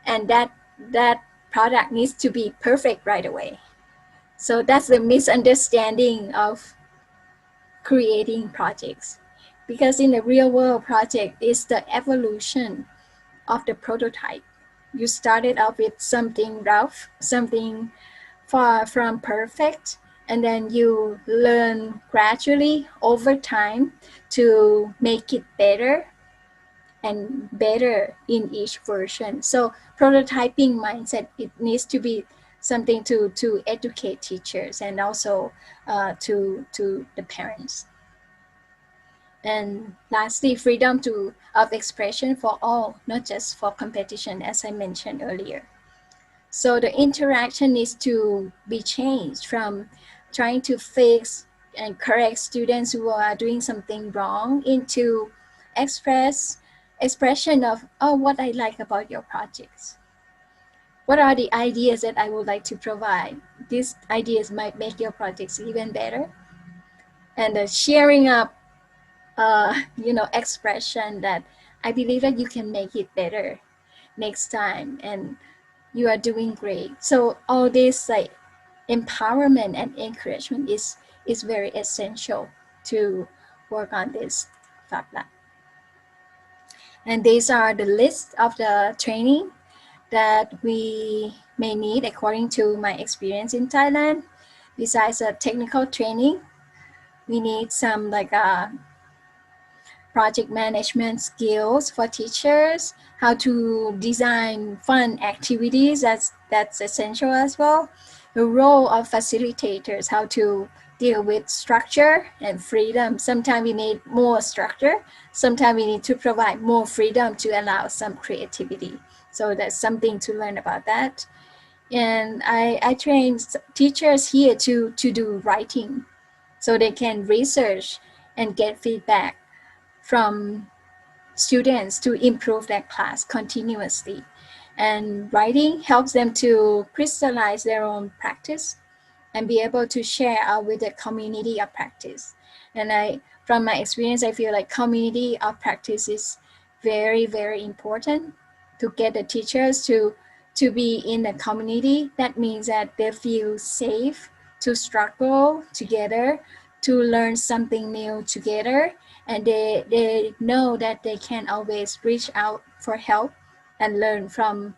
and that product needs to be perfect right away. So that's the misunderstanding of creating projects. Because in the real world, project is the evolution of the prototype. You started off with something rough, something far from perfect, and then you learn gradually over time to make it better and better in each version. So prototyping mindset, it needs to be something to educate teachers and also to the parents. And lastly, freedom of expression for all, not just for competition, as I mentioned earlier. So the interaction needs to be changed from trying to fix and correct students who are doing something wrong into expression of, oh, what I like about your projects. What are the ideas that I would like to provide? These ideas might make your projects even better. And the sharing up, expression that I believe that you can make it better next time, and you are doing great. So all this like empowerment and encouragement is very essential to work on this FabLab. And these are the list of the training that we may need according to my experience in Thailand. Besides a technical training, we need some like project management skills for teachers, how to design fun activities, that's essential as well. The role of facilitators, how to deal with structure and freedom. Sometimes we need more structure, sometimes we need to provide more freedom to allow some creativity. So that's something to learn about that. And I train teachers here to do writing so they can research and get feedback from students to improve their class continuously. And writing helps them to crystallize their own practice and be able to share out with the community of practice. And from my experience, I feel like community of practice is very, very important to get the teachers to be in the community. That means that they feel safe to struggle together, to learn something new together, and they know that they can always reach out for help and learn from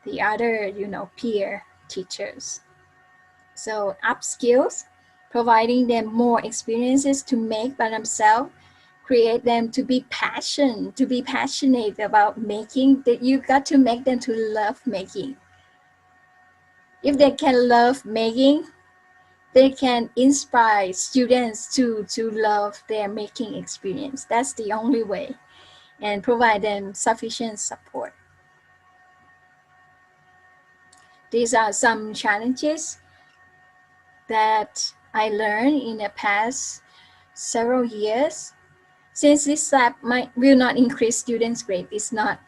the other peer teachers. So upskills, providing them more experiences to make by themselves, create them to be passionate about making. That you got to make them to love making. If they can love making, they can inspire students to love their making experience. That's the only way, and provide them sufficient support. These are some challenges that I learned in the past several years. Since this lab will not increase students' grade, it's not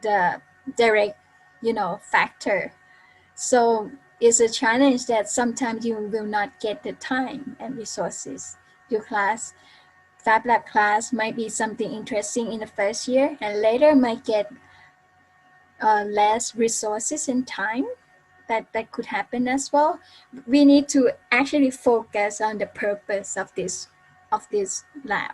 the direct factor. So it's a challenge that sometimes you will not get the time and resources. Your class, FabLab class, might be something interesting in the first year, and later might get less resources and time. That could happen as well. We need to actually focus on the purpose of this lab.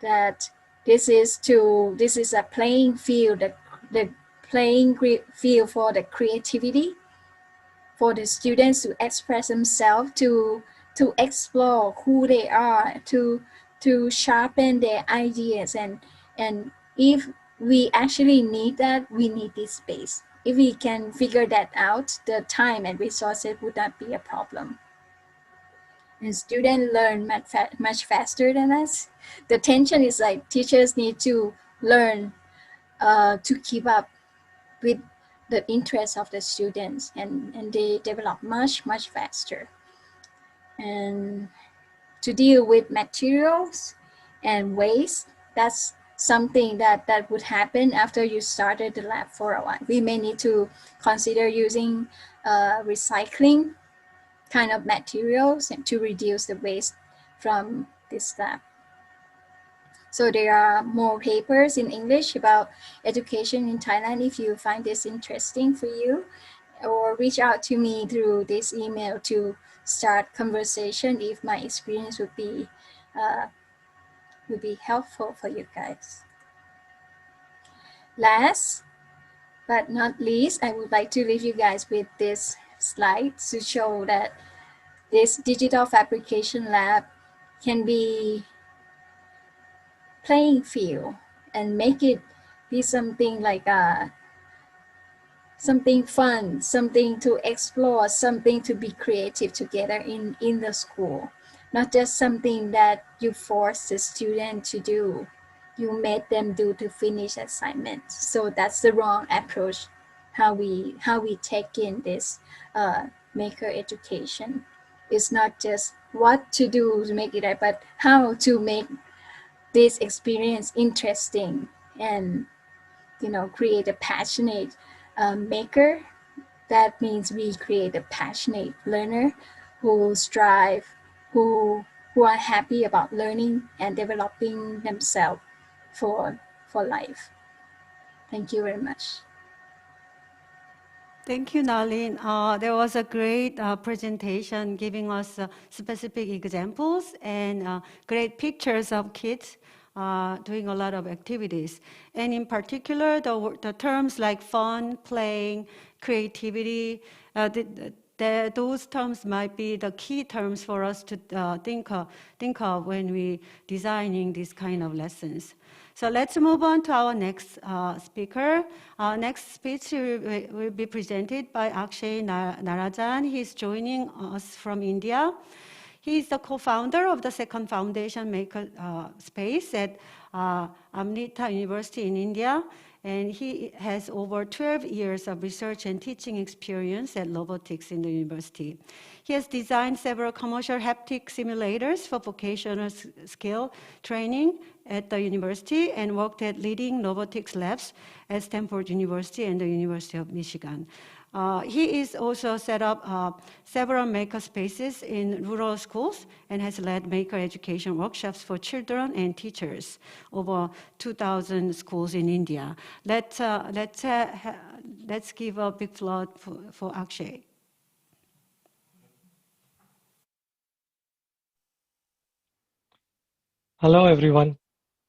That this is a playing field, the playing field for the creativity, for the students to express themselves, to explore who they are, to sharpen their ideas, and if we actually need that, we need this space. If we can figure that out, the time and resources would not be a problem. And students learn much faster than us. The tension is like teachers need to learn to keep up with the interests of the students, and they develop much faster. And to deal with materials and waste, that's something that would happen after you started the lab for a while. We may need to consider using recycling kind of materials and to reduce the waste from this lab. So there are more papers in English about education in Thailand if you find this interesting for you. or reach out to me through this email to start conversation if my experience would be helpful for you guys. Last but not least, I would like to leave you guys with this slide to show that this digital fabrication lab can be playing field and make it be something like something fun, something to explore, something to be creative together in the school. Not just something that you force the student to do. You made them do to finish assignments. So that's the wrong approach, how we take in this maker education. It's not just what to do to make it right, but how to make this experience interesting and create a passionate maker. That means we create a passionate learner who strive, who are happy about learning and developing themselves for life. Thank you very much. Thank you, Nalin. There was a great presentation giving us specific examples and great pictures of kids doing a lot of activities. And in particular, the terms like fun, playing, creativity, those terms might be the key terms for us to think of when we designing these kind of lessons. So let's move on to our next speaker. Our next speech will be presented by Akshay Narajan. He's joining us from India. He's the co-founder of the second foundation maker space at Amrita University in India. And he has over 12 years of research and teaching experience at robotics in the university. He has designed several commercial haptic simulators for vocational skill training at the university and worked at leading robotics labs at Stanford University and the University of Michigan. He is also set up several maker spaces in rural schools and has led maker education workshops for children and teachers over 2,000 schools in India. Let's give a big applause for Akshay. Hello, everyone.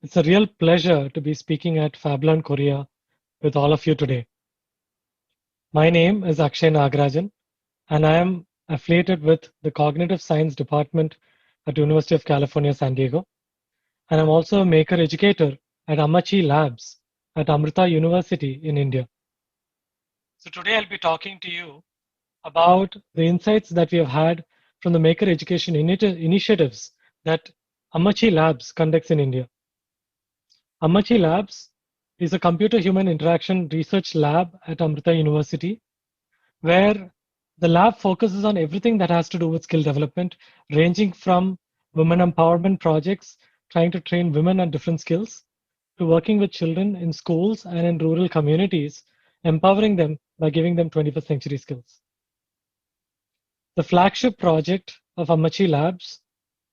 It's a real pleasure to be speaking at FabLearn Korea with all of you today. My name is Akshay Nagarajan, and I am affiliated with the Cognitive Science Department at University of California, San Diego. And I'm also a maker educator at Amachi Labs at Amrita University in India. So today I'll be talking to you about the insights that we have had from the maker education initiatives that Amachi Labs conducts in India. Amachi Labs is a computer-human interaction research lab at Amrita University, where the lab focuses on everything that has to do with skill development, ranging from women empowerment projects, trying to train women on different skills, to working with children in schools and in rural communities, empowering them by giving them 21st century skills. The flagship project of Amachi Labs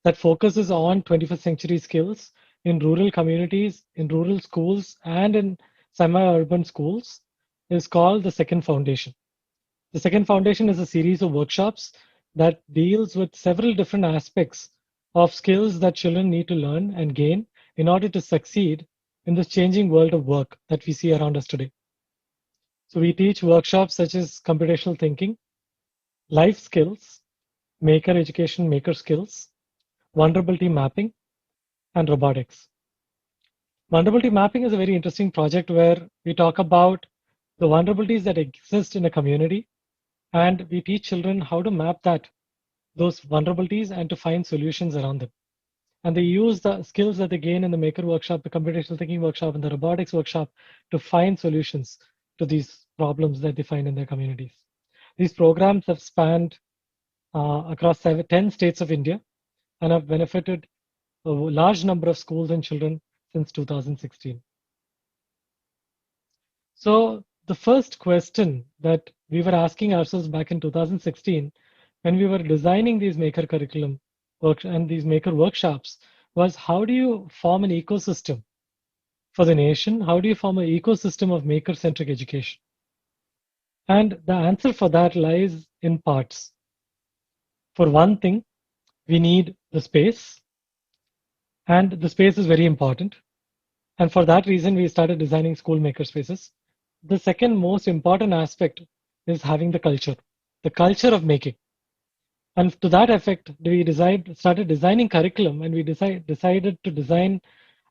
that focuses on 21st century skills in rural communities, in rural schools, and in semi-urban schools is called the Second Foundation. The Second Foundation is a series of workshops that deals with several different aspects of skills that children need to learn and gain in order to succeed in this changing world of work that we see around us today. So we teach workshops such as computational thinking, life skills, maker education, maker skills, vulnerability mapping, and robotics. Vulnerability mapping is a very interesting project where we talk about the vulnerabilities that exist in a community, and we teach children how to map those vulnerabilities and to find solutions around them. And they use the skills that they gain in the maker workshop, the computational thinking workshop, and the robotics workshop to find solutions to these problems that they find in their communities. These programs have spanned across 10 states of India and have benefited a large number of schools and children since 2016. So the first question that we were asking ourselves back in 2016 when we were designing these maker curriculum and these maker workshops was, how do you form an ecosystem for the nation? How do you form an ecosystem of maker-centric education? And the answer for that lies in parts. For one thing, we need the space, and the space is very important. And for that reason, we started designing school maker spaces. The second most important aspect is having the culture of making. And to that effect, we started designing curriculum, and we decided to design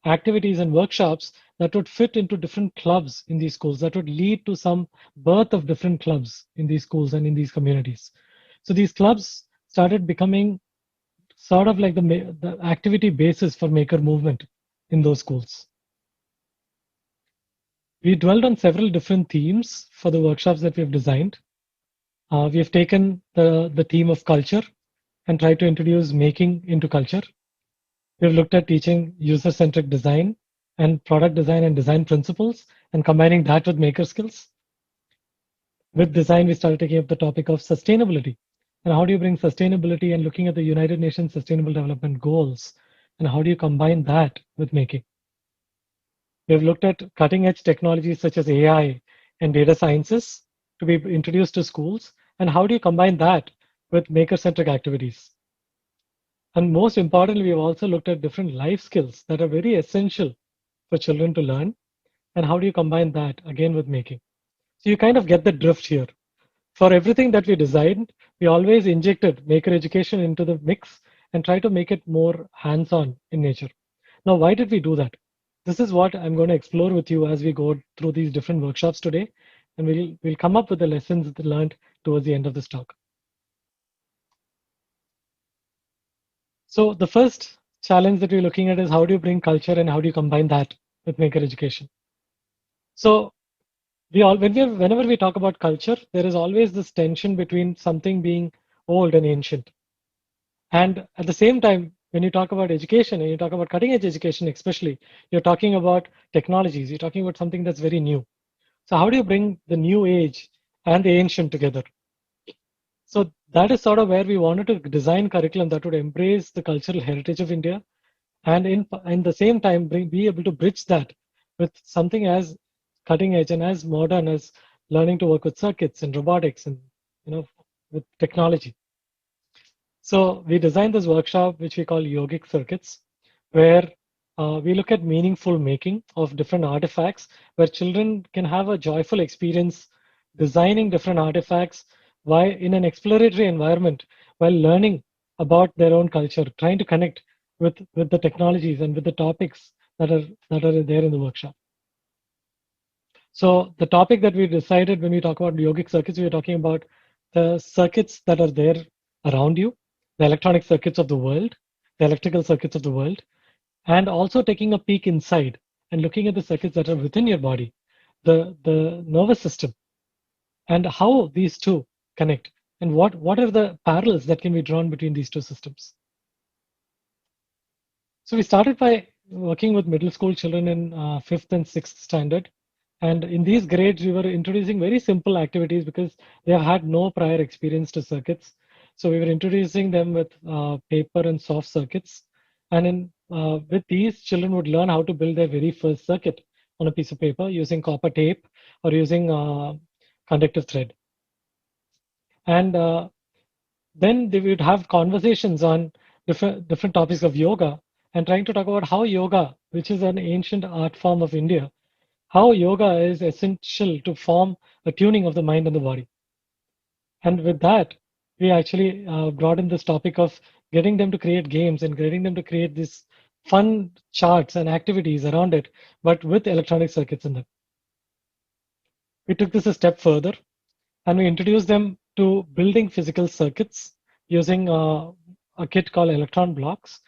activities and workshops that would fit into different clubs in these schools, that would lead to some birth of different clubs in these schools and in these communities. So these clubs started becoming sort of like the activity basis for maker movement in those schools. We dwelled on several different themes for the workshops that we have designed. We have taken the theme of culture and tried to introduce making into culture. We've looked at teaching user-centric design and product design and design principles and combining that with maker skills. With design, we started taking up the topic of sustainability. And how do you bring sustainability and looking at the United Nations Sustainable Development Goals? And how do you combine that with making? We've looked at cutting edge technologies such as AI and data sciences to be introduced to schools. And how do you combine that with maker-centric activities? And most importantly, we've also looked at different life skills that are very essential for children to learn. And how do you combine that again with making? So you kind of get the drift here. For everything that we designed, we always injected maker education into the mix and try to make it more hands-on in nature. Now, why did we do that? This is what I'm going to explore with you as we go through these different workshops today. And we'll come up with the lessons learned towards the end of this talk. So the first challenge that we're looking at is how do you bring culture and how do you combine that with maker education? So whenever we talk about culture, there is always this tension between something being old and ancient. And at the same time, when you talk about education and you talk about cutting edge education, especially, you're talking about technologies, you're talking about something that's very new. So how do you bring the new age and the ancient together? So that is sort of where we wanted to design curriculum that would embrace the cultural heritage of India and in the same time be able to bridge that with something as cutting edge and as modern as learning to work with circuits and robotics and with technology. So we designed this workshop which we call yogic circuits, where we look at meaningful making of different artifacts, where children can have a joyful experience designing different artifacts while in an exploratory environment, while learning about their own culture, trying to connect with the technologies and with the topics that are there in the workshop. So the topic that we decided when we talk about yogic circuits, we are talking about the circuits that are there around you, the electronic circuits of the world, the electrical circuits of the world, and also taking a peek inside and looking at the circuits that are within your body, the nervous system, and how these two connect, and what are the parallels that can be drawn between these two systems. So we started by working with middle school children in 5th and 6th standard. And in these grades, we were introducing very simple activities because they have had no prior experience to circuits. So we were introducing them with paper and soft circuits. And with these, children would learn how to build their very first circuit on a piece of paper using copper tape or using conductive thread. And then they would have conversations on different topics of yoga and trying to talk about how yoga, which is an ancient art form of India, how yoga is essential to form a tuning of the mind and the body. And with that, we actually brought in this topic of getting them to create games and getting them to create these fun charts and activities around it, but with electronic circuits in them. We took this a step further and we introduced them to building physical circuits using a kit called Electron Blocks.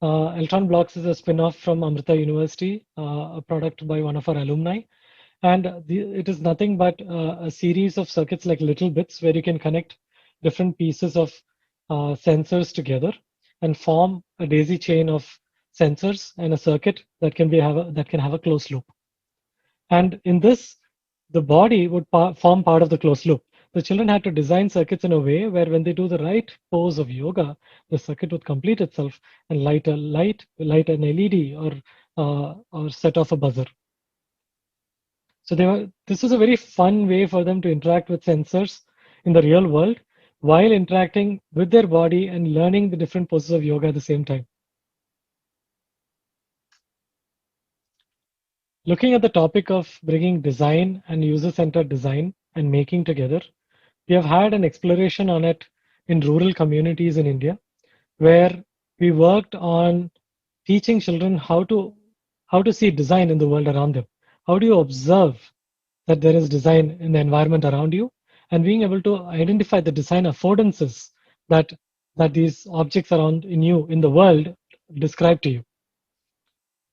Electron Blocks is a spin-off from Amrita University, a product by one of our alumni. And it is nothing but a series of circuits like little bits where you can connect different pieces of sensors together and form a daisy chain of sensors and a circuit that can have a closed loop. And in this, the body would form part of the closed loop. The children had to design circuits in a way where when they do the right pose of yoga, the circuit would complete itself and light an LED or set off a buzzer. So this was a very fun way for them to interact with sensors in the real world while interacting with their body and learning the different poses of yoga at the same time. Looking at the topic of bringing design and user-centered design and making together, we have had an exploration on it in rural communities in India, where we worked on teaching children how to see design in the world around them. How do you observe that there is design in the environment around you, and being able to identify the design affordances that these objects around in the world describe to you.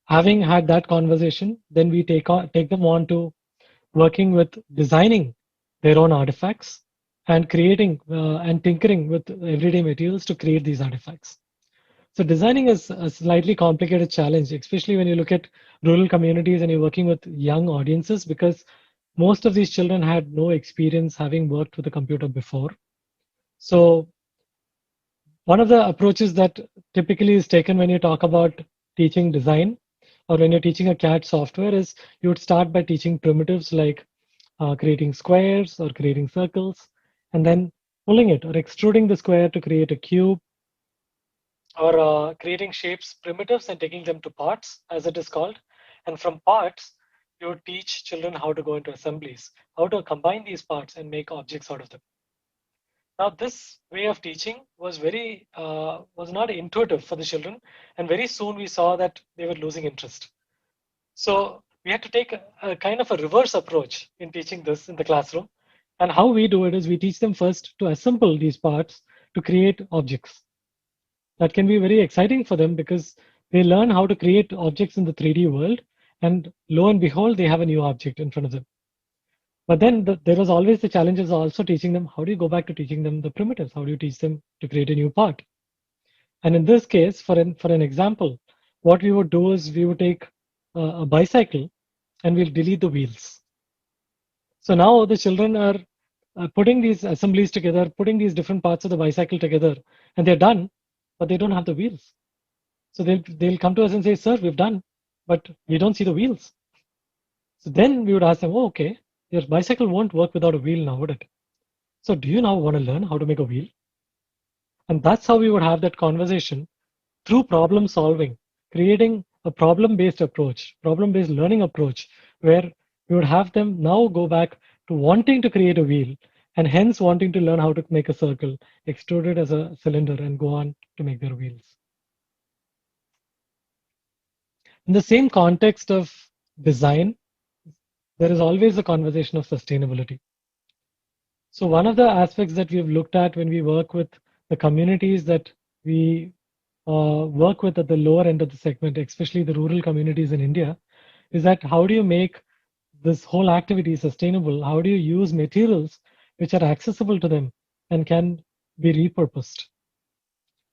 Having had that conversation, then we take them on to working with designing their own artifacts and creating and tinkering with everyday materials to create these artifacts. So designing is a slightly complicated challenge, especially when you look at rural communities and you're working with young audiences, because most of these children had no experience having worked with a computer before. So one of the approaches that typically is taken when you talk about teaching design or when you're teaching a CAD software is you would start by teaching primitives like creating squares or creating circles, and then pulling it or extruding the square to create a cube, or creating shapes primitives and taking them to parts, as it is called. And from parts, you would teach children how to go into assemblies, how to combine these parts and make objects out of them. Now, this way of teaching was was not intuitive for the children, and very soon we saw that they were losing interest. So we had to take a kind of a reverse approach in teaching this in the classroom. And how we do it is we teach them first to assemble these parts to create objects. That can be very exciting for them because they learn how to create objects in the 3D world, and lo and behold, they have a new object in front of them. But then there was always the challenges also teaching them, how do you go back to teaching them the primitives? How do you teach them to create a new part? And in this case, for an example, what we would do is we would take a bicycle and we'll delete the wheels. So now the children are putting these assemblies together, putting these different parts of the bicycle together, and they're done, but they don't have the wheels. So they'll come to us and say, sir, we've done, but we don't see the wheels. So then we would ask them, oh, okay, your bicycle won't work without a wheel now, would it? So do you now want to learn how to make a wheel? And that's how we would have that conversation through problem solving, creating a problem-based approach, problem-based learning approach, where we would have them now go back to wanting to create a wheel and hence wanting to learn how to make a circle, extrude it as a cylinder and go on to make their wheels. In the same context of design, there is always a conversation of sustainability. So one of the aspects that we've looked at when we work with the communities that we work with at the lower end of the segment, especially the rural communities in India, is that how do you make this whole activity sustainable? How do you use materials which are accessible to them and can be repurposed?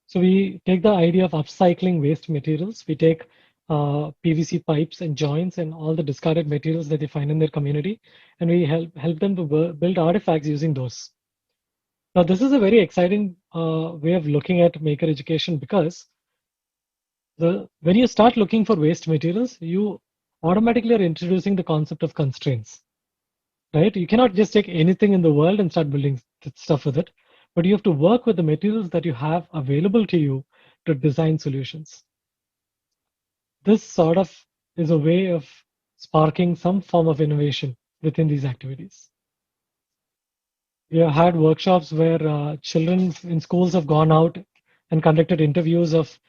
So we take the idea of upcycling waste materials. We take PVC pipes and joints and all the discarded materials that they find in their community, and we help them to build artifacts using those. Now, this is a very exciting way of looking at maker education, because when you start looking for waste materials, you automatically are introducing the concept of constraints, right? You cannot just take anything in the world and start building stuff with it, but you have to work with the materials that you have available to you to design solutions. This sort of is a way of sparking some form of innovation within these activities. We have had workshops where children in schools have gone out and conducted interviews of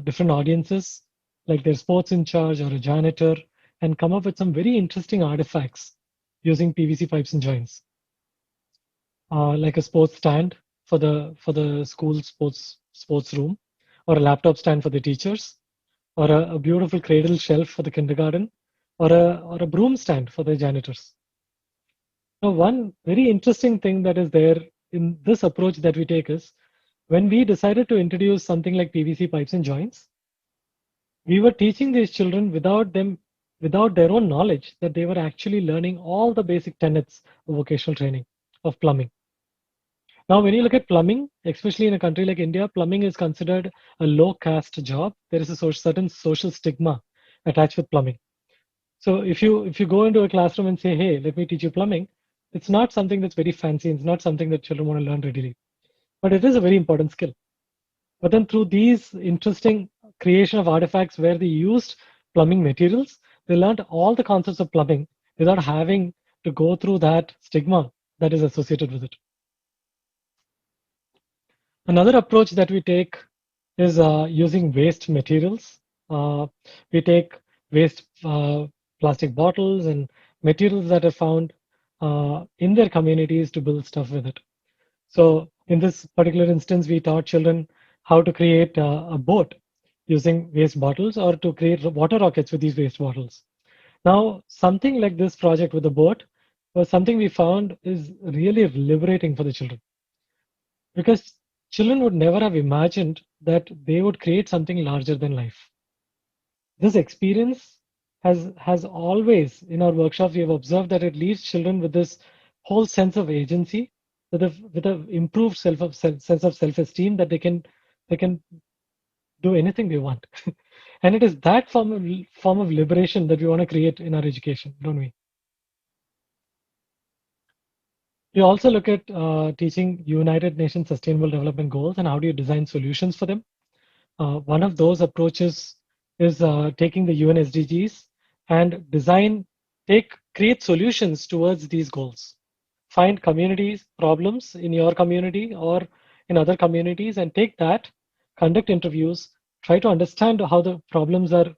different audiences, like their sports in charge or a janitor, and come up with some very interesting artifacts using PVC pipes and joints, like a sports stand for the school sports room, or a laptop stand for the teachers, or a beautiful cradle shelf for the kindergarten, or a broom stand for the janitors. Now, one very interesting thing that is there in this approach that we take is when we decided to introduce something like PVC pipes and joints, we were teaching these children without their own knowledge that they were actually learning all the basic tenets of vocational training of plumbing. Now, when you look at plumbing, especially in a country like India, plumbing is considered a low caste job. There is a certain social stigma attached with plumbing. So if you go into a classroom and say, hey, let me teach you plumbing, it's not something that's very fancy. It's not something that children want to learn readily, but it is a very important skill. But then through these interesting creation of artifacts where they used plumbing materials, they learned all the concepts of plumbing without having to go through that stigma that is associated with it. Another approach that we take is using waste materials. We take waste plastic bottles and materials that are found in their communities to build stuff with it. So in this particular instance, we taught children how to create a boat using waste bottles or to create water rockets with these waste bottles. Now, something like this project with the boat was something we found is really liberating for the children, because children would never have imagined that they would create something larger than life. This experience has always, in our workshops, we have observed that it leaves children with this whole sense of agency, with a improved sense of self-esteem that they can do anything they want. And it is that form of liberation that we want to create in our education, don't we? We also look at teaching United Nations Sustainable Development Goals and how do you design solutions for them. One of those approaches is taking the UN SDGs and create solutions towards these goals. Find communities, problems in your community or in other communities, and take that, conduct interviews, try to understand how the problems are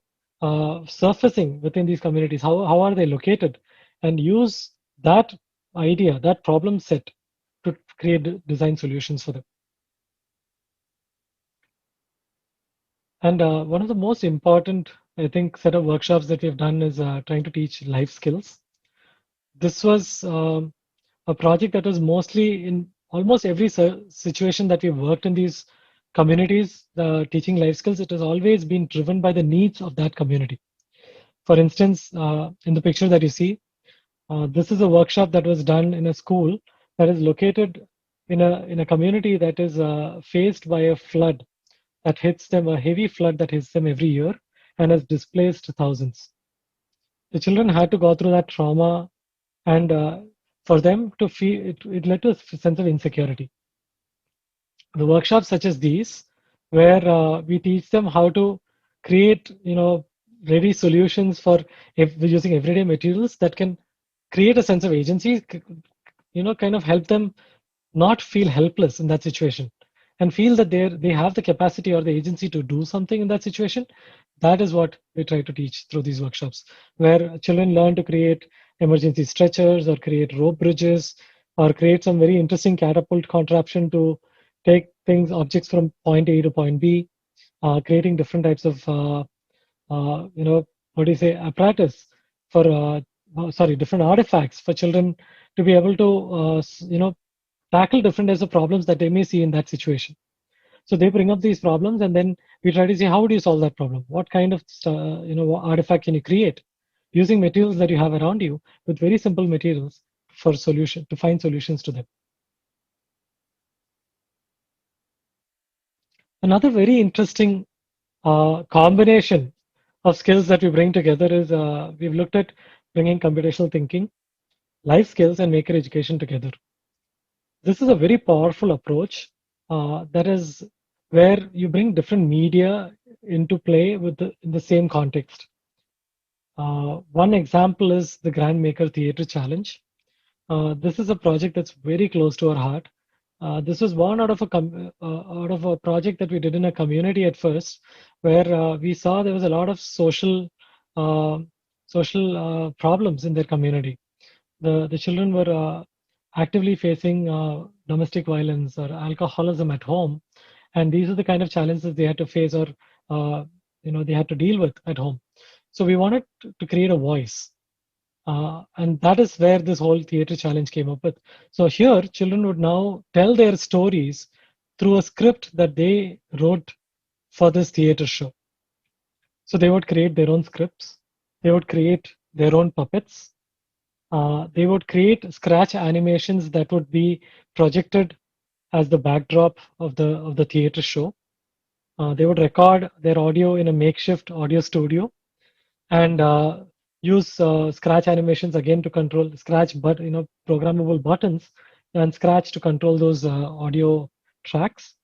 surfacing within these communities, how are they located, and use that idea, that problem set to create design solutions for them. And one of the most important, I think, set of workshops that we've done is trying to teach life skills. This was a project that was mostly in almost every situation that we've worked in these communities, teaching life skills, it has always been driven by the needs of that community. For instance, in the picture that you see, this is a workshop that was done in a school that is located in a community that is faced by a flood that hits them, a heavy flood that hits them every year and has displaced thousands. The children had to go through that trauma, and for them to feel it led to a sense of insecurity. The workshops such as these, where we teach them how to create, ready solutions for using everyday materials that can create a sense of agency, kind of help them not feel helpless in that situation and feel that they have the capacity or the agency to do something in that situation. That is what we try to teach through these workshops, where children learn to create emergency stretchers or create rope bridges or create some very interesting catapult contraption to take objects from point A to point B, creating different types of, apparatus for, different artifacts for children to be able to, tackle different types of problems that they may see in that situation. So they bring up these problems, and then we try to see how do you solve that problem? What kind of artifact can you create using materials that you have around you with very simple materials to find solutions to them. Another very interesting combination of skills that we bring together is we've looked at bringing computational thinking, life skills, and maker education together. This is a very powerful approach that is where you bring different media into play in the same context. One example is the Grand Maker Theatre Challenge. This is a project that's very close to our heart. This was born out of a project that we did in a community at first, where we saw there was a lot of social problems in their community. The children were actively facing domestic violence or alcoholism at home, and these are the kind of challenges they had to face or they had to deal with at home. So we wanted to create a voice. And that is where this whole theater challenge came up with. So here, children would now tell their stories through a script that they wrote for this theater show. So they would create their own scripts. They would create their own puppets. They would create scratch animations that would be projected as the backdrop of the theater show. They would record their audio in a makeshift audio studio and use Scratch animations again to control Scratch, but programmable buttons, and Scratch to control those audio tracks,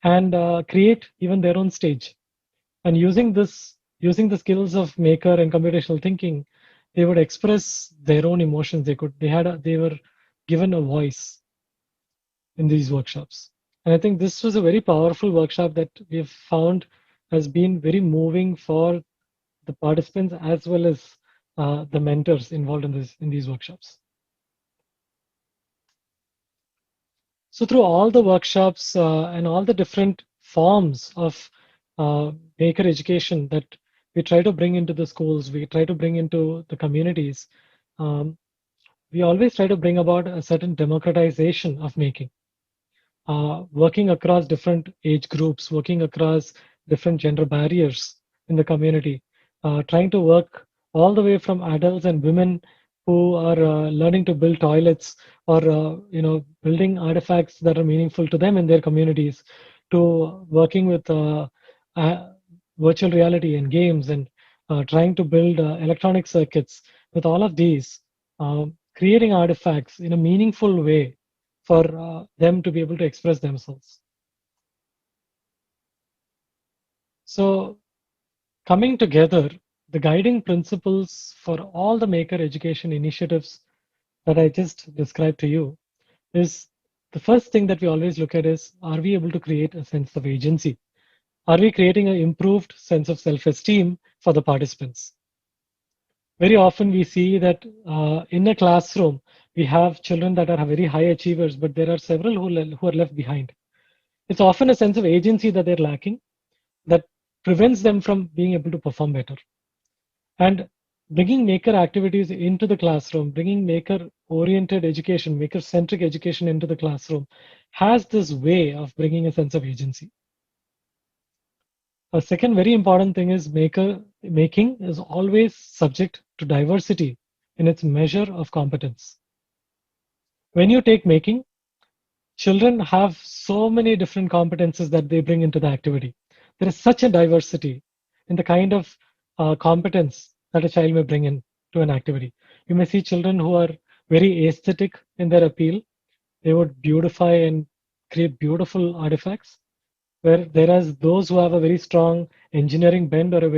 and create even their own stage. And using the skills of Maker and computational thinking, they would express their own emotions. They were given a voice in these workshops. And I think this was a very powerful workshop that we've found has been very moving for the participants as well as the mentors involved in these workshops. So through all the workshops and all the different forms of maker education that we try to bring into the schools, we try to bring into the communities, we always try to bring about a certain democratization of making. Working across different age groups, working across different gender barriers in the community, trying to work all the way from adults and women who are learning to build toilets or building artifacts that are meaningful to them in their communities, to working with virtual reality and games, and trying to build electronic circuits. With all of these, creating artifacts in a meaningful way for them to be able to express themselves. So coming together, the guiding principles for all the maker education initiatives that I just described to you is the first thing that we always look at is, are we able to create a sense of agency? Are we creating an improved sense of self-esteem for the participants? Very often we see that in a classroom, we have children that are very high achievers, but there are several who are left behind. It's often a sense of agency that they're lacking that prevents them from being able to perform better. And bringing maker activities into the classroom, bringing maker-oriented education, maker-centric education into the classroom has this way of bringing a sense of agency. A second very important thing is making is always subject to diversity in its measure of competence. When you take making, children have so many different competences that they bring into the activity. There is such a diversity in the kind of competence that a child may bring in to an activity. You may see children who are very aesthetic in their appeal. They would beautify and create beautiful artifacts. Whereas those who have a very strong engineering bend or a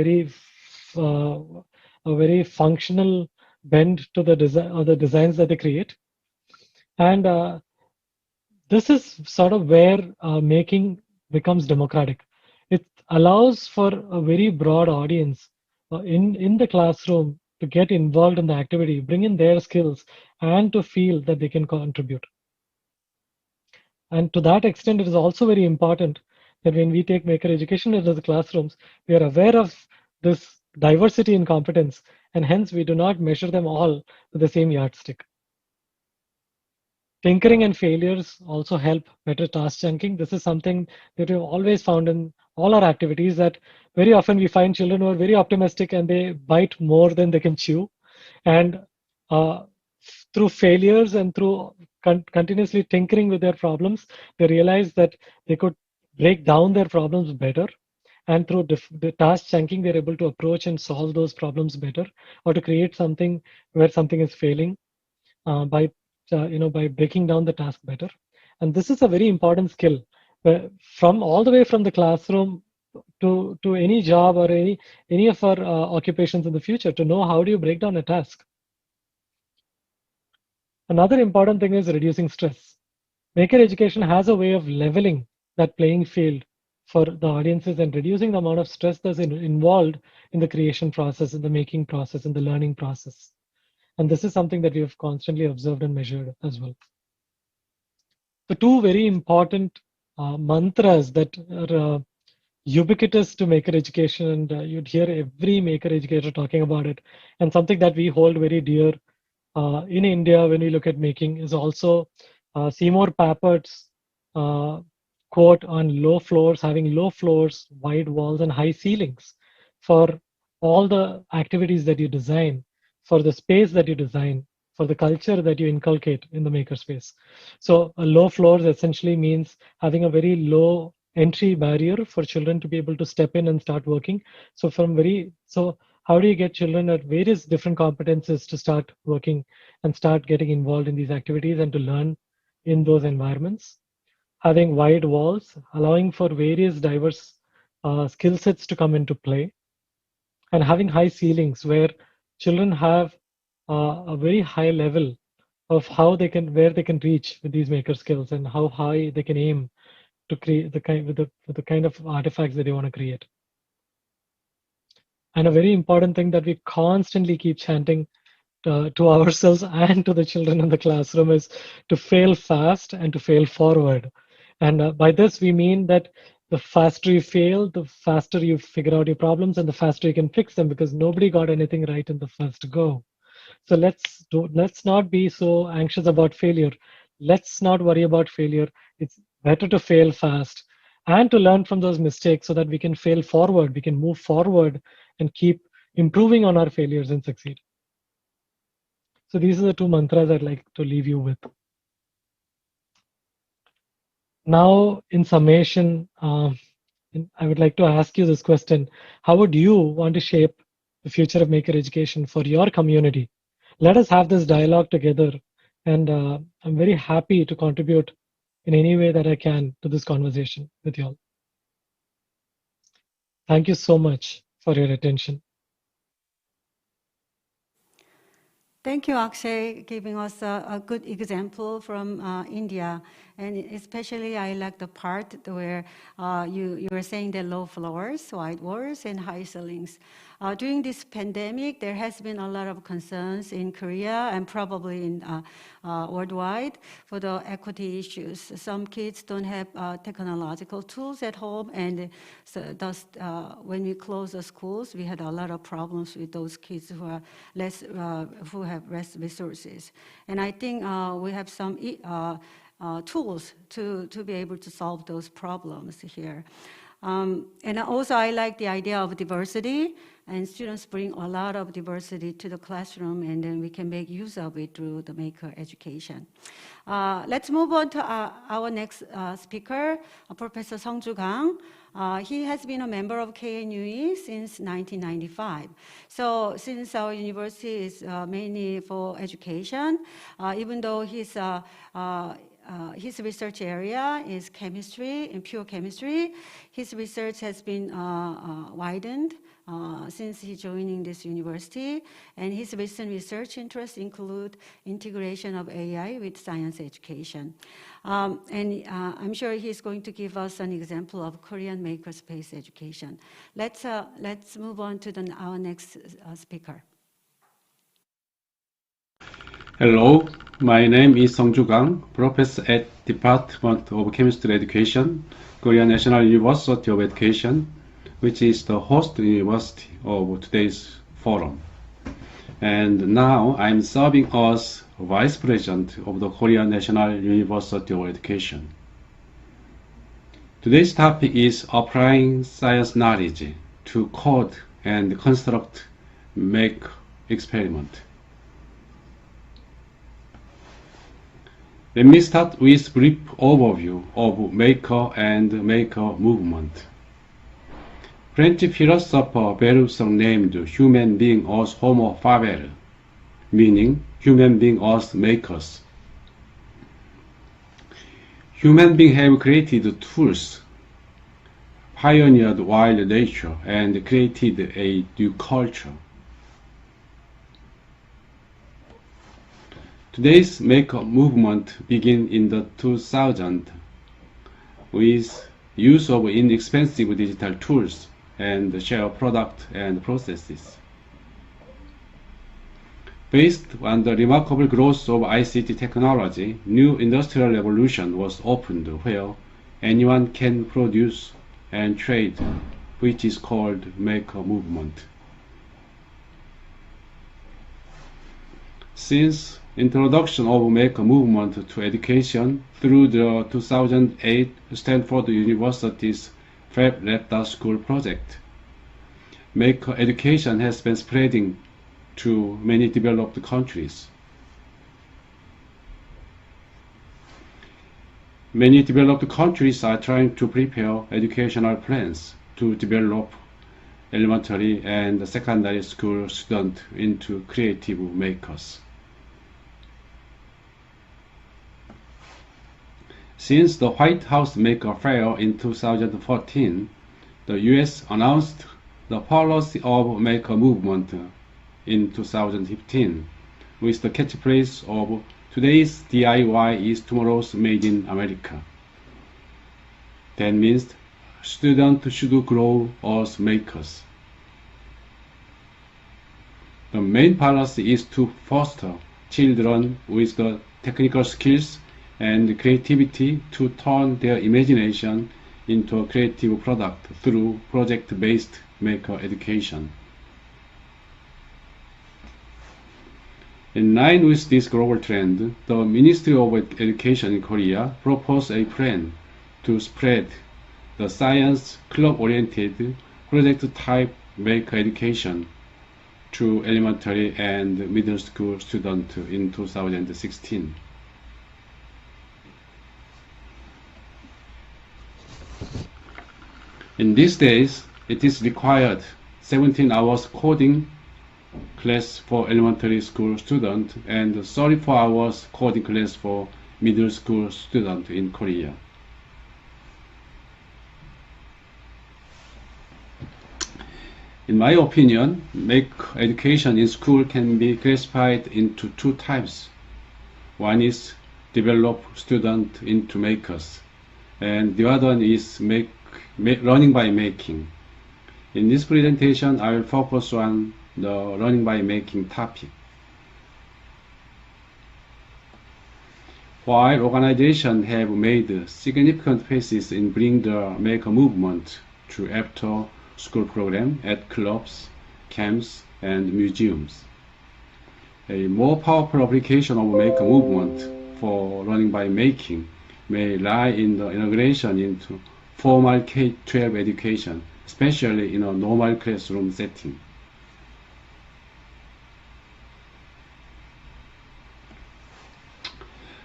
very functional bend to the design or the designs that they create. And this is sort of where making becomes democratic. It allows for a very broad audience in the classroom to get involved in the activity, bring in their skills, and to feel that they can contribute. And to that extent, it is also very important that when we take maker education into the classrooms, we are aware of this diversity in competence, and hence we do not measure them all with the same yardstick. Tinkering and failures also help better task chunking. This is something that we've always found in all our activities, that very often we find children who are very optimistic and they bite more than they can chew. And through failures and through continuously tinkering with their problems, they realize that they could break down their problems better. And through the task chunking, they're able to approach and solve those problems better, or to create something where something is failing by breaking down the task better. And this is a very important skill from all the way from the classroom to any job or any of our occupations in the future, to know how do you break down a task. Another important thing is reducing stress. Maker education has a way of leveling that playing field for the audiences and reducing the amount of stress that's involved in the creation process, in the making process, in the learning process. And this is something that we have constantly observed and measured as well. The two very important mantras that are ubiquitous to maker education, and you'd hear every maker educator talking about it, and something that we hold very dear in India when we look at making, is also Seymour Pappert's quote on low floors, having low floors, wide walls, and high ceilings for all the activities that you design, for the space that you design, for the culture that you inculcate in the makerspace. So a low floors essentially means having a very low entry barrier for children to be able to step in and start working. So how do you get children at various different competences to start working and start getting involved in these activities and to learn in those environments? Having wide walls, allowing for various diverse skill sets to come into play, and having high ceilings where children have a very high level of how they can, where they can reach with these maker skills and how high they can aim to create the kind with the kind of artifacts that they want to create. And a very important thing that we constantly keep chanting to ourselves and to the children in the classroom is to fail fast and to fail forward. And by this, we mean that the faster you fail, the faster you figure out your problems and the faster you can fix them, because nobody got anything right in the first go. So let's not be so anxious about failure. Let's not worry about failure. It's better to fail fast and to learn from those mistakes so that we can fail forward, we can move forward and keep improving on our failures and succeed. So these are the two mantras I'd like to leave you with. Now, in summation, I would like to ask you this question. How would you want to shape the future of maker education for your community? Let us have this dialogue together. And I'm very happy to contribute in any way that I can to this conversation with you all. Thank you so much for your attention. Thank you, Akshay, giving us a good example from India. And especially I like the part where you were saying the low floors, wide walls, and high ceilings. During this pandemic, there has been a lot of concerns in Korea and probably in worldwide for the equity issues. Some kids don't have technological tools at home, and so thus, when we closed the schools, we had a lot of problems with those kids who are who have less resources. And I think we have some tools to be able to solve those problems here. And also, I like the idea of diversity, and students bring a lot of diversity to the classroom, and then we can make use of it through the maker education. Let's move on to our next speaker, Professor Seongju Kang. He has been a member of KNUE since 1995. So since our university is mainly for education, even though his research area is chemistry and pure chemistry, his research has been widened since he joining this university, and his recent research interests include integration of AI with science education. And I'm sure he's going to give us an example of Korean makerspace education. Let's move on to our next speaker. Hello, my name is Seongju Kang, professor at Department of Chemistry Education, Korea National University of Education, which is the host university of today's forum. And now I'm serving as Vice President of the Korea National University of Education. Today's topic is applying science knowledge to code and construct make experiment. Let me start with a brief overview of maker and maker movement. French philosopher Bergson named human being as Homo faber, meaning human being as makers. Human beings have created tools, pioneered wild nature, and created a new culture. Today's maker movement began in the 2000s with use of inexpensive digital tools and share product and processes. Based on the remarkable growth of ICT technology, new industrial revolution was opened where anyone can produce and trade, which is called maker movement. Since introduction of maker movement to education through the 2008 Stanford University's FabLearn School project, maker education has been spreading to many developed countries. Many developed countries are trying to prepare educational plans to develop elementary and secondary school students into creative makers. Since the White House Maker Fair in 2014, the US announced the policy of Maker Movement in 2015 with the catchphrase of "Today's DIY is tomorrow's Made in America." That means students should grow as makers. The main policy is to foster children with the technical skills and creativity to turn their imagination into a creative product through project-based maker education. In line with this global trend, the Ministry of Education in Korea proposed a plan to spread the science club-oriented project-type maker education to elementary and middle school students in 2016. In these days, it is required 17 hours coding class for elementary school students and 34 hours coding class for middle school students in Korea. In my opinion, maker education in school can be classified into two types. One is develop students into makers, and the other one is learning by making. In this presentation, I will focus on the learning by making topic. While organizations have made significant passes in bringing the maker movement to after-school program at clubs, camps, and museums, a more powerful application of maker movement for learning by making may lie in the integration into formal K-12 education, especially in a normal classroom setting.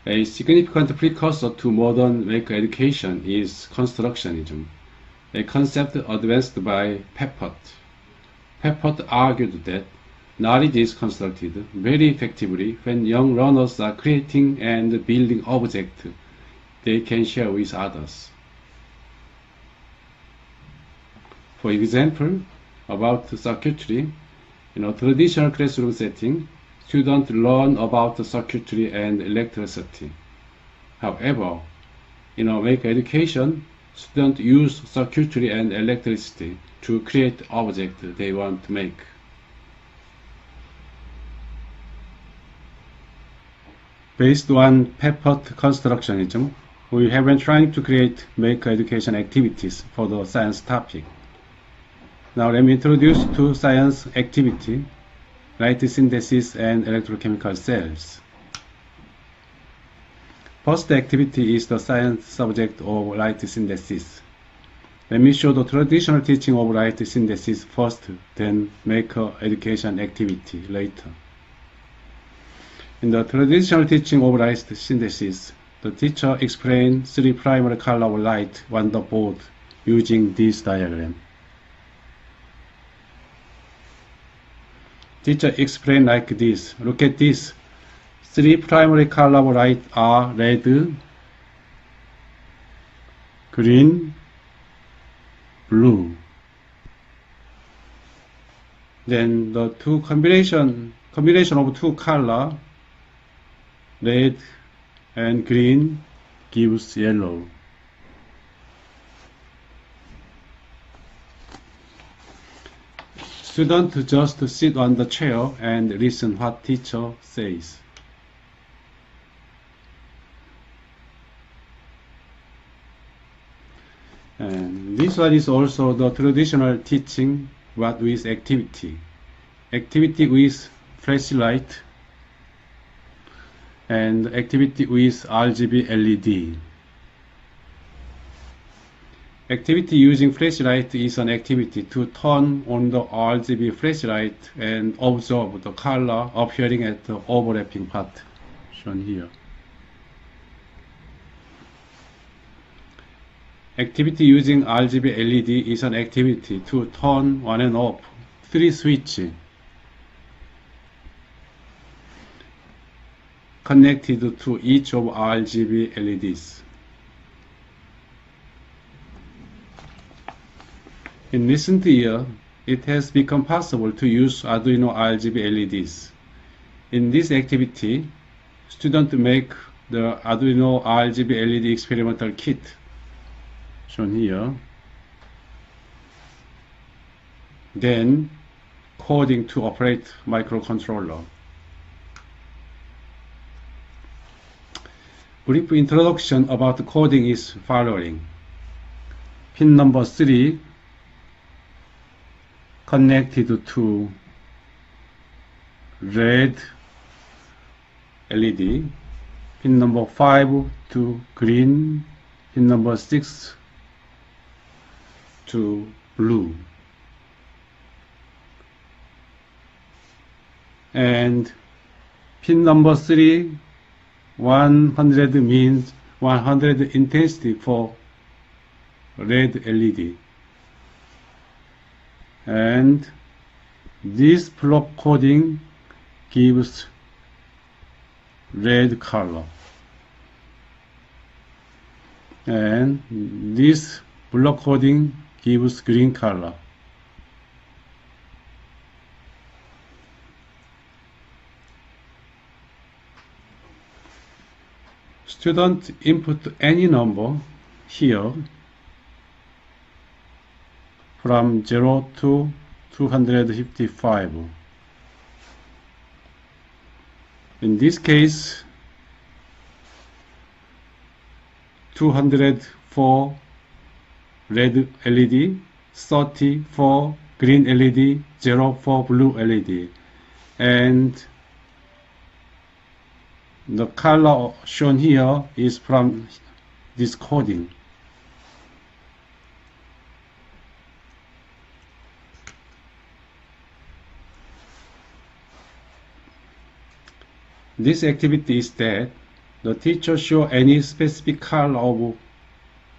A significant precursor to modern maker education is constructionism, a concept advanced by Peppert. Peppert argued that knowledge is constructed very effectively when young learners are creating and building objects they can share with others. For example, about circuitry, in a traditional classroom setting, students learn about the circuitry and electricity. However, in a maker education, students use circuitry and electricity to create objects they want to make. Based on Peppert constructionism, we have been trying to create maker education activities for the science topic. Now let me introduce two science activities: light synthesis and electrochemical cells. First activity is the science subject of light synthesis. Let me show the traditional teaching of light synthesis first, then maker education activity later. In the traditional teaching of light synthesis, the teacher explains three primary colors of light on the board using this diagram. Teacher explained like this. Look at this. Three primary colors of light are red, green, blue. Then the two combination of two colors, red and green, gives yellow. Students just sit on the chair and listen what teacher says. And this one is also the traditional teaching, but with activity. Activity with flashlight and activity with RGB LED. Activity using flashlight is an activity to turn on the RGB flashlight and observe the color appearing at the overlapping part, shown here. Activity using RGB LED is an activity to turn on and off 3 switches connected to each of RGB LEDs. In recent years, it has become possible to use Arduino RGB LEDs. In this activity, students make the Arduino RGB LED experimental kit, shown here, then coding to operate microcontroller. Brief introduction about coding is following. Pin number 3 connected to red LED, pin number 5 to green, pin number 6 to blue, and pin number 3, 100 means 100 intensity for red LED, and this block coding gives red color, and this block coding gives green color. Student input any number here from 0 to 255. In this case, 204 red LED, 34 green LED, 0 for blue LED, and the color shown here is from this coding. This activity is that the teacher show any specific color of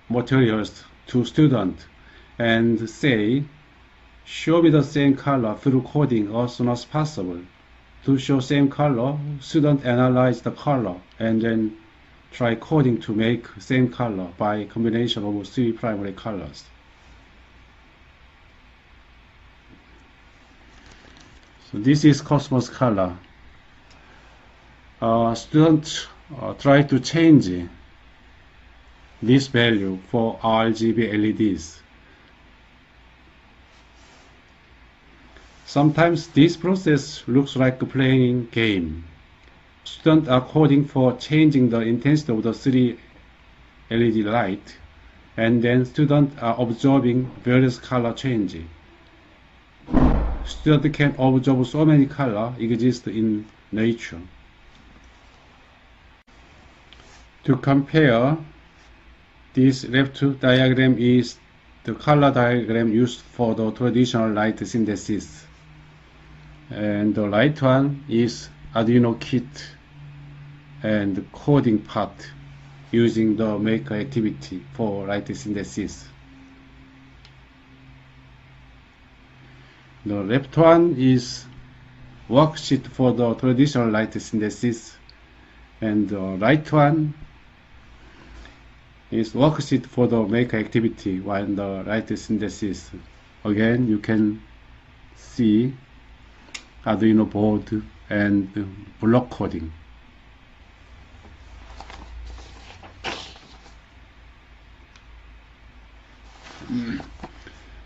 materials to student and say, show me the same color through coding as soon as possible. To show same color, student analyze the color and then try coding to make same color by combination of 3 primary colors. So this is Cosmos color. Students try to change this value for RGB LEDs. Sometimes this process looks like playing game. Students are coding for changing the intensity of the 3 LED light, and then students are observing various color changes. Students can observe so many colors exist in nature. To compare, this left diagram is the color diagram used for the traditional light synthesis, and the right one is Arduino kit and the coding part using the maker activity for light synthesis. The left one is worksheet for the traditional light synthesis, and the right one is worksheet for the maker activity while the light synthesis. Again, you can see Arduino board and block coding.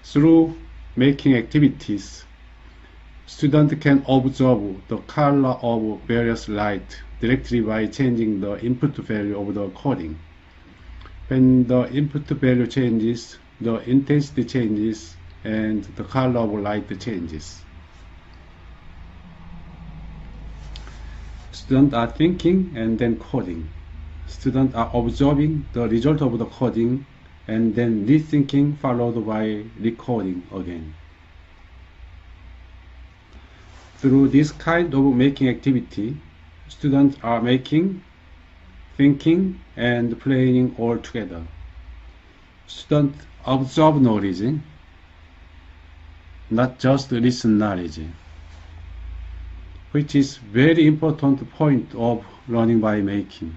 Through making activities, students can observe the color of various light directly by changing the input value of the coding. When the input value changes, the intensity changes and the color of light changes. Students are thinking and then coding. Students are observing the result of the coding and then rethinking followed by recoding again. Through this kind of making activity, students are making, thinking, and playing all together. Students absorb knowledge, not just listen knowledge, which is very important point of learning by making.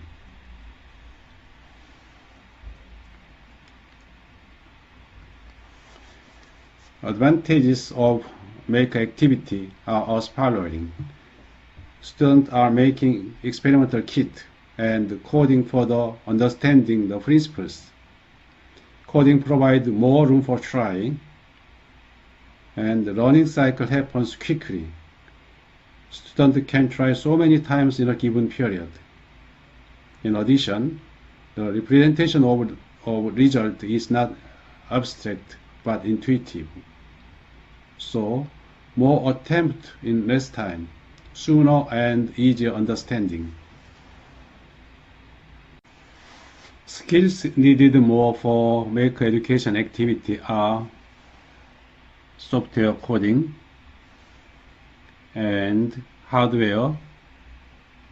Advantages of maker activity are as following. Students are making experimental kit and coding for the understanding the principles. Coding provides more room for trying, and the learning cycle happens quickly. Students can try so many times in a given period. In addition, the representation of result is not abstract but intuitive. So, more attempt in less time, sooner and easier understanding. Skills needed more for maker education activity are software coding and hardware,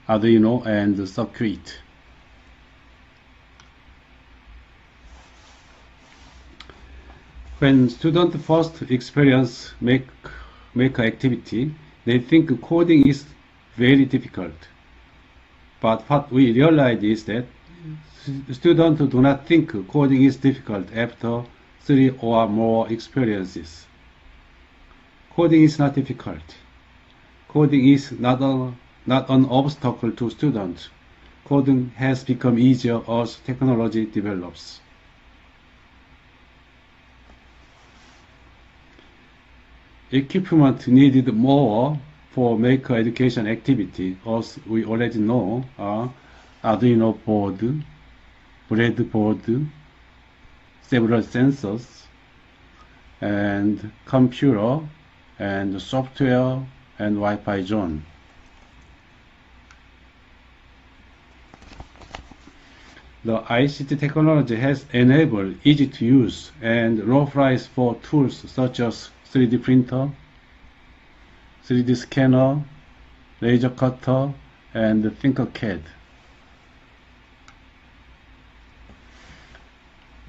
Arduino and circuit. When students first experience maker activity, they think coding is very difficult. But what we realize is that students do not think coding is difficult after 3 or more experiences. Coding is not difficult. Coding is not an obstacle to students. Coding has become easier as technology develops. Equipment needed more for maker education activity, as we already know, are Arduino board, breadboard, several sensors, and computer, and software, and Wi-Fi zone. The ICT technology has enabled easy to use and low price for tools such as 3D printer, 3D scanner, laser cutter, and Tinkercad.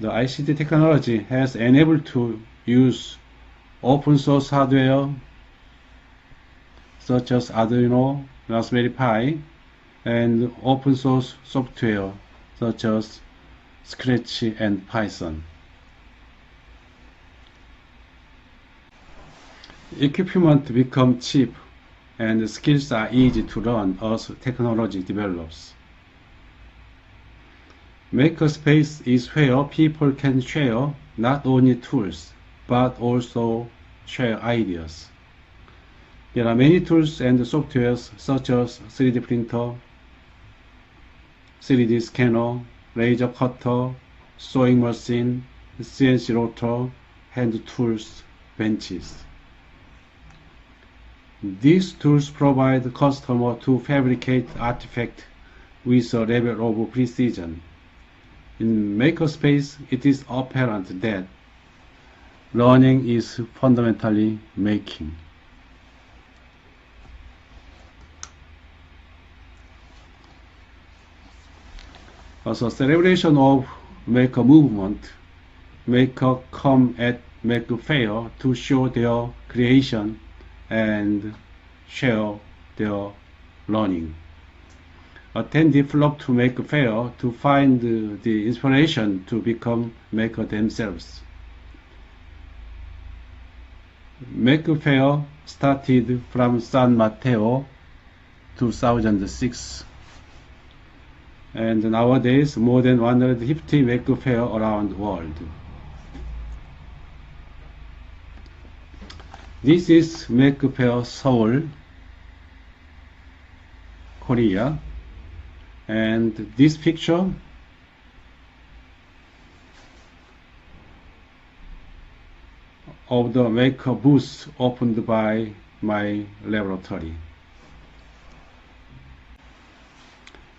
The ICT technology has enabled to use open source hardware such as Arduino, Raspberry Pi, and open source software such as Scratch and Python. Equipment become cheap and skills are easy to learn as technology develops. Makerspace is where people can share not only tools but also share ideas. There are many tools and softwares such as 3D printer, 3D scanner, laser cutter, sewing machine, CNC router, hand tools, benches. These tools provide the customer to fabricate artifacts with a level of precision. In Makerspace, it is apparent that learning is fundamentally making. As a celebration of Maker movement, makers come at Maker Fair to show their creation and share their learning. Attendees flock to Maker Fair to find the inspiration to become maker themselves. Maker Fair started from San Mateo 2006, and nowadays more than 150 Maker Fair around the world. This is Maker Fair Seoul, Korea, and this picture of the Maker booth opened by my laboratory.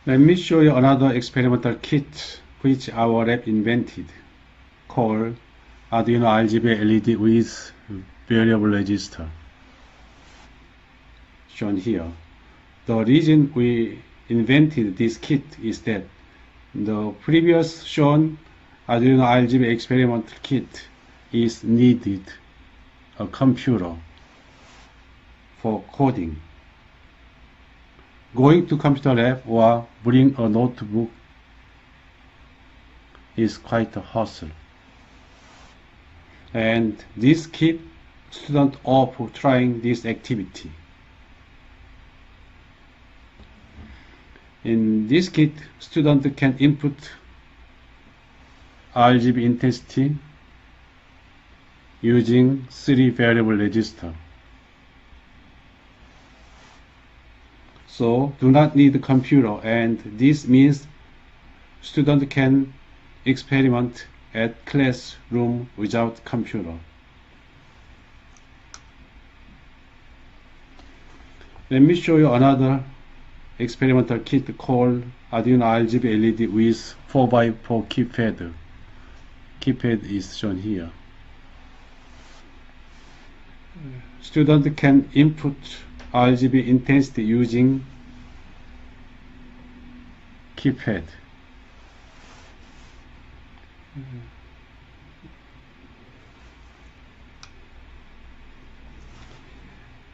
Let me show you another experimental kit which our lab invented, called Arduino RGB LED with variable register, shown here. The reason we invented this kit is that the previous shown Arduino RGB experimental kit is needed a computer for coding. Going to computer lab or bring a notebook is quite a hassle. And this keeps students off trying this activity. In this kit, students can input RGB intensity using 3 variable register. So do not need a computer, and this means students can experiment at classroom without computer. Let me show you another experimental kit called Arduino RGB LED with 4x4 keypad. Keypad is shown here. Students can input RGB intensity using keypad.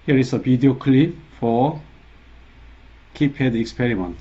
Here is a video clip for keypad experiment.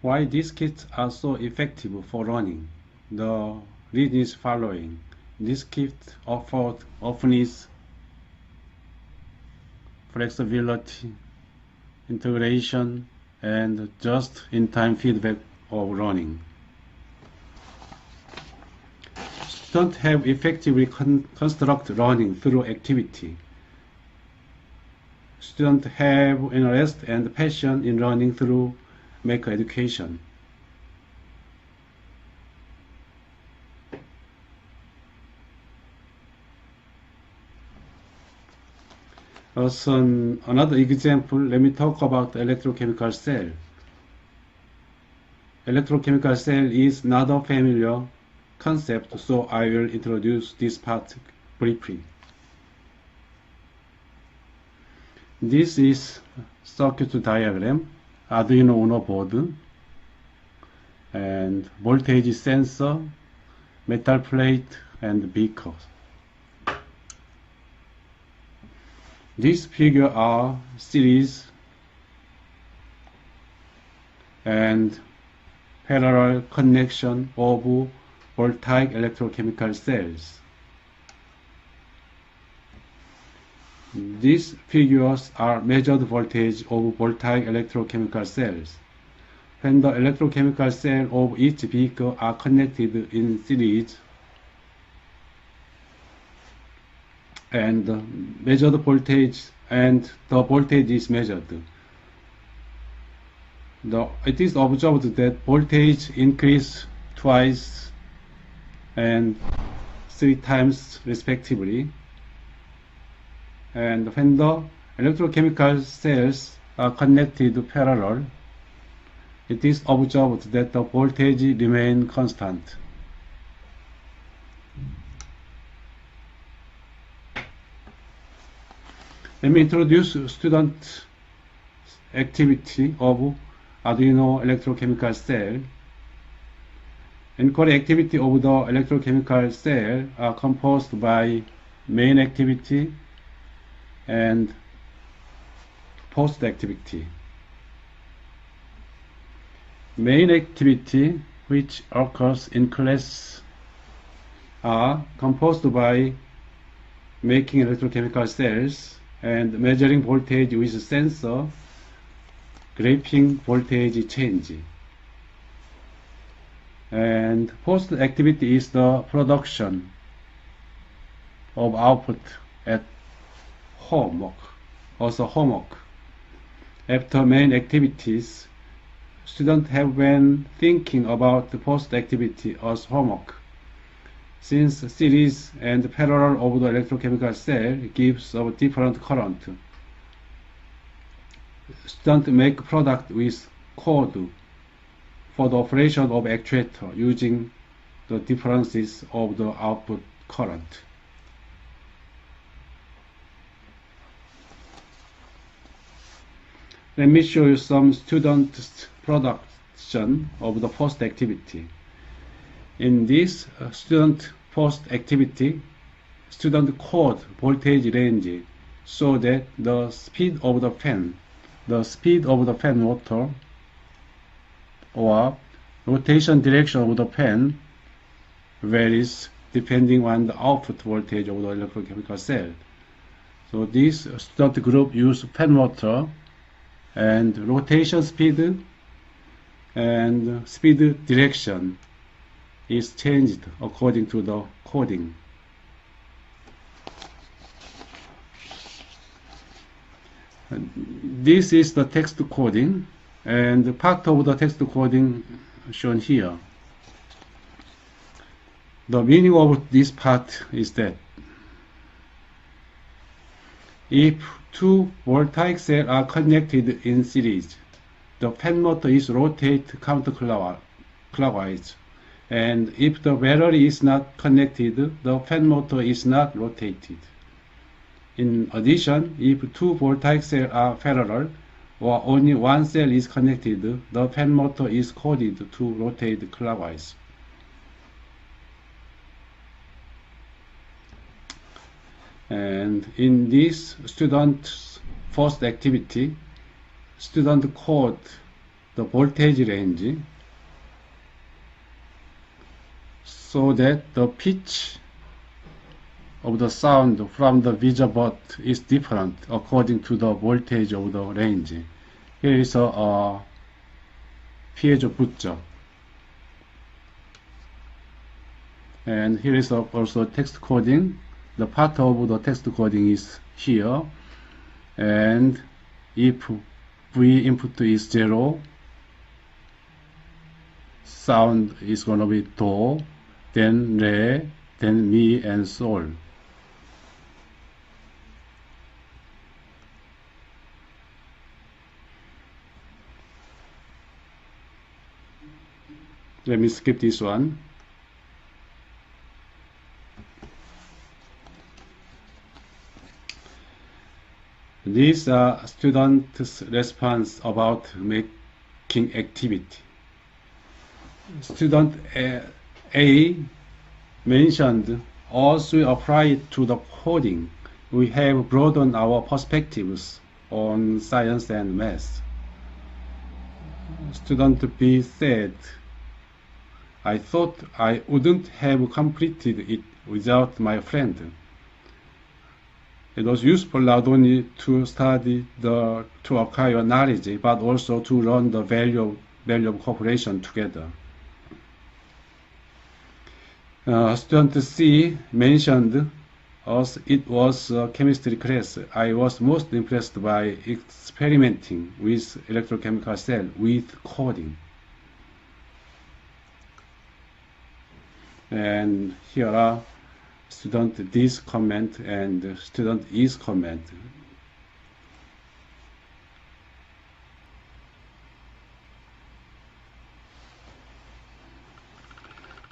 Why these kits are so effective for running? The reason is following. This kit offers flexibility, integration, and just-in-time feedback of running. Students have effectively construct running through activity. Students have interest and passion in running through maker education. Also, another example, let me talk about electrochemical cell. Electrochemical cell is not a familiar concept, so I will introduce this part briefly. This is circuit diagram, Arduino Uno board, and voltage sensor, metal plate, and beaker. These figures are series and parallel connection of voltaic electrochemical cells. These figures are measured voltage of voltaic electrochemical cells. When the electrochemical cells of each beaker are connected in series, and measure the voltage, and the voltage is measured. It is observed that voltage increase twice and 3 times respectively. And when the electrochemical cells are connected parallel, it is observed that the voltage remains constant. Let me introduce student activity of Arduino electrochemical cell. Inquiry activity of the electrochemical cell are composed by main activity and post activity. Main activity, which occurs in class, are composed by making electrochemical cells and measuring voltage with sensor, graphing voltage change. And post activity is the production of output at homework, also homework. After main activities, students have been thinking about the post activity as homework. Since series and parallel of the electrochemical cell gives a different current, students make product with code for the operation of actuator using the differences of the output current. Let me show you some student production of the post activity. In this student post activity, student code voltage range so that the speed of the fan motor or rotation direction of the fan varies depending on the output voltage of the electrochemical cell. So this student group use fan motor, and rotation speed and speed direction is changed according to the coding. This is the text coding, and part of the text coding shown here. The meaning of this part is that if two voltaic cells are connected in series, the fan motor is rotated counterclockwise, and if the battery is not connected, the fan motor is not rotated. In addition, if two voltaic cells are parallel or only one cell is connected, the fan motor is coded to rotate clockwise. And in this student's first activity, student code the voltage range so that the pitch of the sound from the VisualBot is different according to the voltage of the range. Here is a piezo booster. And here is also text coding. The part of the text coding is here, and if V input is 0, sound is going to be Do, then Re, then Mi, and Sol. Let me skip this one. These are students' response about making activity. Student A mentioned, as we apply it to the coding, we have broadened our perspectives on science and math. Student B said, I thought I wouldn't have completed it without my friend. It was useful not only to study to acquire knowledge, but also to learn the value of cooperation together. Student C mentioned, As it was a chemistry class, I was most impressed by experimenting with electrochemical cell with coding. And here are student D's comment and student E's comment.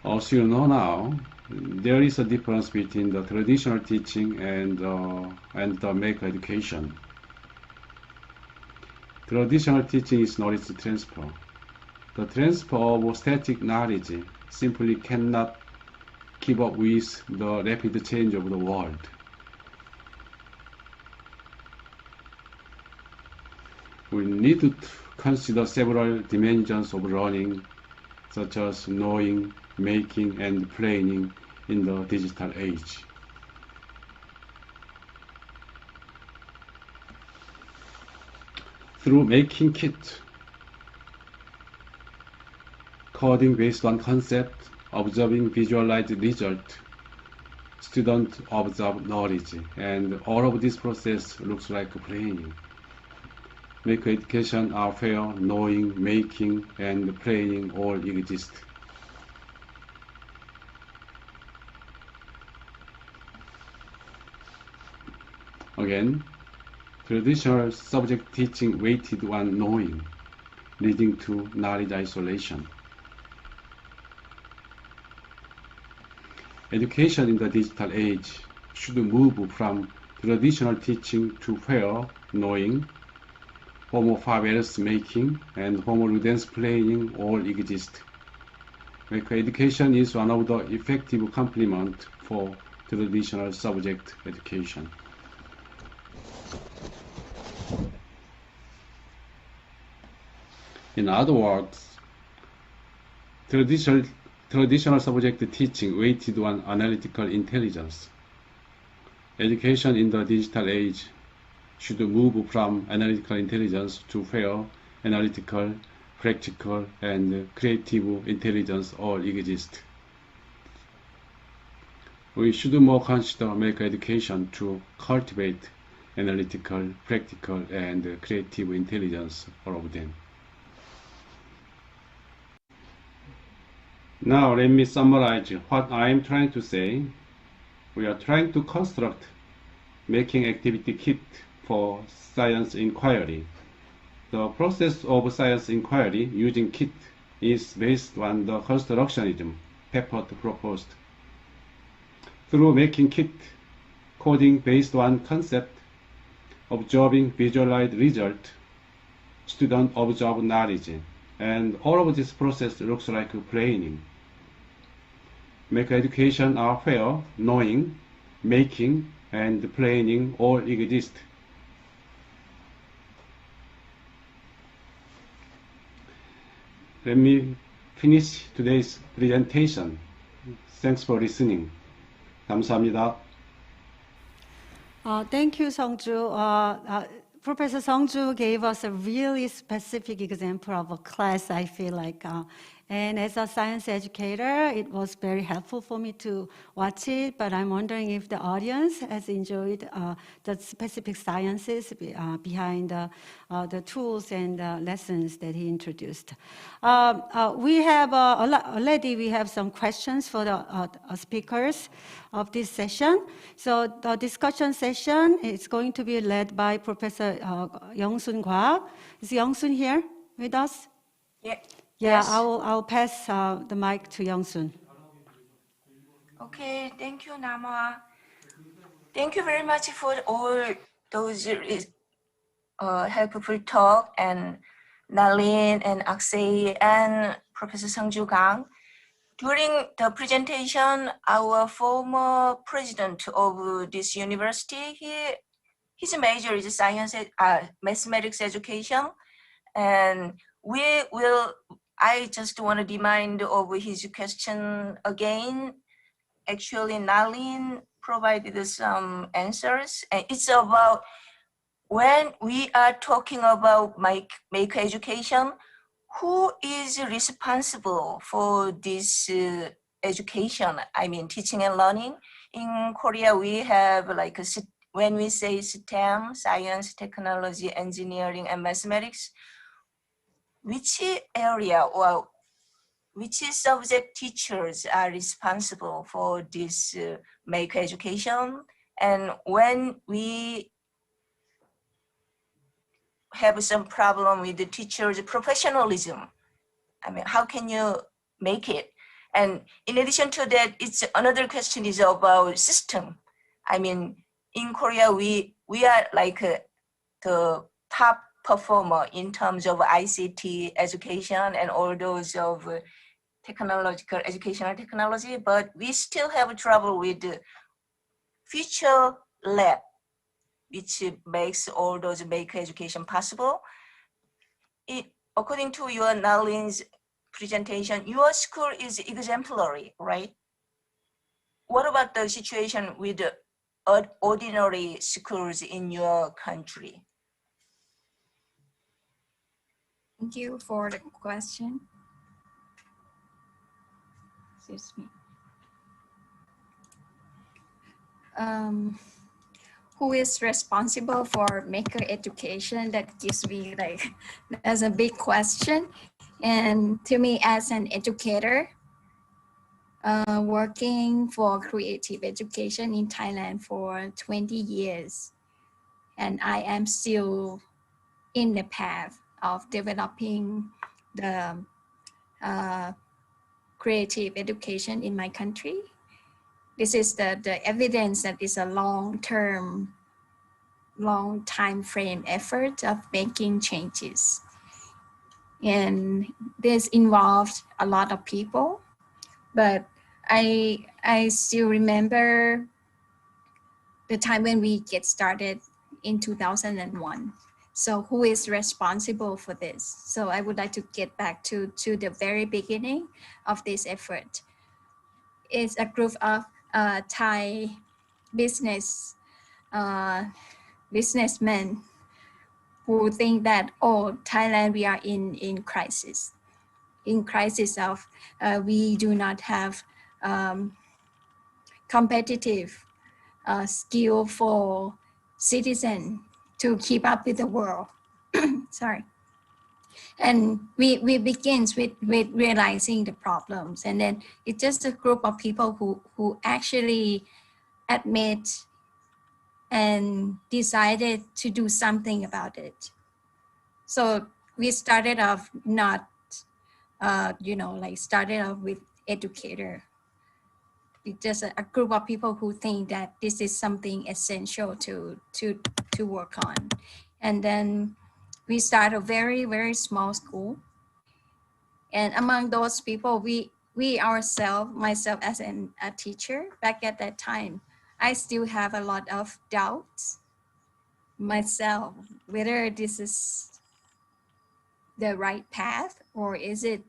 As you know now, there is a difference between the traditional teaching and the make education. Traditional teaching is knowledge transfer. The transfer of static knowledge simply cannot keep up with the rapid change of the world. We need to consider several dimensions of learning, such as knowing, making, and planning in the digital age. Through making kit, coding based on concept, observing visualized result, student observe knowledge, and all of this process looks like planning. Make education are fair, knowing, making, and planning all exist. Again, traditional subject teaching weighted on knowing, leading to knowledge isolation. Education in the digital age should move from traditional teaching to fair, knowing, homo facilis making, and homo ludens planning all exist. Make education is one of the effective complement for traditional subject education. In other words, traditional subject teaching weighted on analytical intelligence. Education in the digital age should move from analytical intelligence to fair, analytical, practical, and creative intelligence all exist. We should more consider make education to cultivate analytical, practical, and creative intelligence, all of them. Now let me summarize what I am trying to say. We are trying to construct making activity kit for science inquiry. The process of science inquiry using kit is based on the constructionism Peppert proposed. Through making kit, coding based on concept, observing visualized result, student observe knowledge, and all of this process looks like planning. Make education are fair, knowing, making, and planning all exist. Let me finish today's presentation. Thanks for listening. 감사합니다. Thank you, Sungju. Professor Sungju gave us a really specific example of a class, I feel like. And as a science educator, it was very helpful for me to watch it, but I'm wondering if the audience has enjoyed the specific sciences behind the tools and lessons that he introduced. We have already we have some questions for the speakers of this session. So the discussion session is going to be led by Professor Young-Soon Kwak. Is Young-Soon here with us? Yeah. Yeah, Yes. I'll pass the mic to Young-Soon. Okay, thank you, Nama. Thank you very much for all those helpful talk, and Nalin and Akshay and Professor Sungju Kang. During the presentation, our former president of this university, his major is science, mathematics education, and I just want to remind of his question again. Actually, Nalin provided some answers, and it's about when we are talking about make education, who is responsible for this education, I mean teaching and learning. In Korea, we have like when we say STEM, science, technology, engineering, and mathematics, which area or which subject teachers are responsible for this make education? And when we have some problem with the teacher's professionalism, I mean, how can you make it? And in addition to that, it's another question is about system. I mean, in Korea, we are like the top performer in terms of ICT education and all those of technological educational technology, but we still have trouble with the future lab, which makes all those make education possible. According to your Nalin's presentation, your school is exemplary, right? What about the situation with the ordinary schools in your country? Thank you for the question. Excuse me. Who is responsible for maker education? That gives me like, that's a big question. And to me as an educator, working for creative education in Thailand for 20 years, and I am still in the path of developing the creative education in my country. This is the evidence that is a long time frame effort of making changes. And this involved a lot of people, but I still remember the time when we get started in 2001. So who is responsible for this? So I would like to get back to the very beginning of this effort. It's a group of Thai businessmen who think that, oh, Thailand, we are in crisis of we do not have competitive, skillful citizen to keep up with the world. Sorry. And we begins with realizing the problems, and then it's just a group of people who actually admit and decided to do something about it. So we started off not, started off with educator. It's just a group of people who think that this is something essential to work on. And then we start a very, very small school. And among those people, we ourselves, myself as a teacher back at that time, I still have a lot of doubts myself, whether this is the right path or is it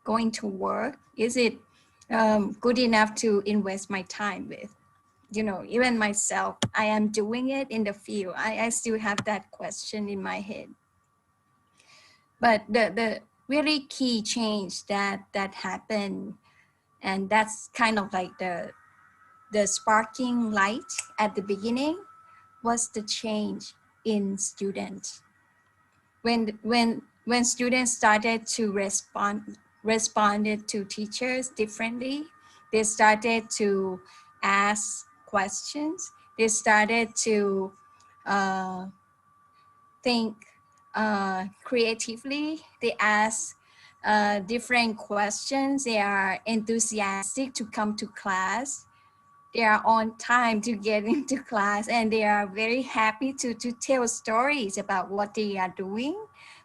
going to work? Is it good enough to invest my time with? You know, even myself, I am doing it in the field. I still have that question in my head. But the really key change that happened, and that's kind of like the sparking light at the beginning, was the change in students. When students started to responded to teachers differently, they started to ask questions. They started to think creatively. They ask different questions. They are enthusiastic to come to class. They are on time to get into class, and they are very happy to tell stories about what they are doing.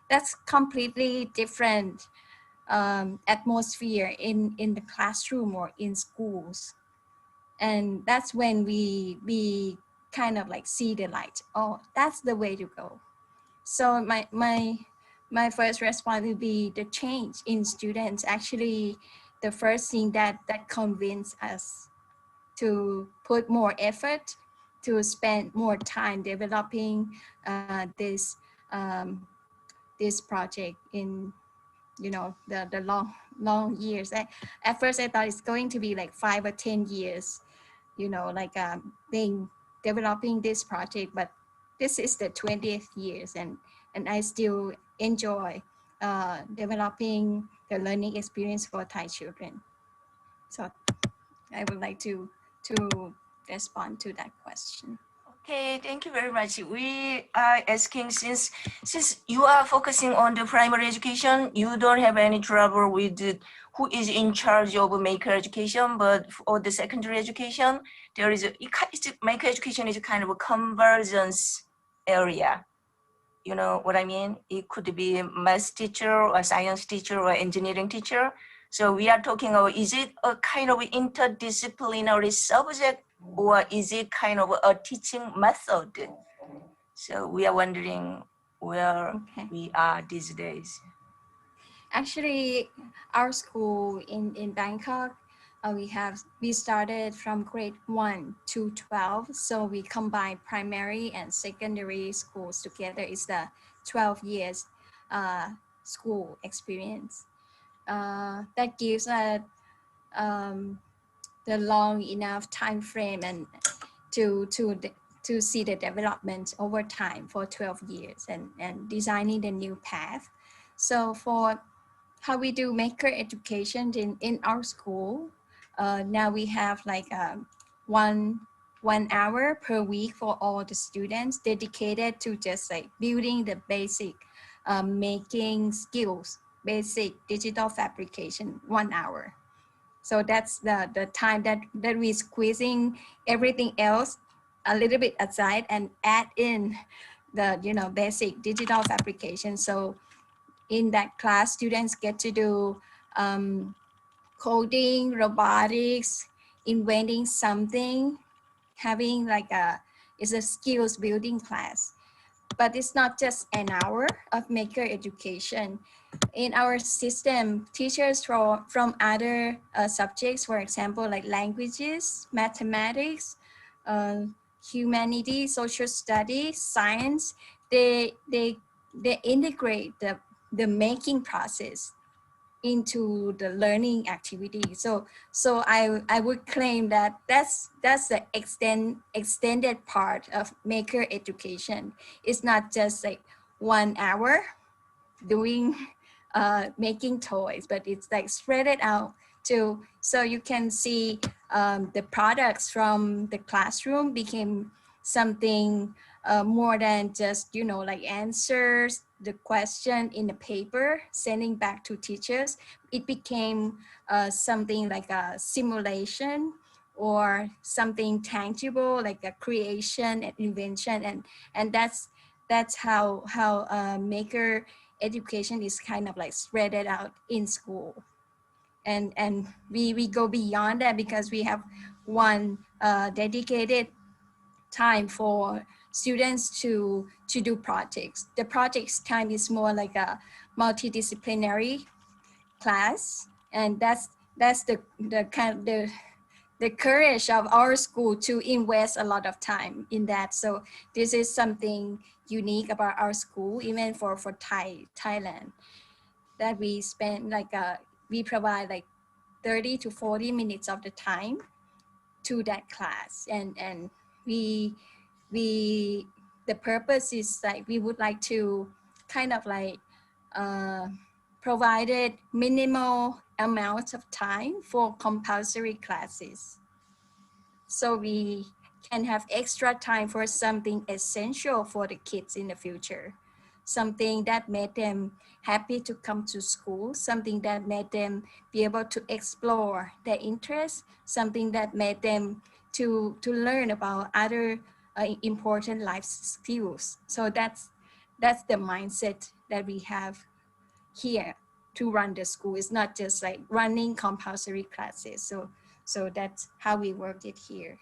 That's completely different atmosphere in the classroom or in schools. And that's when we kind of like see the light. Oh, that's the way to go. So my first response would be the change in students. Actually, the first thing that convinced us to put more effort, to spend more time developing this project in the long years. At first I thought it's going to be like 5 or 10 years, like being developing this project, but this is the 20th years, and I still enjoy developing the learning experience for Thai children. So I would like to respond to that question. Okay, thank you very much. We are asking, since you are focusing on the primary education, you don't have any trouble with who is in charge of maker education, but for the secondary education, there is maker education is a kind of a convergence area. You know what I mean? It could be a math teacher or science teacher or engineering teacher. So we are talking about, is it a kind of interdisciplinary subject, or is it kind of a teaching method? So we are wondering where we are these days. Actually, our school in Bangkok, we started from grade 1 to 12. So we combine primary and secondary schools together. It's the 12 years school experience. That gives us the long enough time frame and to see the development over time for 12 years and designing the new path. So for how we do maker education in our school, now we have like one hour per week for all the students dedicated to just like building the basic making skills, basic digital fabrication, 1 hour. So that's the time that we're squeezing everything else a little bit aside and add in the basic digital fabrication. So in that class, students get to do coding, robotics, inventing something, having like it's a skills building class. But it's not just an hour of maker education. In our system, teachers from other subjects, for example, like languages, mathematics, humanities, social studies, science, they integrate the making process into the learning activity. So I would claim that that's the extended part of maker education. It's not just like 1 hour doing making toys, but it's like spread it out to, so you can see the products from the classroom became something more than just like answers the question in the paper sending back to teachers. It became something like a simulation or something tangible, like a creation and invention, and that's how maker education is kind of like spread it out in school. And we go beyond that because we have one dedicated time for students to do projects. The projects time is more like a multidisciplinary class, and that's the kind of the courage of our school to invest a lot of time in that. So this is something unique about our school, even for Thailand, that we spend like we provide like 30 to 40 minutes of the time to that class, and we the purpose is like we would like to kind of like provided minimal amounts of time for compulsory classes, so we can have extra time for something essential for the kids in the future, something that made them happy to come to school, something that made them be able to explore their interests, something that made them to learn about other important life skills. So that's the mindset that we have here to run the school. It's not just like running compulsory classes. So that's how we work it here.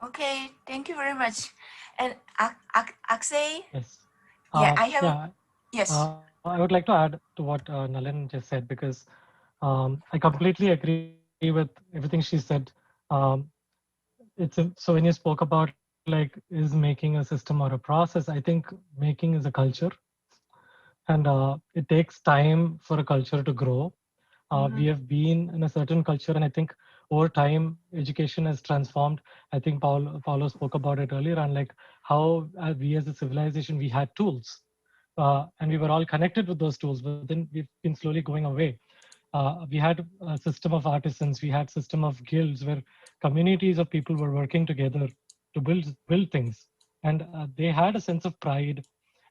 Okay, thank you very much. And Akshay? Yes. Yeah, I have. Yes. I would like to add to what Nalin just said, because I completely agree with everything she said. So when you spoke about like, is making a system or a process, I think making is a culture. And it takes time for a culture to grow. We have been in a certain culture, and I think over time, education has transformed. I think Paulo spoke about it earlier, and like how we as a civilization, we had tools, and we were all connected with those tools, but then we've been slowly going away. We had a system of artisans, we had system of guilds where communities of people were working together to build things, and they had a sense of pride,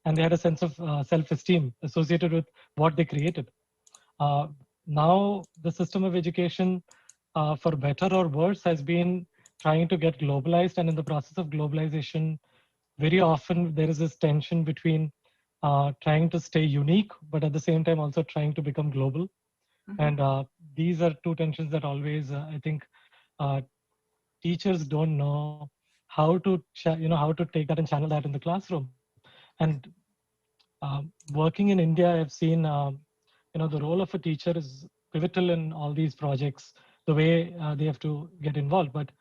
and they had a sense of self-esteem associated with what they created. Uh, Now the system of education, for better or worse, has been trying to get globalized, and in the process of globalization, very often there is this tension between trying to stay unique, but at the same time also trying to become global. And these are two tensions that always, I think, uh, teachers don't know how to, how to take that and channel that in the classroom. And working in India, I've seen, the role of a teacher is pivotal in all these projects, the way they have to get involved. But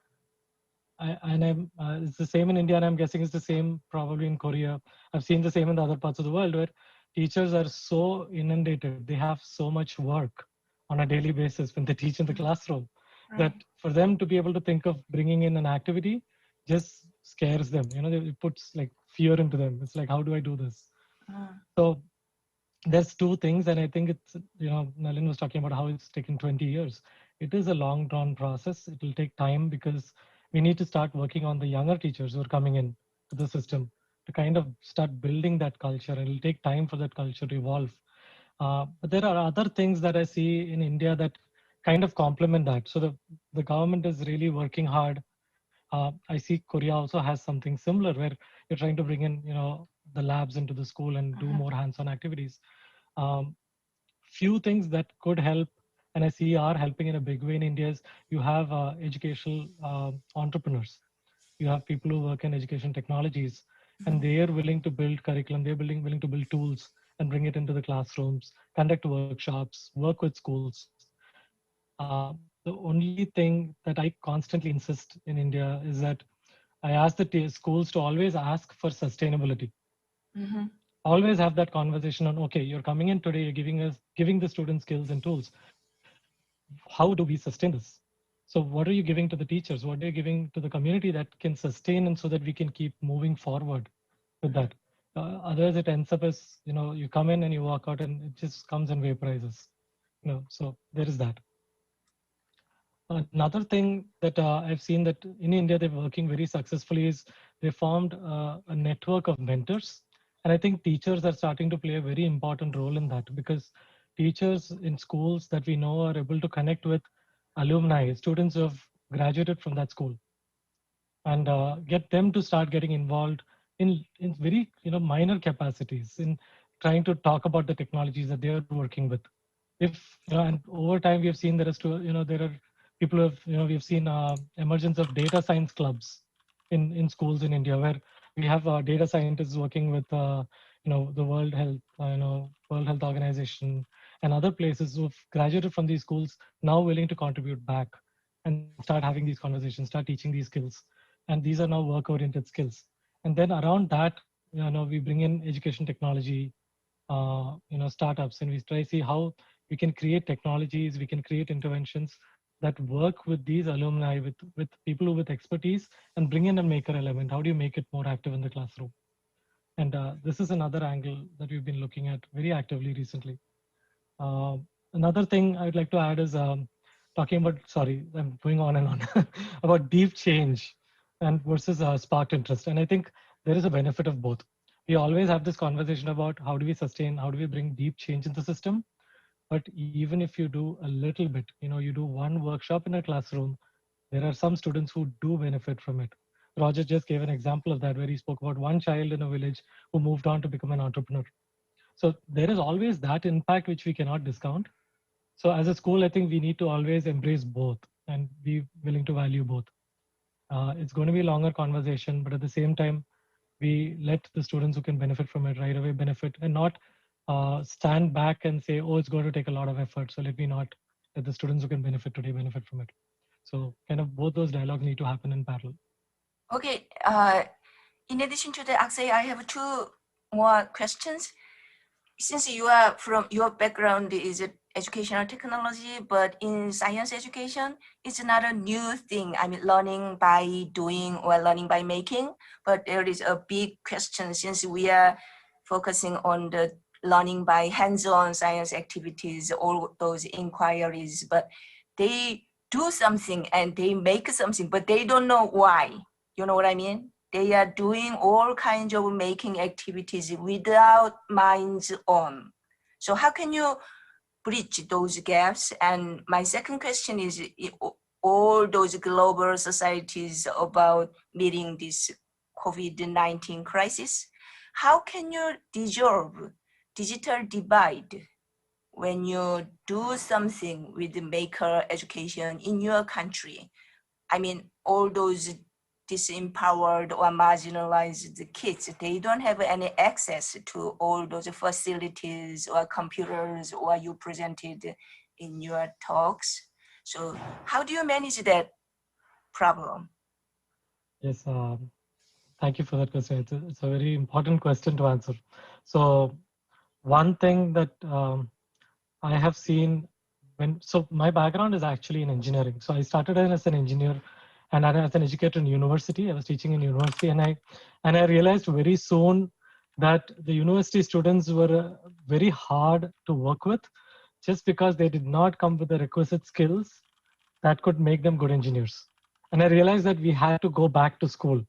it's the same in India, and I'm guessing it's the same probably in Korea. I've seen the same in the other parts of the world where teachers are so inundated. They have so much work on a daily basis when they teach in the classroom that for them to be able to think of bringing in an activity just scares them. It puts like fear into them. It's like, how do I do this? So there's two things, and I think it's, Nalin was talking about how it's taken 20 years. It is a long drawn process. It will take time because we need to start working on the younger teachers who are coming in to the system to kind of start building that culture. It'll take time for that culture to evolve. But there are other things that I see in India that kind of complement that. So the government is really working hard. I see Korea also has something similar where you're trying to bring in, the labs into the school and do more hands-on activities. Um, Few things that could help, and I see are helping in a big way in India is you have educational entrepreneurs. You have people who work in education technologies, and they are willing to build curriculum. They're willing to build tools and bring it into the classrooms, conduct workshops, work with schools. The only thing that I constantly insist in India is that I ask the schools to always ask for sustainability. Always have that conversation on, okay, you're coming in today, you're giving the students skills and tools. How do we sustain this? So what are you giving to the teachers? What are you giving to the community that can sustain, and so that we can keep moving forward with that? Otherwise it ends up as, you come in and you walk out and it just comes and vaporizes. So there is that. Another thing that I've seen that in India they're working very successfully is they formed a network of mentors. And I think teachers are starting to play a very important role in that, because teachers in schools that we know are able to connect with alumni, students who have graduated from that school, and get them to start getting involved in very minor capacities in trying to talk about the technologies that they are working with. If and over time we have seen there are people who have we've seen emergence of data science clubs in schools in India, where we have data scientists working with the World Health Organization and other places who've graduated from these schools, now willing to contribute back and start having these conversations, start teaching these skills. And these are now work oriented skills. And then around that, we bring in education technology, startups, and we try to see how we can create technologies, we can create interventions that work with these alumni, with people with expertise, and bring in a maker element. How do you make it more active in the classroom? And this is another angle that we've been looking at very actively recently. Another thing I'd like to add is talking about, sorry, I'm going on and on, about deep change and versus sparked interest. And I think there is a benefit of both. We always have this conversation about how do we sustain, how do we bring deep change in the system. But even if you do a little bit, you do one workshop in a classroom, there are some students who do benefit from it. Roger just gave an example of that, where he spoke about one child in a village who moved on to become an entrepreneur. So there is always that impact which we cannot discount. So as a school, I think we need to always embrace both and be willing to value both. It's going to be a longer conversation, but at the same time, we let the students who can benefit from it right away benefit, and not stand back and say, oh, it's going to take a lot of effort, so let me not let the students who can benefit today benefit from it. So kind of both those dialogues need to happen in parallel. Okay. In addition to the Akshay, I have two more questions. since you are from your background is educational technology, but in science education, it's not a new thing. I mean, learning by doing or learning by making, but there is a big question since we are focusing on the learning by hands-on science activities, all those inquiries, but they do something and they make something, but they don't know why. You know what I mean? They are doing all kinds of making activities without minds on. So how can you bridge those gaps? And my second question is, all those global societies about meeting this COVID-19 crisis, how can you dissolve digital divide when you do something with the maker education in your country? I mean, all those disempowered or marginalized kids, they don't have any access to all those facilities or computers or you presented in your talks. So how do you manage that problem? Yes, thank you for that question. It's a very important question to answer. So one thing that I have seen so my background is actually in engineering. So I started as an engineer and as an educator in university. I was teaching in university, and I realized very soon that the university students were very hard to work with, just because they did not come with the requisite skills that could make them good engineers. And I realized that we had to go back to school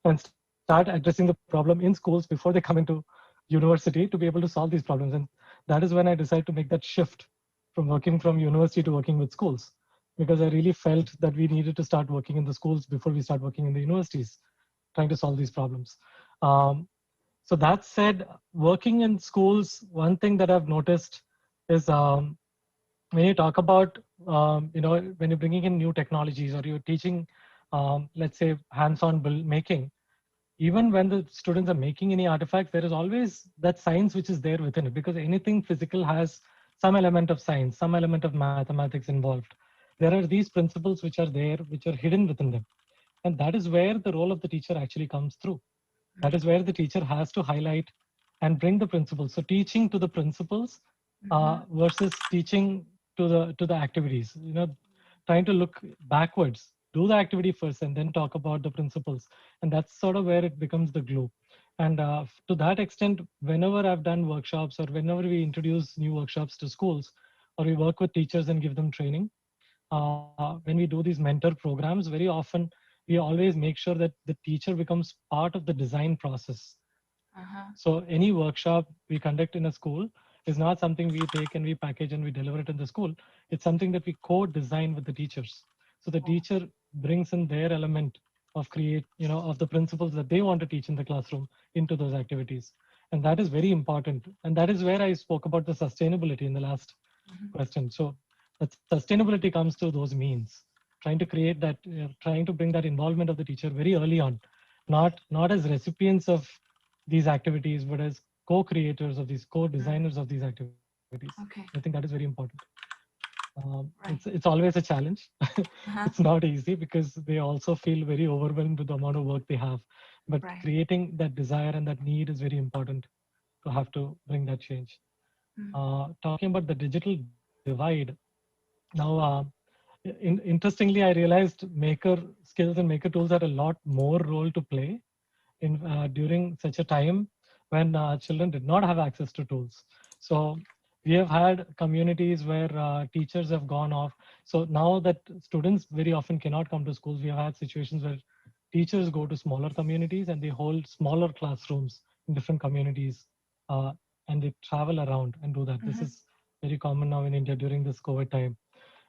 and start addressing the problem in schools before they come into university to be able to solve these problems. And that is when I decided to make that shift from working from university to working with schools, because I really felt that we needed to start working in the schools before we start working in the universities, trying to solve these problems. So that said, working in schools, one thing that I've noticed is when you talk about, when you're bringing in new technologies or you're teaching, let's say, hands-on making, even when the students are making any artifacts, there is always that science which is there within it, because anything physical has some element of science, some element of mathematics involved. There are these principles which are there, which are hidden within them. And that is where the role of the teacher actually comes through. That is where the teacher has to highlight and bring the principles. So teaching to the principles versus teaching to the activities. Trying to look backwards, do the activity first, and then talk about the principles. And that's sort of where it becomes the glue. And to that extent, whenever I've done workshops or whenever we introduce new workshops to schools, or we work with teachers and give them training, when we do these mentor programs, very often we always make sure that the teacher becomes part of the design process. So any workshop we conduct in a school is not something we take and we package and we deliver it in the school. It's something that we co-design with the teachers. So the teacher brings in their element of of the principles that they want to teach in the classroom into those activities. And that is very important. And that is where I spoke about the sustainability in the last question. So that sustainability comes through those means, trying to create that, trying to bring that involvement of the teacher very early on, not as recipients of these activities, but as co-creators of these, co-designers of these activities. Okay. I think that is very important. It's always a challenge. It's not easy because they also feel very overwhelmed with the amount of work they have. But creating that desire and that need is very important to have to bring that change. Talking about the digital divide, now interestingly, I realized maker skills and maker tools had a lot more role to play in during such a time when children did not have access to tools. So we have had communities where teachers have gone off. So now that students very often cannot come to schools, we have had situations where teachers go to smaller communities and they hold smaller classrooms in different communities, and they travel around and do that. This is very common now in India during this COVID time.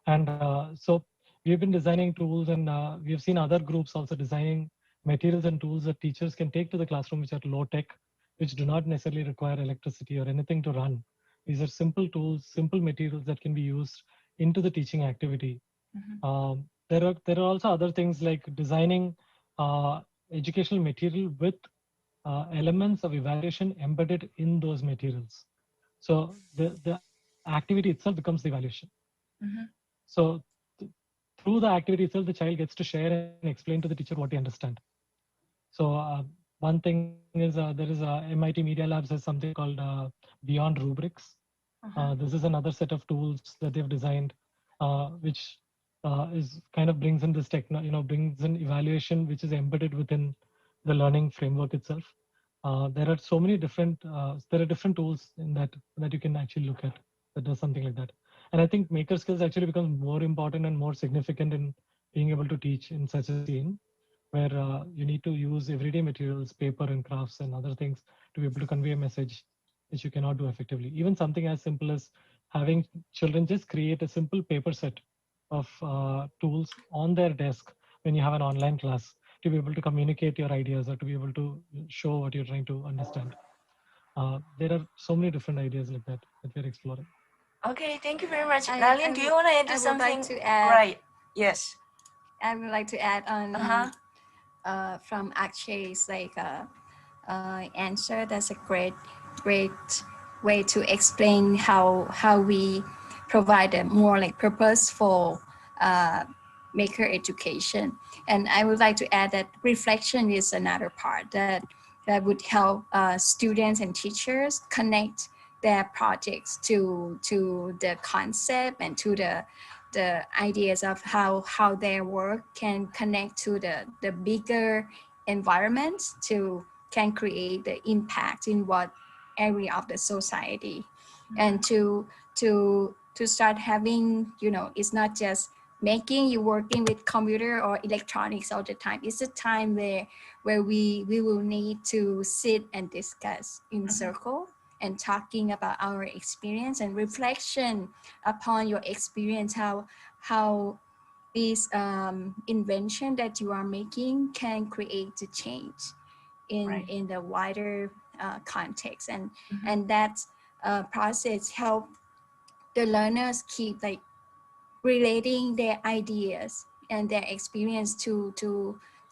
And so we've been designing tools, and we've seen other groups also designing materials and tools that teachers can take to the classroom, which are low tech, which do not necessarily require electricity or anything to run. These are simple tools, simple materials that can be used into the teaching activity. There are also other things like designing educational material with elements of evaluation embedded in those materials. So the activity itself becomes the evaluation. So through the activity itself, the child gets to share and explain to the teacher what they understand. So one thing is there is MIT Media Labs has something called Beyond Rubrics. This is another set of tools that they've designed, which is kind of brings in this brings in evaluation, which is embedded within the learning framework itself. There are so many different tools in that you can actually look at that does something like that. And I think maker skills actually becomes more important and more significant in being able to teach in such a scene where you need to use everyday materials, paper and crafts and other things to be able to convey a message which you cannot do effectively. Even something as simple as having children just create a simple paper set of tools on their desk when you have an online class to be able to communicate your ideas or to be able to show what you're trying to understand. There are so many different ideas like that we're exploring. Okay, thank you very much. Nalin, do you want to add something? I would like to add, right. Yes. I would like to add on from Akshay's answer. That's a great way to explain how we provide a more like purposeful maker education. And I would like to add that reflection is another part that would help students and teachers connect their projects to the concept and to the ideas of how their work can connect to the bigger environment to can create the impact in what area of the society. And to start having, it's not just making you working with computer or electronics all the time. It's a time where we will need to sit and discuss in circle and talking about our experience and reflection upon your experience, how this invention that you are making can create a change in the wider context. And that process help the learners keep like relating their ideas and their experience to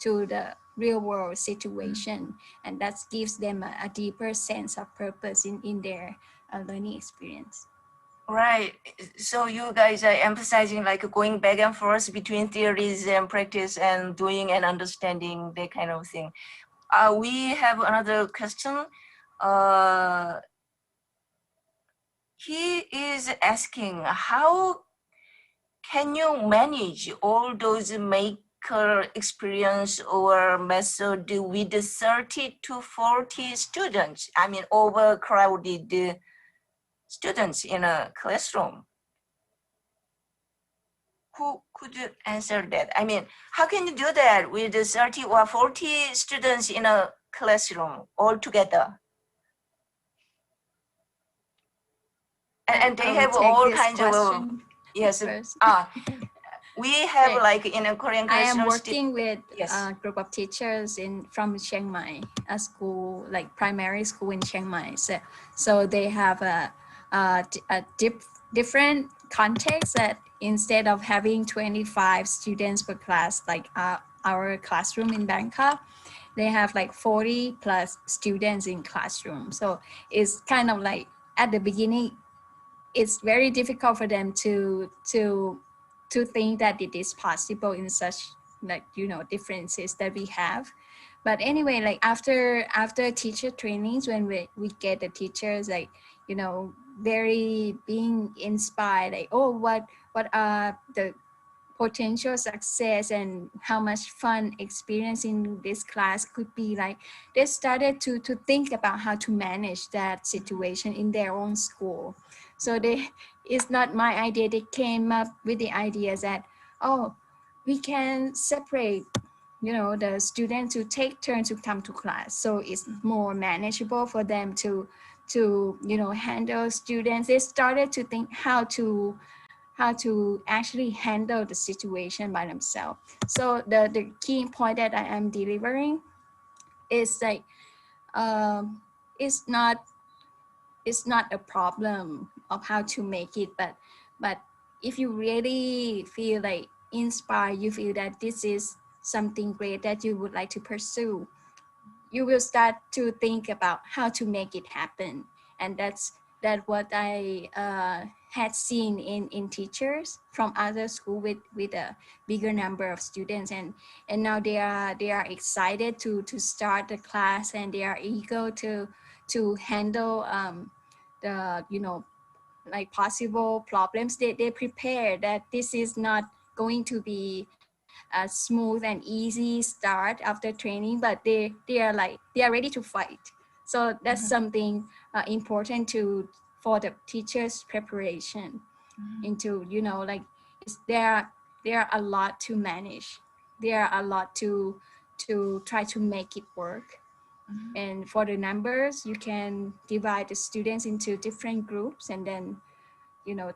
the real world situation, and that gives them a deeper sense of purpose in their learning experience. Right. So you guys are emphasizing like going back and forth between theories and practice and doing and understanding, that kind of thing. We have another question. He is asking, how can you manage all those maker experience or method with 30 to 40 students? I mean, overcrowded students in a classroom. Who could answer that? I mean, how can you do that with 30 or 40 students in a classroom all together? And they have all kinds of, yes. We have like in a Korean classroom. I am working with a group of teachers from Chiang Mai, a school, like primary school in Chiang Mai. So they have a different context that instead of having 25 students per class, like our classroom in Bangkok, they have like 40 plus students in classroom. So it's kind of like at the beginning, it's very difficult for them to think that it is possible in such like differences that we have. But anyway, like after teacher trainings, when we get the teachers like very being inspired, like what are the potential success and how much fun experience in this class could be, like they started to think about how to manage that situation in their own school. So it's not my idea. They came up with the idea that, we can separate, the students to take turns to come to class. So it's more manageable for them to handle students. They started to think how to actually handle the situation by themselves. So the key point that I am delivering is like, it's not a problem of how to make it, but if you really feel like inspired, you feel that this is something great that you would like to pursue, you will start to think about how to make it happen. And that's what I had seen in teachers from other school with a bigger number of students, and now they are excited to start the class, and they are eager to handle the like possible problems. They prepare that this is not going to be a smooth and easy start after training, but they are ready to fight. So that's something important for the teachers' preparation into, like there are a lot to manage. There are a lot to try to make it work. And for the numbers, you can divide the students into different groups and then,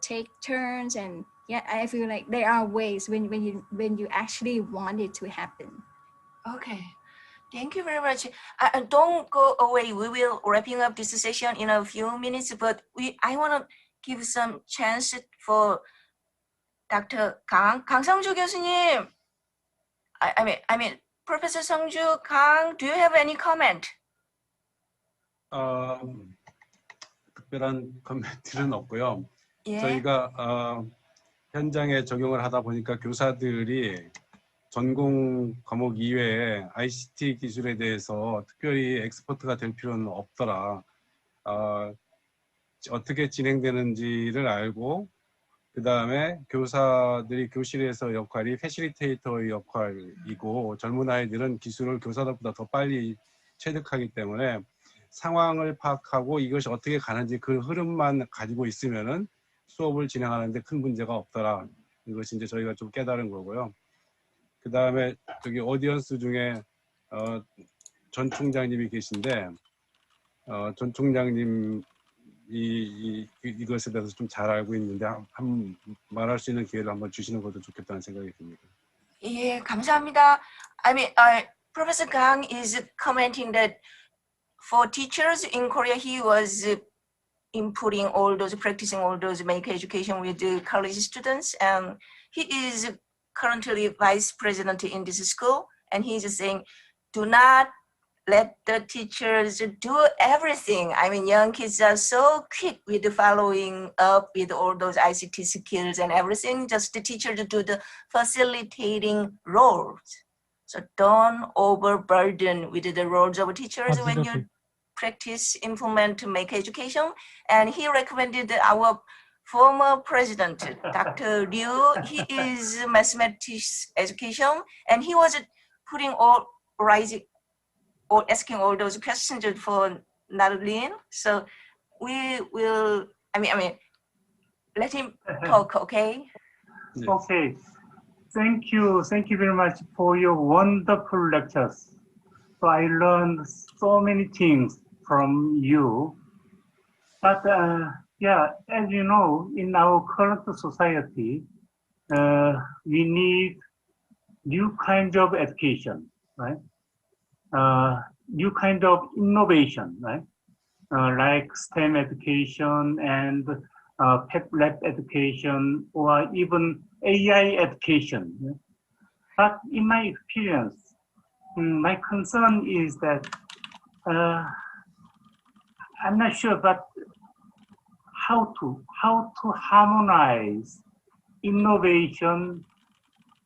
take turns. And yeah, I feel like there are ways when you actually want it to happen. Okay. Thank you very much. Don't go away. We will wrapping up this session in a few minutes, but I want to give some chance for Dr. 강성주 교수님. I mean, Professor Sungju Kang, do you have any comment? 특별한 코멘트는 없고요. 예. 저희가 현장에 적용을 하다 보니까 교사들이 전공 과목 이외에 ICT 기술에 대해서 특별히 엑스퍼트가 될 필요는 없더라. 어떻게 진행되는지를 알고, 그 다음에 교사들이 교실에서 역할이 패실리테이터의 역할이고, 젊은 아이들은 기술을 교사들보다 더 빨리 체득하기 때문에 상황을 파악하고 이것이 어떻게 가는지 그 흐름만 가지고 있으면은 수업을 진행하는데 큰 문제가 없더라. 이것이 이제 저희가 좀 깨달은 거고요. 그 다음에 저기 오디언스 중에 전 총장님이 계신데 전 총장님 이것에 대해서 좀 잘 알고 있는데 한 말할 수 있는 기회를 한번 주시는 것도 좋겠다는 생각이 듭니다. 예, 감사합니다. I mean, Professor Kang is commenting that for teachers in Korea, he was inputting all those, practicing all those make education with the college students, and he is currently vice president in this school, and he's saying, do not let the teachers do everything. I mean, young kids are so quick with following up with all those ICT skills and everything, just the teacher to do the facilitating roles. So don't overburden with the roles of teachers when you practice, implement, make education. And he recommended our former president, Dr. Liu. He is mathematics education, and he was putting all rising or asking all those questions for Nadine. So we will, I mean, let him talk, okay? Yes. Okay. Thank you very much for your wonderful lectures. So I learned so many things from you. But yeah, as you know, in our current society, we need new kind of education, right? New kind of innovation, right? Like STEM education and FabLab education, or even AI education. But in my experience, my concern is that I'm not sure, but how to harmonize innovation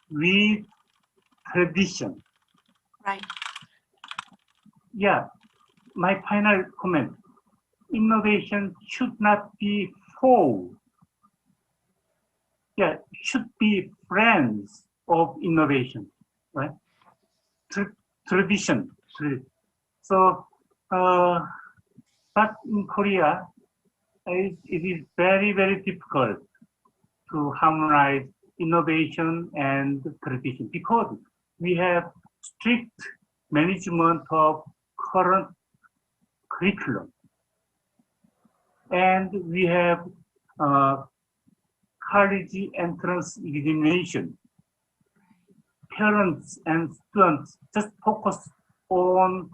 with tradition. Right. Yeah, my final comment. Innovation should not be foe. Yeah, should be friends of innovation, right? Tradition. So, but in Korea, it is very, very difficult to harmonize innovation and tradition because we have strict management of current curriculum. And we have college entrance examination. Parents and students just focus on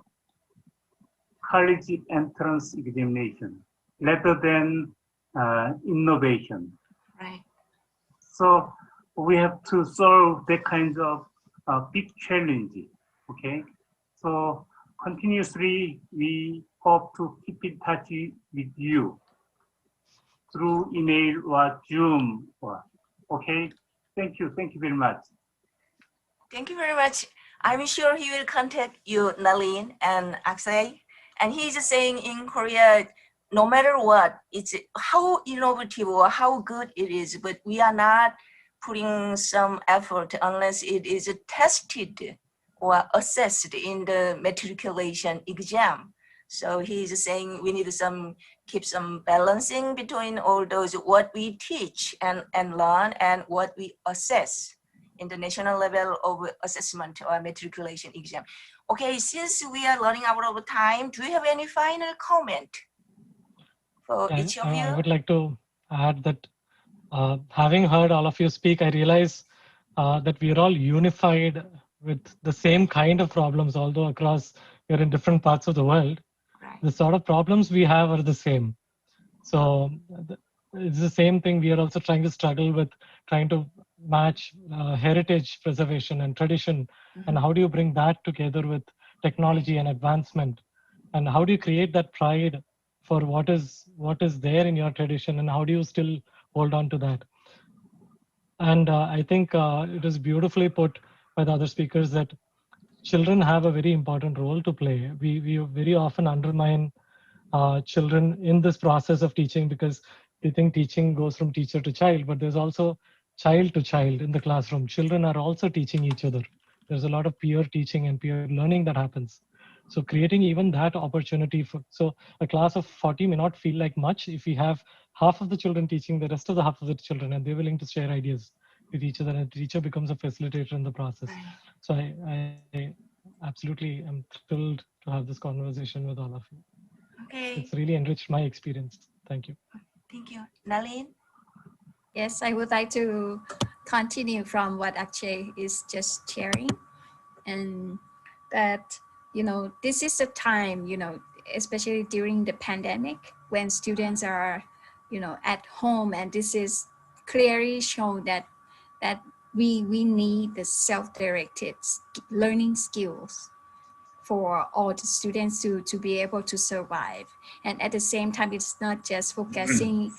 college entrance examination rather than innovation. Right. So we have to solve that kind of big challenge. Okay. So continuously we hope to keep in touch with you through email or Zoom. Okay, thank you very much. Thank you very much. I'm sure he will contact you, Nalin and Akshay. And he's saying in Korea, no matter what, it's how innovative or how good it is, but we are not putting some effort unless it is tested or assessed in the matriculation exam. So he's saying we need keep some balancing between all those what we teach and learn and what we assess in the national level of assessment or matriculation exam. Okay, since we are running out of time, do you have any final comment for each of you? I would like to add that having heard all of you speak, I realize that we are all unified with the same kind of problems, although across we're in different parts of the world. Right. The sort of problems we have are the same. So it's the same thing. We are also trying to struggle with trying to match heritage preservation and tradition. And how do you bring that together with technology and advancement? And how do you create that pride for what is there in your tradition, and how do you still hold on to that? And I think it is beautifully put by the other speakers that children have a very important role to play. We very often undermine children in this process of teaching because we think teaching goes from teacher to child, but there's also child to child in the classroom. Children are also teaching each other. There's a lot of peer teaching and peer learning that happens. So creating even that opportunity so a class of 40 may not feel like much if we have half of the children teaching the rest of the half of the children, and they're willing to share ideas with each other, and the teacher becomes a facilitator in the process. So I absolutely am thrilled to have this conversation with all of you. Okay. It's really enriched my experience. Thank you. Thank you. Nalin? Yes, I would like to continue from what Akshay is just sharing. And that, this is a time, especially during the pandemic when students are, at home, and this is clearly shown that we need the self-directed learning skills for all the students to be able to survive. And at the same time, it's not just focusing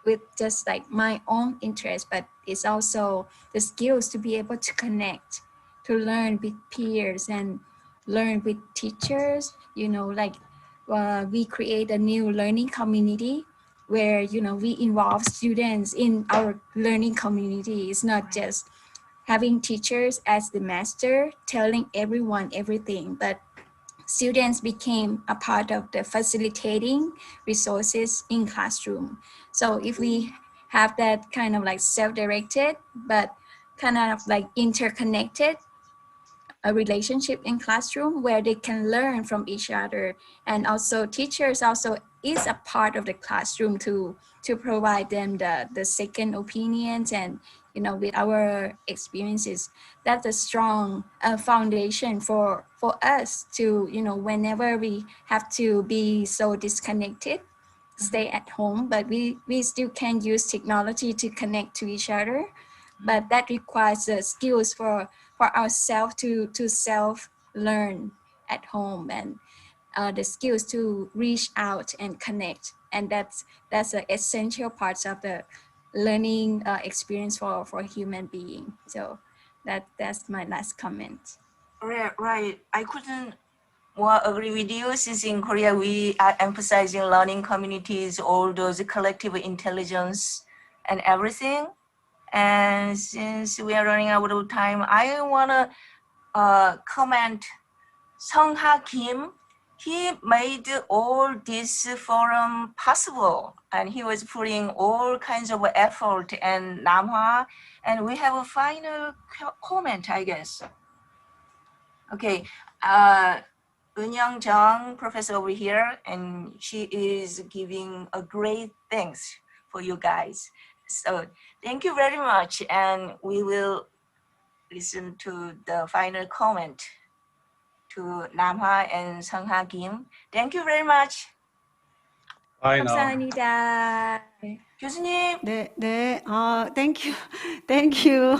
with just like my own interest, but it's also the skills to be able to connect, to learn with peers and learn with teachers. We create a new learning community where, we involve students in our learning community. It's not just having teachers as the master telling everyone everything, but students became a part of the facilitating resources in classroom. So if we have that kind of like self-directed, but kind of like interconnected a relationship in classroom where they can learn from each other, and also teachers also is a part of the classroom to provide them the second opinions and with our experiences. That's a strong foundation for us to whenever we have to be so disconnected, stay at home, but we still can use technology to connect to each other. But that requires the skills for ourselves to self-learn at home, and the skills to reach out and connect. And that's an essential part of the learning experience for human being. So that's my last comment. Right. I couldn't more agree with you, since in Korea we are emphasizing learning communities, all those collective intelligence and everything. And since we are running out of time, I want to comment Sung-ha Kim. He made all this forum possible, and he was putting all kinds of effort, and Nam-ha. And we have a final comment, I guess. Okay, Eun-young Jung, professor over here, and she is giving a great thanks for you guys. So thank you very much, and we will listen to the final comment to Nam-ha and Sung-ha Kim. Thank you very much. Bye now. 감사합니다. 교수님. 네, thank you, thank you.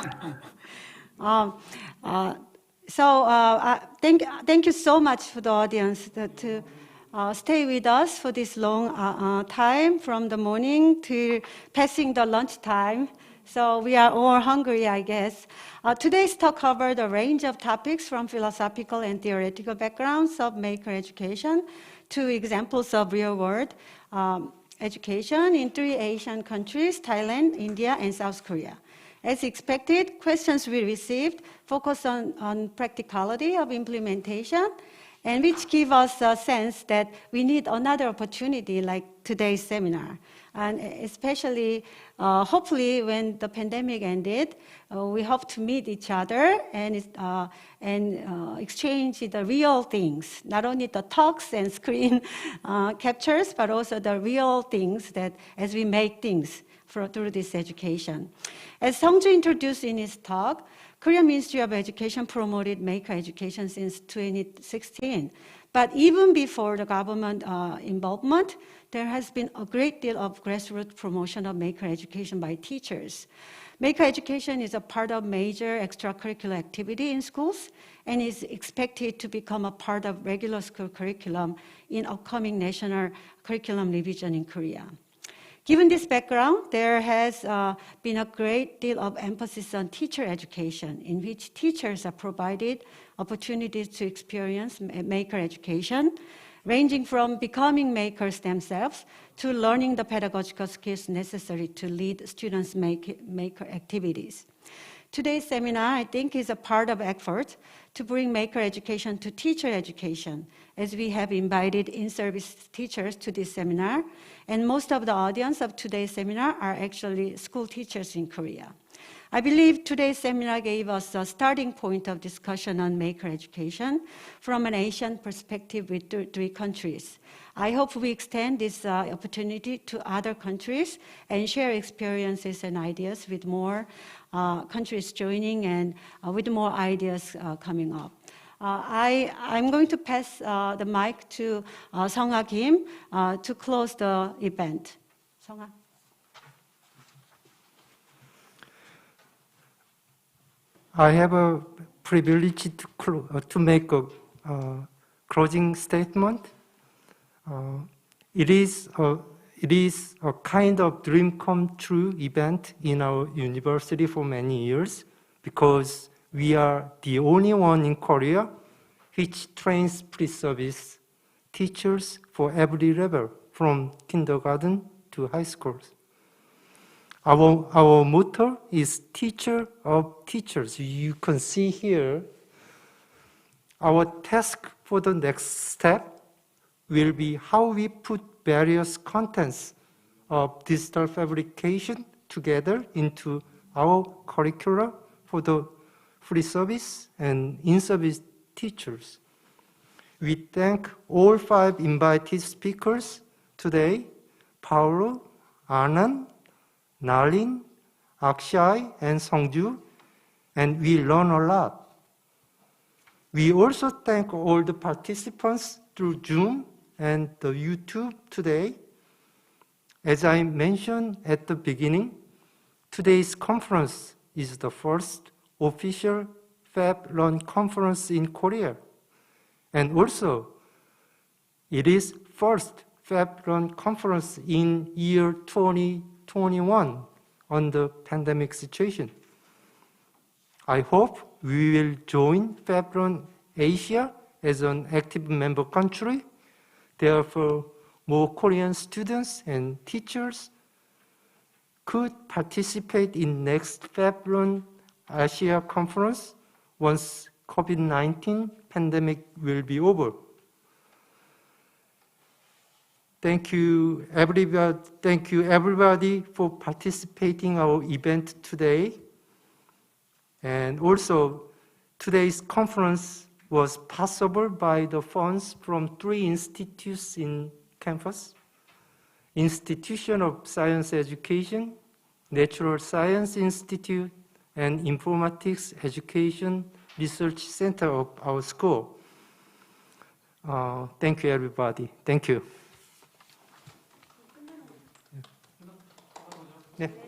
Thank you so much for the audience. stay with us for this long time from the morning to passing the lunch time. So we are all hungry, I guess. Today's talk covered a range of topics from philosophical and theoretical backgrounds of maker education to examples of real-world education in 3 Asian countries, Thailand, India, and South Korea. As expected, questions we received focus on practicality of implementation, and which give us a sense that we need another opportunity like today's seminar. And especially, hopefully, when the pandemic ended, we hope to meet each other and exchange the real things, not only the talks and screen captures, but also the real things that as we make things through this education. As Sungju introduced in his talk, Korean Ministry of Education promoted maker education since 2016. But even before the government involvement, there has been a great deal of grassroots promotion of maker education by teachers. Maker education is a part of major extracurricular activity in schools and is expected to become a part of regular school curriculum in upcoming national curriculum revision in Korea. Given this background, there has been a great deal of emphasis on teacher education, in which teachers are provided opportunities to experience maker education, ranging from becoming makers themselves to learning the pedagogical skills necessary to lead students' maker activities. Today's seminar, I think, is a part of effort to bring maker education to teacher education, as we have invited in-service teachers to this seminar, and most of the audience of today's seminar are actually school teachers in Korea. I believe today's seminar gave us a starting point of discussion on maker education from an Asian perspective with 3 countries. I hope we extend this opportunity to other countries and share experiences and ideas with more countries joining and with more ideas coming up. I'm going to pass the mic to Sung-ha Kim to close the event. Sung-ha. I have a privilege to make a closing statement. It is a kind of dream come true event in our university for many years because we are the only one in Korea which trains pre-service teachers for every level, from kindergarten to high schools. Our motto is teacher of teachers. You can see here, our task for the next step will be how we put various contents of digital fabrication together into our curricula for the free service and in-service teachers. We thank all 5 invited speakers today, Paulo, Anand, Nalin, Akshay, and Sungju, and we learn a lot. We also thank all the participants through Zoom and the YouTube today. As I mentioned at the beginning, today's conference is the first official FabLearn conference in Korea. And also, it is first FabLearn conference in year 2021 on the pandemic situation. I hope we will join FabLearn Asia as an active member country. Therefore, more Korean students and teachers could participate in next FabLearn Asia conference once COVID-19 pandemic will be over. Thank you everybody for participating in our event today. And also, today's conference was possible by the funds from 3 institutes in campus: Institution of Science Education, Natural Science Institute, and Informatics Education Research Center of our school. Thank you, everybody. Thank you. 네.